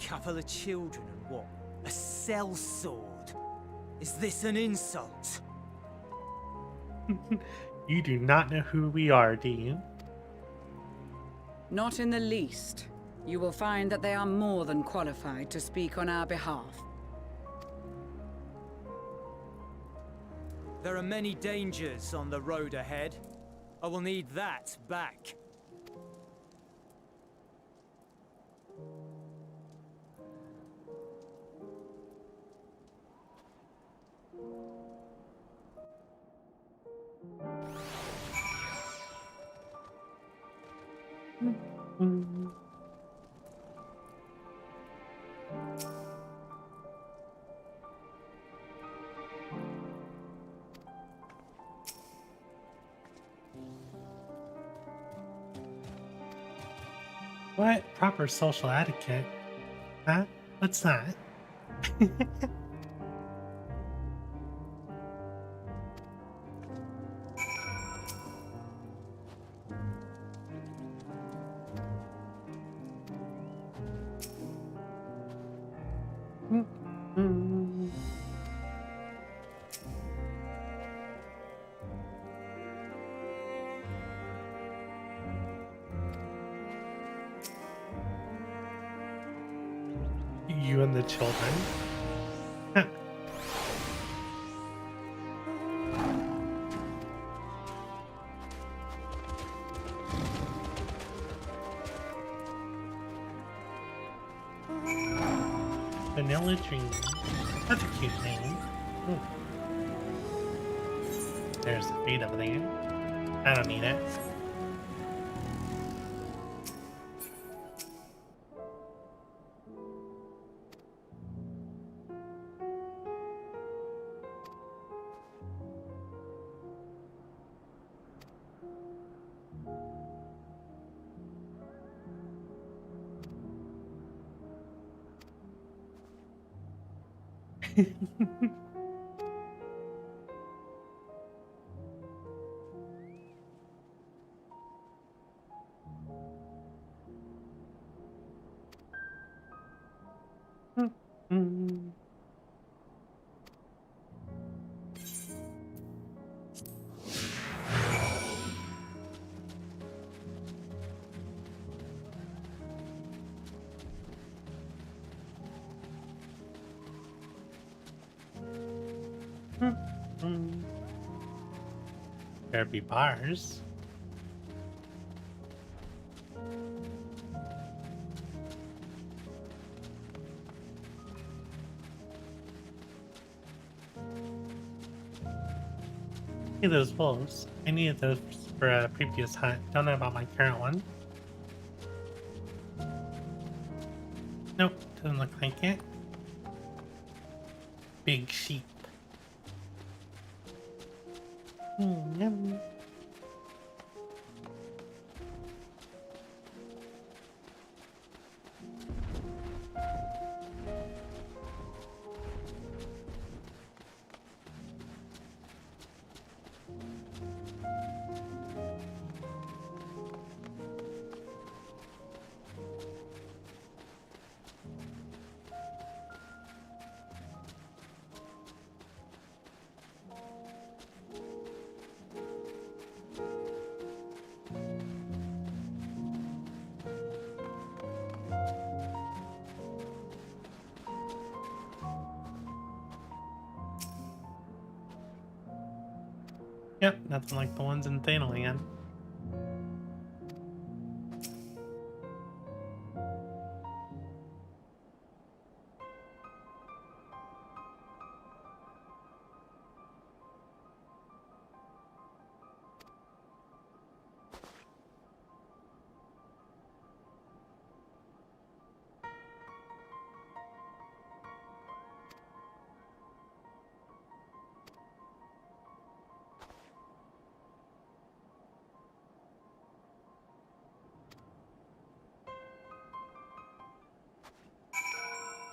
Couple of children and what? A sellsword? Is this an insult? You do not know who we are, do you? Not in the least. You will find that they are more than qualified to speak on our behalf. There are many dangers on the road ahead. I will need that back. What? Proper social etiquette? Huh? What's that? You and the children. Huh. Vanilla Dream. That's a cute name. Ooh. There's the feed over there. I don't need it. There'd be bars. Hey, those wolves. I needed those for a previous hunt. Don't know about my current one. Nope, doesn't look like it. Big sheep. Yum. Yep, nothing like the ones in Thanaland.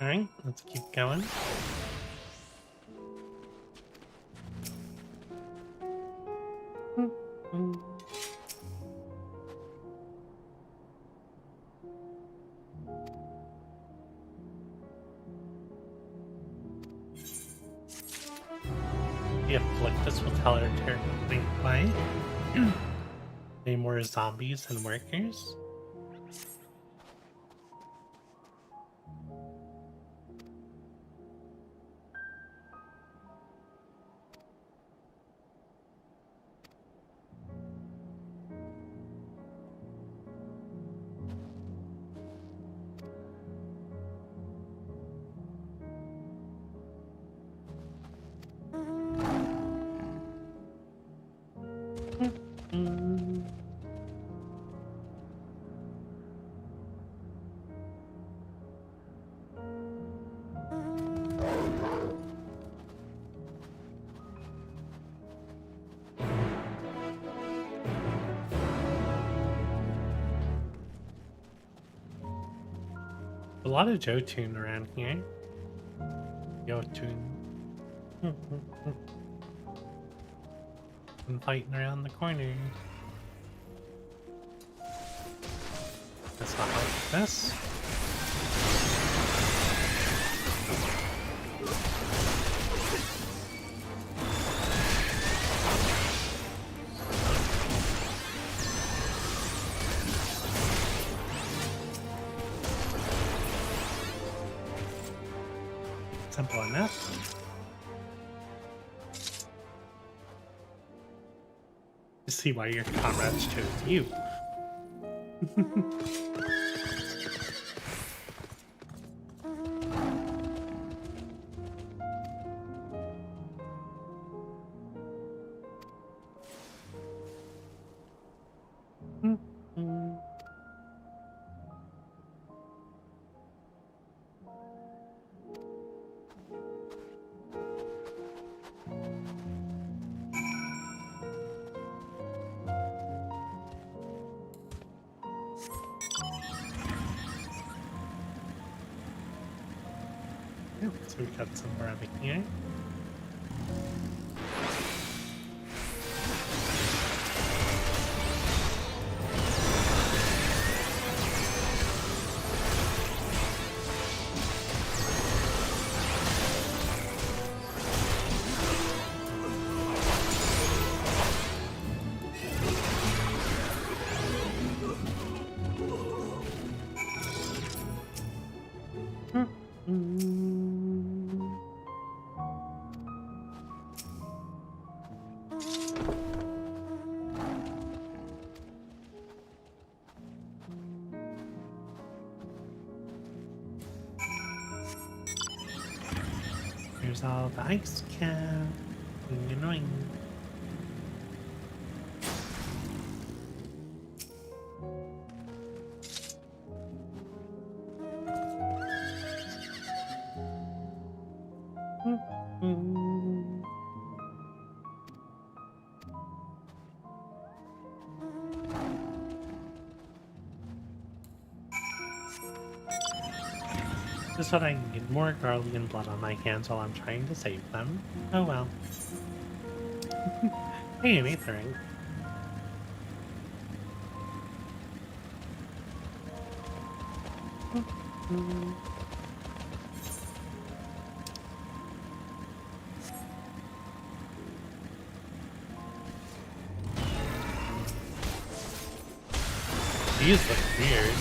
Alright, let's keep going. The Afflictus will tell her terribly why. Any more zombies and workers? A lot of Jotun around here. Jotun. And fighting around the corner. That's not like this. Simple enough. To see why your comrades chose you. So we got somewhere over here. Here's all the ice cap. Annoying. Just so that I can get more Garlean blood on my hands while I'm trying to save them. Oh well. Hey, an aether ring. These look weird.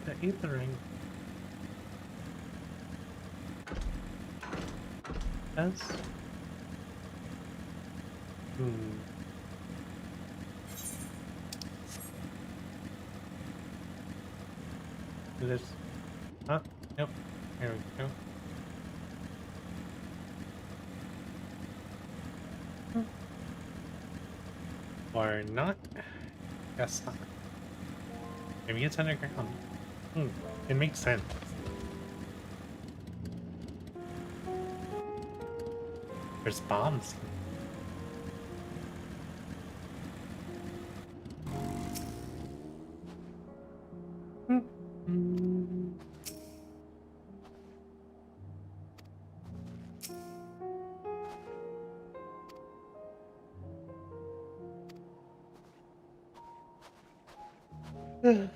The aether ring. Yes. Do this. Huh? Nope. There we go. Or not? Guess not. Maybe it's underground. It makes sense. There's bombs. No.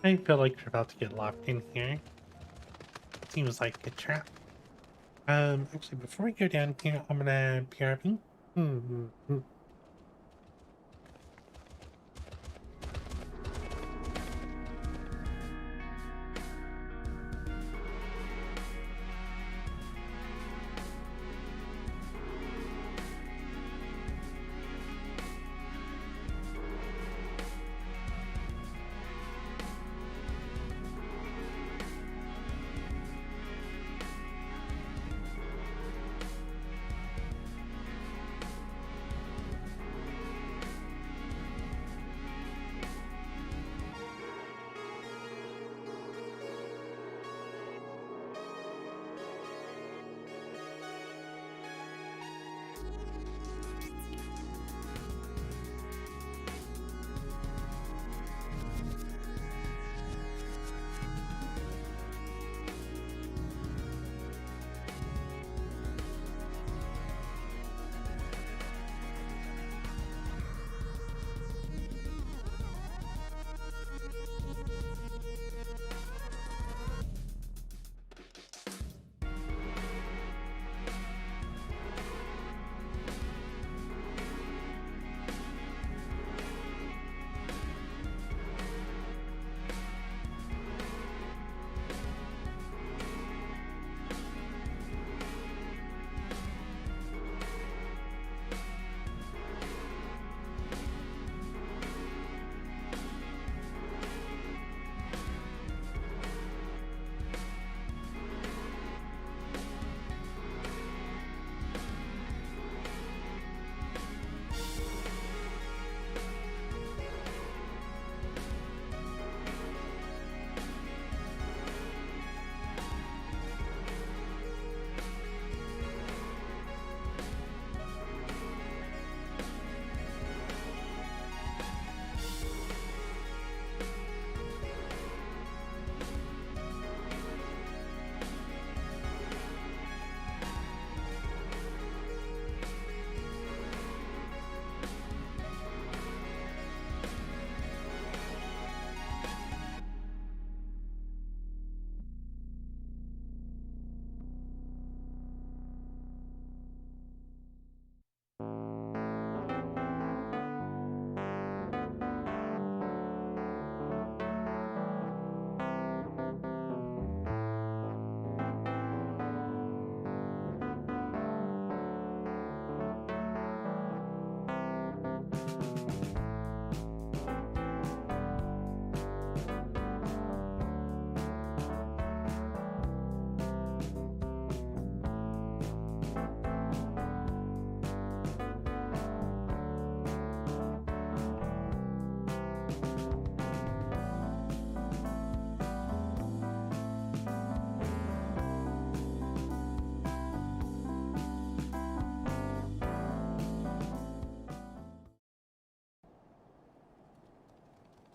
I feel like you're about to get locked in here. Seems like a trap. Actually, before we go down here, I'm gonna BRB.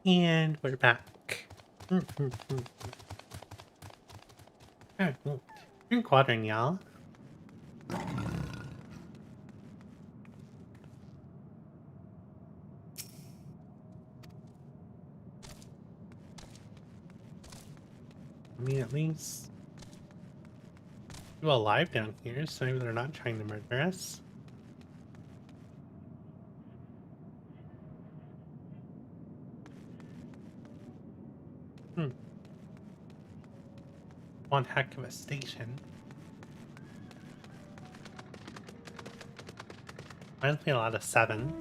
And we're back. Alright, well, drink water, y'all. Me at least. People alive down here, so maybe they're not trying to murder us. One heck of a station. Reminds me a lot of 7.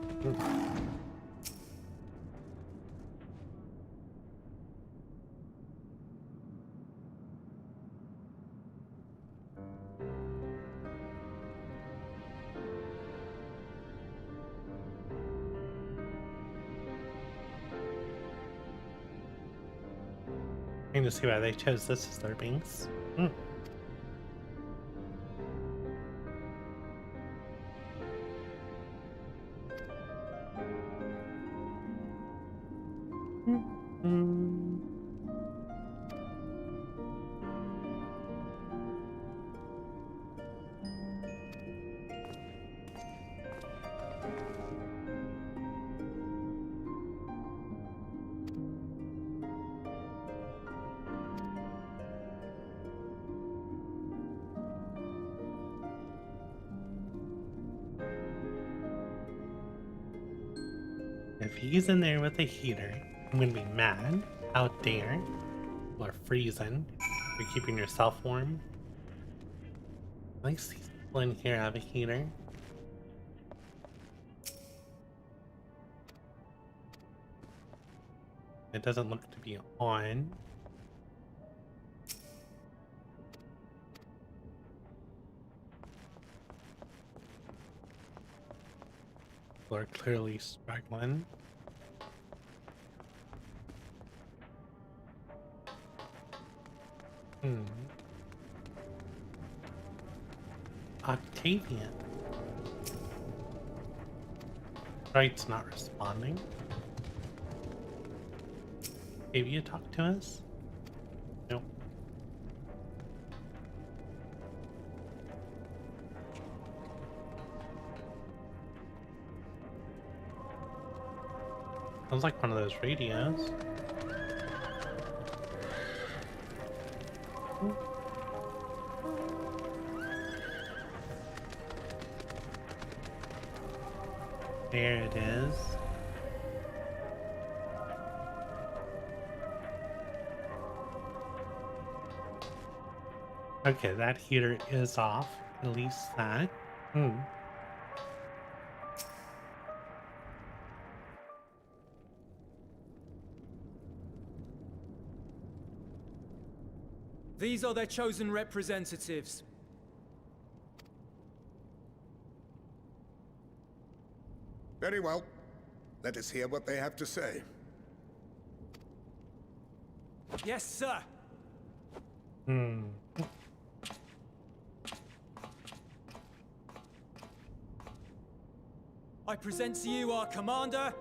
I need to see why they chose this as their base. If he's in there with a heater, I'm gonna be mad. How dare? People are freezing. You're keeping yourself warm. At least these people in here have a heater. It doesn't look to be on. People are clearly struggling. Octavian. Right's not responding. Octavia talk to us? Nope. Sounds like one of those radios. There it is. Okay, that heater is off. At least that. These are their chosen representatives. Very well. Let us hear what they have to say. Yes, sir. I present to you our commander,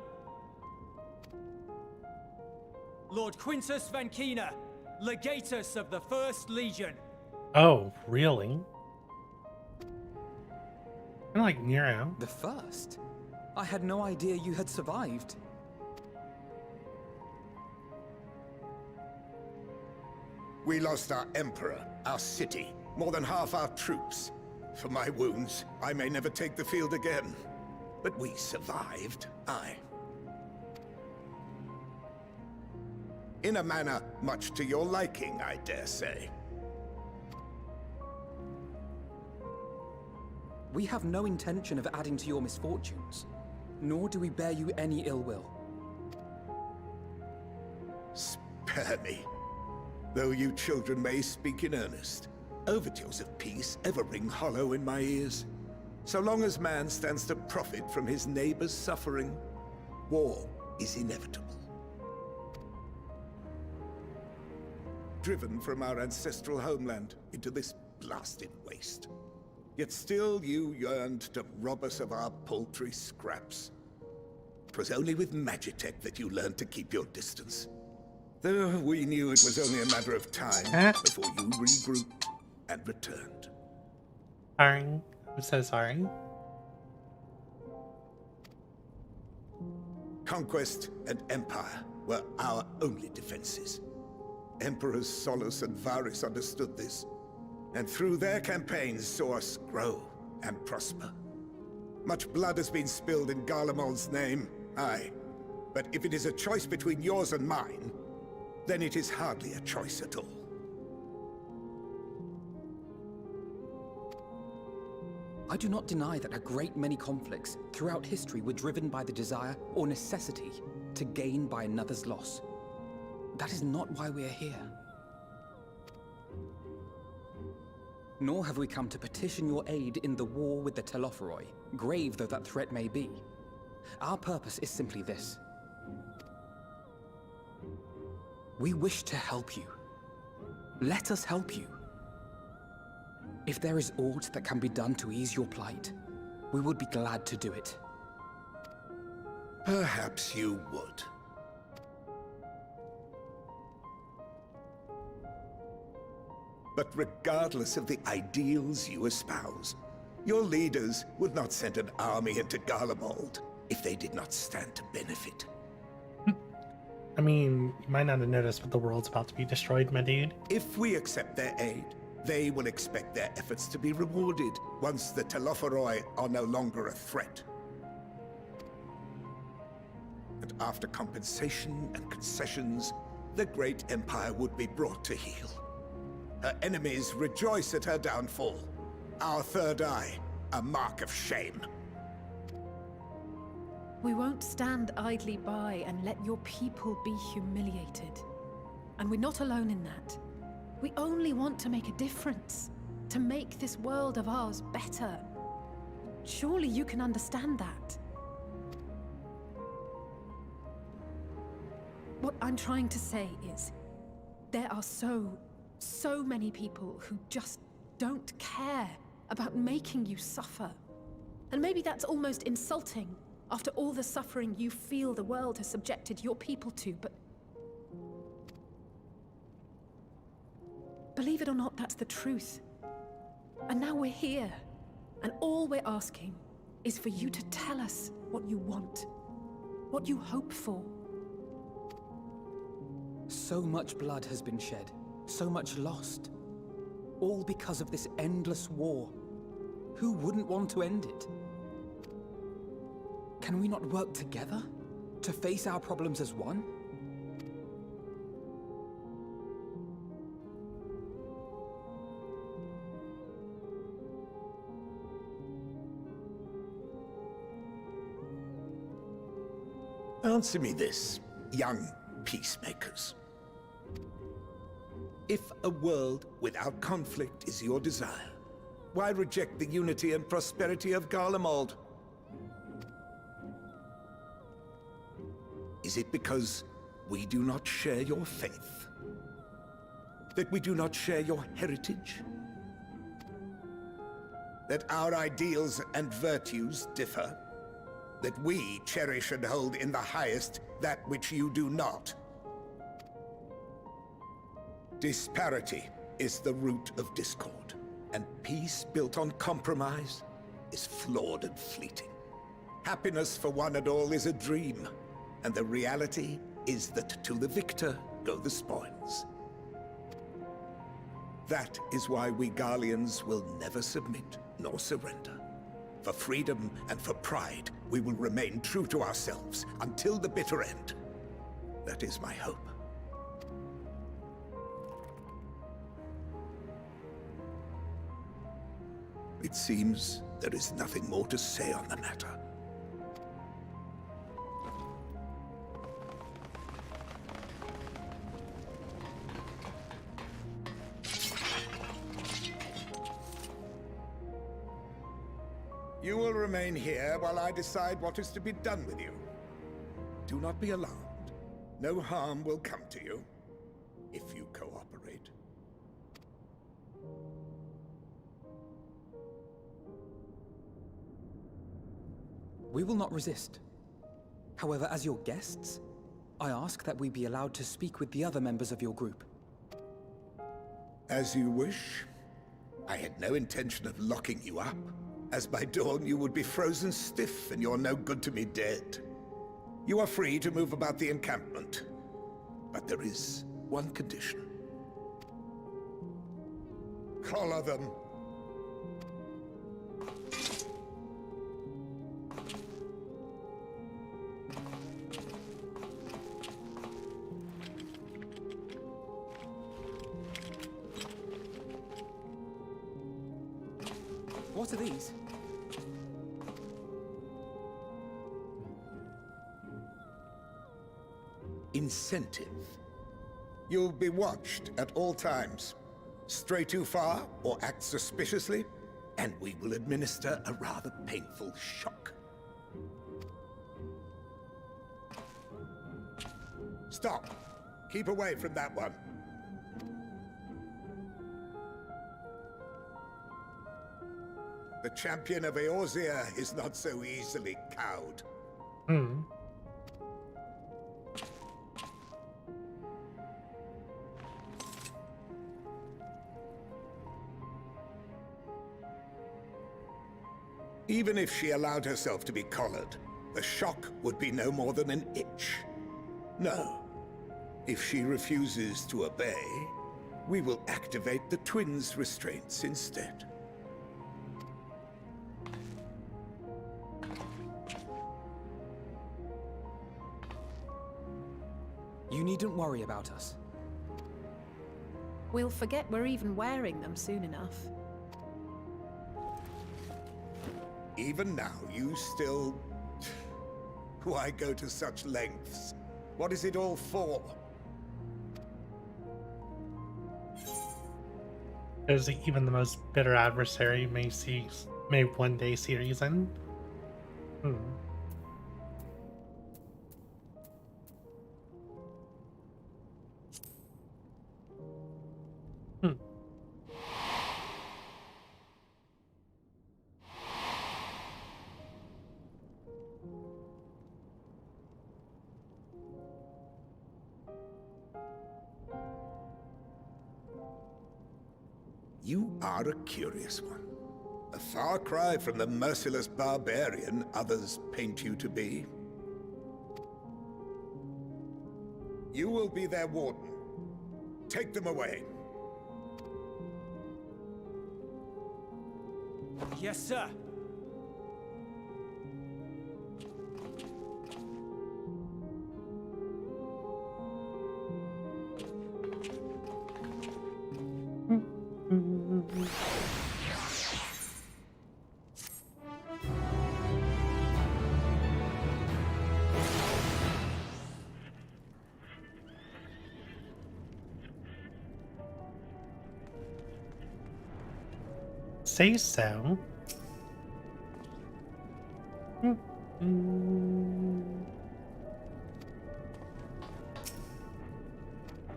Lord Quintus Vankina, Legatus of the First Legion. Oh, really? Kind of like Nero. The first? I had no idea you had survived. We lost our emperor, our city, more than half our troops. For my wounds, I may never take the field again. But we survived, aye. In a manner much to your liking, I dare say. We have no intention of adding to your misfortunes, nor do we bear you any ill will. Spare me. Though you children may speak in earnest, overtures of peace ever ring hollow in my ears. So long as man stands to profit from his neighbor's suffering, war is inevitable. Driven from our ancestral homeland into this blasted waste. Yet still you yearned to rob us of our paltry scraps. was only with Magitech that you learned to keep your distance. Though we knew it was only a matter of time before you regrouped and returned. Sorry. I'm so sorry. Conquest and Empire were our only defenses. Emperors Solus and Varys understood this, and through their campaigns saw us grow and prosper. Much blood has been spilled in Garlemald's name, aye. But if it is a choice between yours and mine, then it is hardly a choice at all. I do not deny that a great many conflicts throughout history were driven by the desire or necessity to gain by another's loss. That is not why we are here. Nor have we come to petition your aid in the war with the Telophoroi, grave though that threat may be. Our purpose is simply this. We wish to help you. Let us help you. If there is aught that can be done to ease your plight, we would be glad to do it. Perhaps you would. But regardless of the ideals you espouse, your leaders would not send an army into Garlemald if they did not stand to benefit. I mean, you might not have noticed, but the world's about to be destroyed, my dude. If we accept their aid, they will expect their efforts to be rewarded once the Telophoroi are no longer a threat. And after compensation and concessions, the great empire would be brought to heel. Her enemies rejoice at her downfall. Our third eye, a mark of shame. We won't stand idly by and let your people be humiliated. And we're not alone in that. We only want to make a difference, to make this world of ours better. Surely you can understand that. What I'm trying to say is, there are so many people who just don't care about making you suffer. And maybe that's almost insulting after all the suffering you feel the world has subjected your people to, but believe it or not, that's the truth. And now we're here, and all we're asking is for you to tell us what you want, what you hope for. So much blood has been shed, so much lost. All because of this endless war. Who wouldn't want to end it? Can we not work together to face our problems as one? Answer me this, young peacemakers. If a world without conflict is your desire, why reject the unity and prosperity of Garlemald? Is it because we do not share your faith? That we do not share your heritage? That our ideals and virtues differ? That we cherish and hold in the highest that which you do not? Disparity is the root of discord, and peace built on compromise is flawed and fleeting. Happiness for one and all is a dream, and the reality is that to the victor go the spoils. That is why we Garleans will never submit nor surrender. For freedom and for pride, we will remain true to ourselves until the bitter end. That is my hope. It seems there is nothing more to say on the matter. You will remain here while I decide what is to be done with you. Do not be alarmed. No harm will come to you if you cooperate. We will not resist. However, as your guests, I ask that we be allowed to speak with the other members of your group. As you wish. I had no intention of locking you up, as by dawn you would be frozen stiff and you're no good to me dead. You are free to move about the encampment, but there is one condition. Collar them. What are these? Incentive. You'll be watched at all times. Stray too far or act suspiciously, and we will administer a rather painful shock. Stop! Keep away from that one. The champion of Eorzea is not so easily cowed. Hmm. Even if she allowed herself to be collared, the shock would be no more than an itch. No. If she refuses to obey, we will activate the twins' restraints instead. You needn't worry about us. We'll forget we're even wearing them soon enough. Even now, you still... Why go to such lengths? What is it all for? There's even the most bitter adversary may one day see reason. Hmm. You are a curious one. A far cry from the merciless barbarian others paint you to be. You will be their warden. Take them away. Yes, sir. Say so.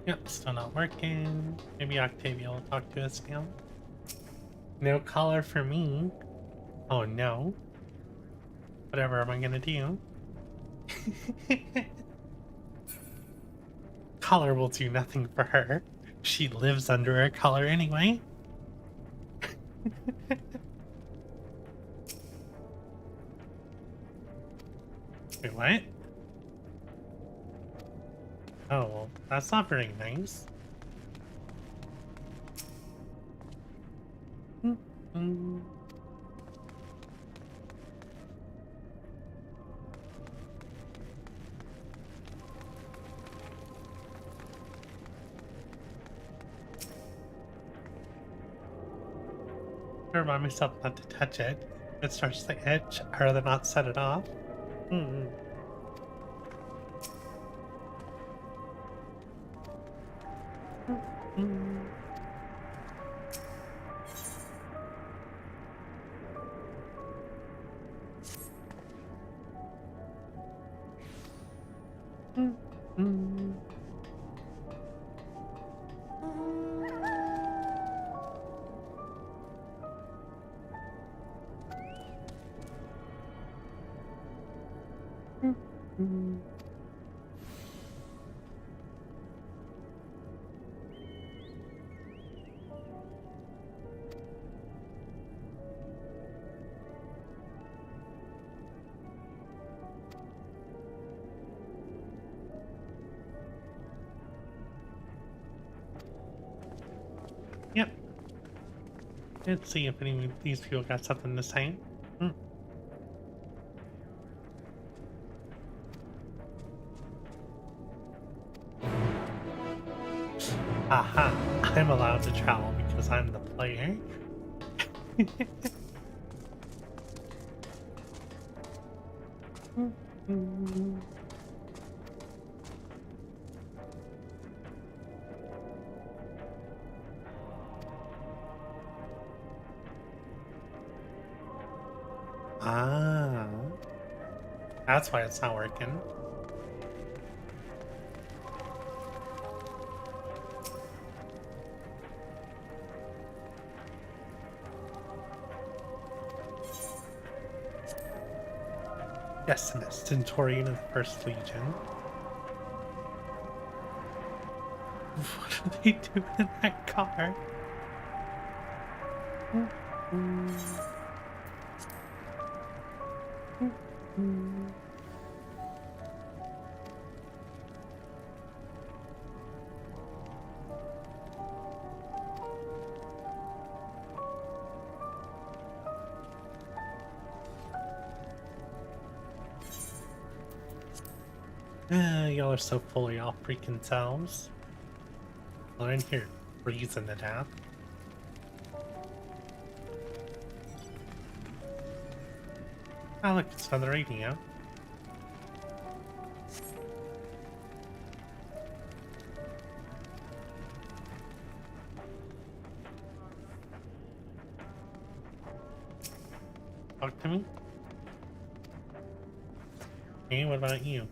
Yep, still not working. Maybe Octavia will talk to us now. No collar for me. Oh no. Whatever am I gonna do? Collar will do nothing for her. She lives under a collar anyway. Wait, what? Oh, well, that's not very nice. I remind myself not to touch it. If it starts to itch, I'd rather not set it off. Yep. Let's see if any of these people got something to say. Aha, I'm allowed to travel because I'm the player. Ah, that's why it's not working. Decimus, Centurion of the First Legion. What are they doing in that car? Y'all are so fully off freaking selves. Well, in here, freezing to death. Oh, look, it's on the radio. Talk to me. Hey, what about you?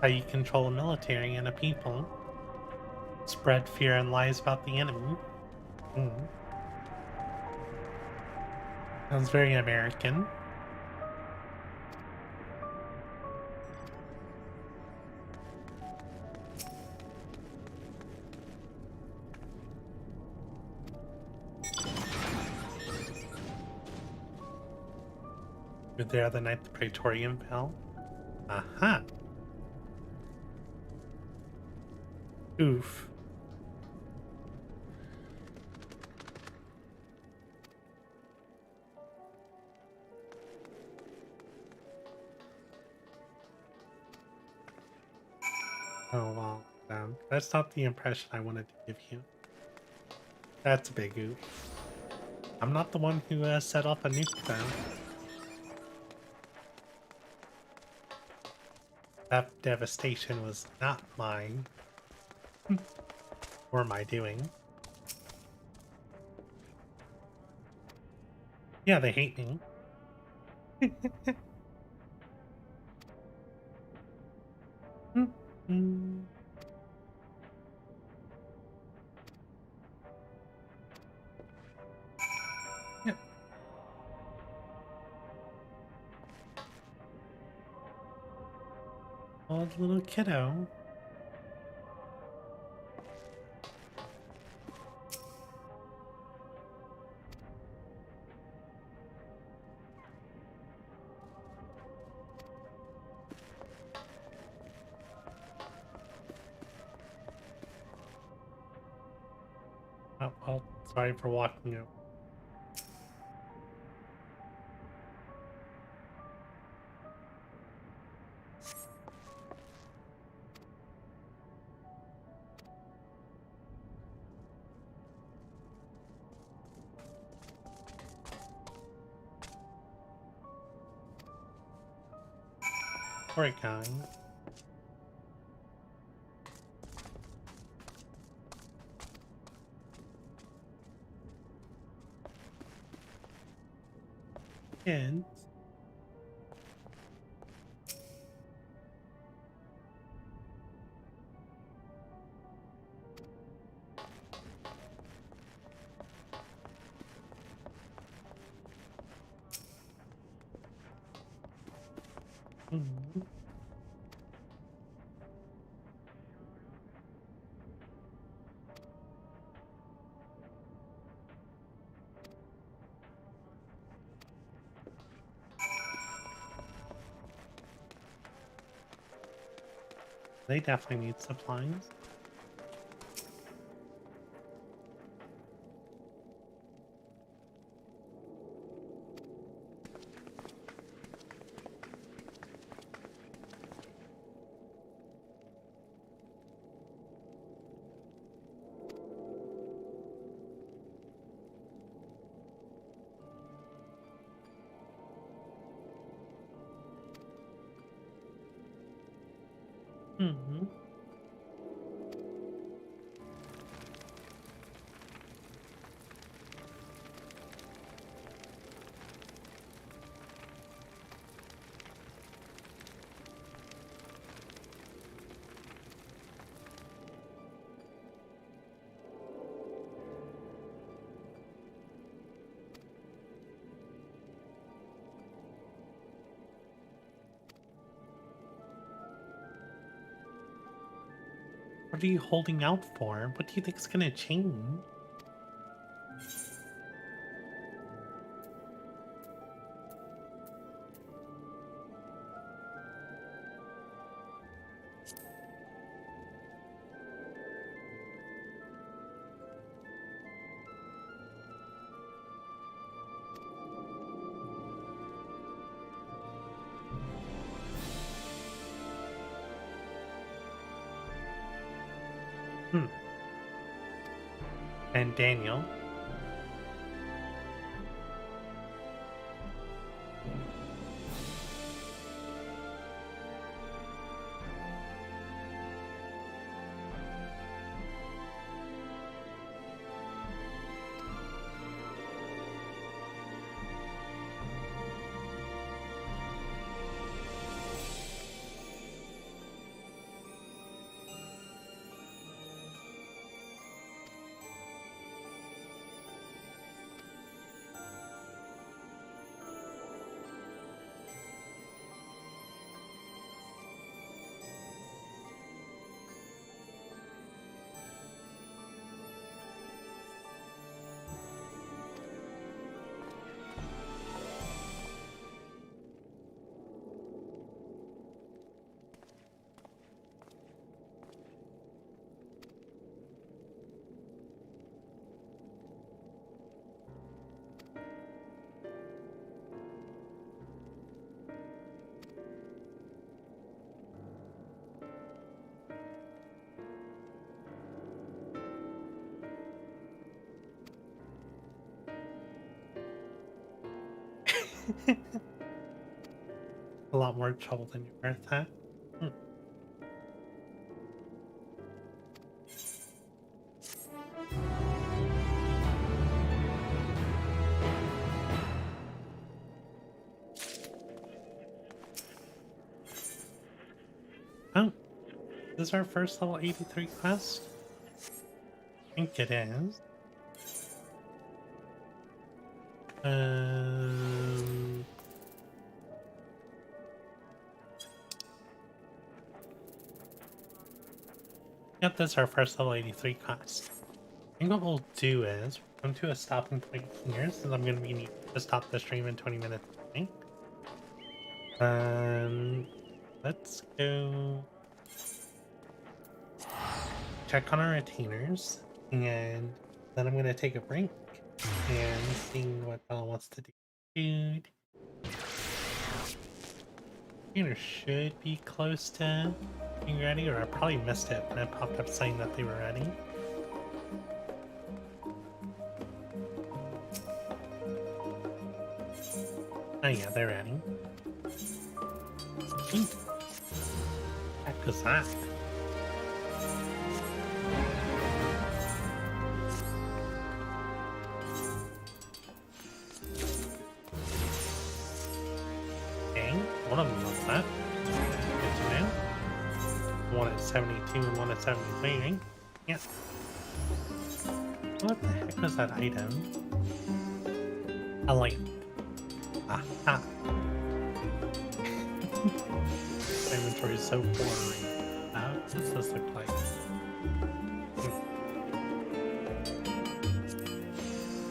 How you control a military and a people. Spread fear and lies about the enemy. Sounds very American. You're there the night the Praetorium fell? Aha! Oof. Oh well, that's not the impression I wanted to give you. That's a big oof. I'm not the one who set off a nuke though. That devastation was not mine. Or my doing. Yeah, they hate me. Yeah. Oh, little kiddo. Oh, well, sorry for walking out. Poor guy. Kids. Mhm. They definitely need supplies. Mm-hmm. What are you holding out for? What do you think's gonna change? And Daniel. A lot more trouble than you worth, huh? Oh, this is our first level 83 quest? I think it is. Yep, this is our first level 83 quest. I think what we'll do is come to a stopping point here, since I'm going to be needing to stop the stream in 20 minutes. I think. Let's go check on our retainers, and then I'm going to take a break and see what Bella wants to do. Dude. Retainers should be close to being ready, or I probably missed it when it popped up saying that they were ready. Oh yeah, they're ready. was that? Okay, one of them was that. Good to know. One at 72 and one at 73, right? Yeah. What the heck was that item? A lamp. Aha. My inventory is so boring. What does this look like?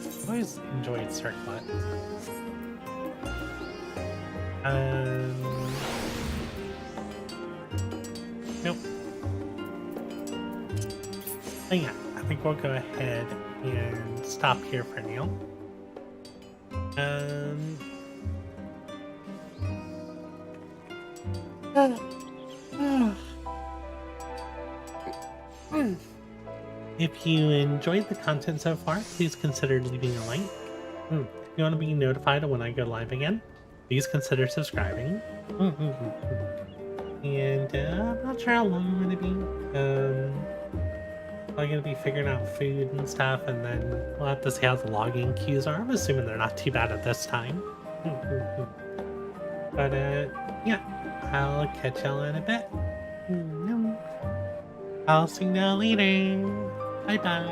I've always enjoyed circlet. Nope. So yeah, I think we'll go ahead and stop here for now. If you enjoyed the content so far, please consider leaving a like. If you want to be notified when I go live again, please consider subscribing. And I'm not sure how long I'm going to be. I'm going to be figuring out food and stuff, and then we'll have to see how the logging queues are. I'm assuming they're not too bad at this time. But yeah, I'll catch y'all in a bit. I'll see y'all later. Bye bye.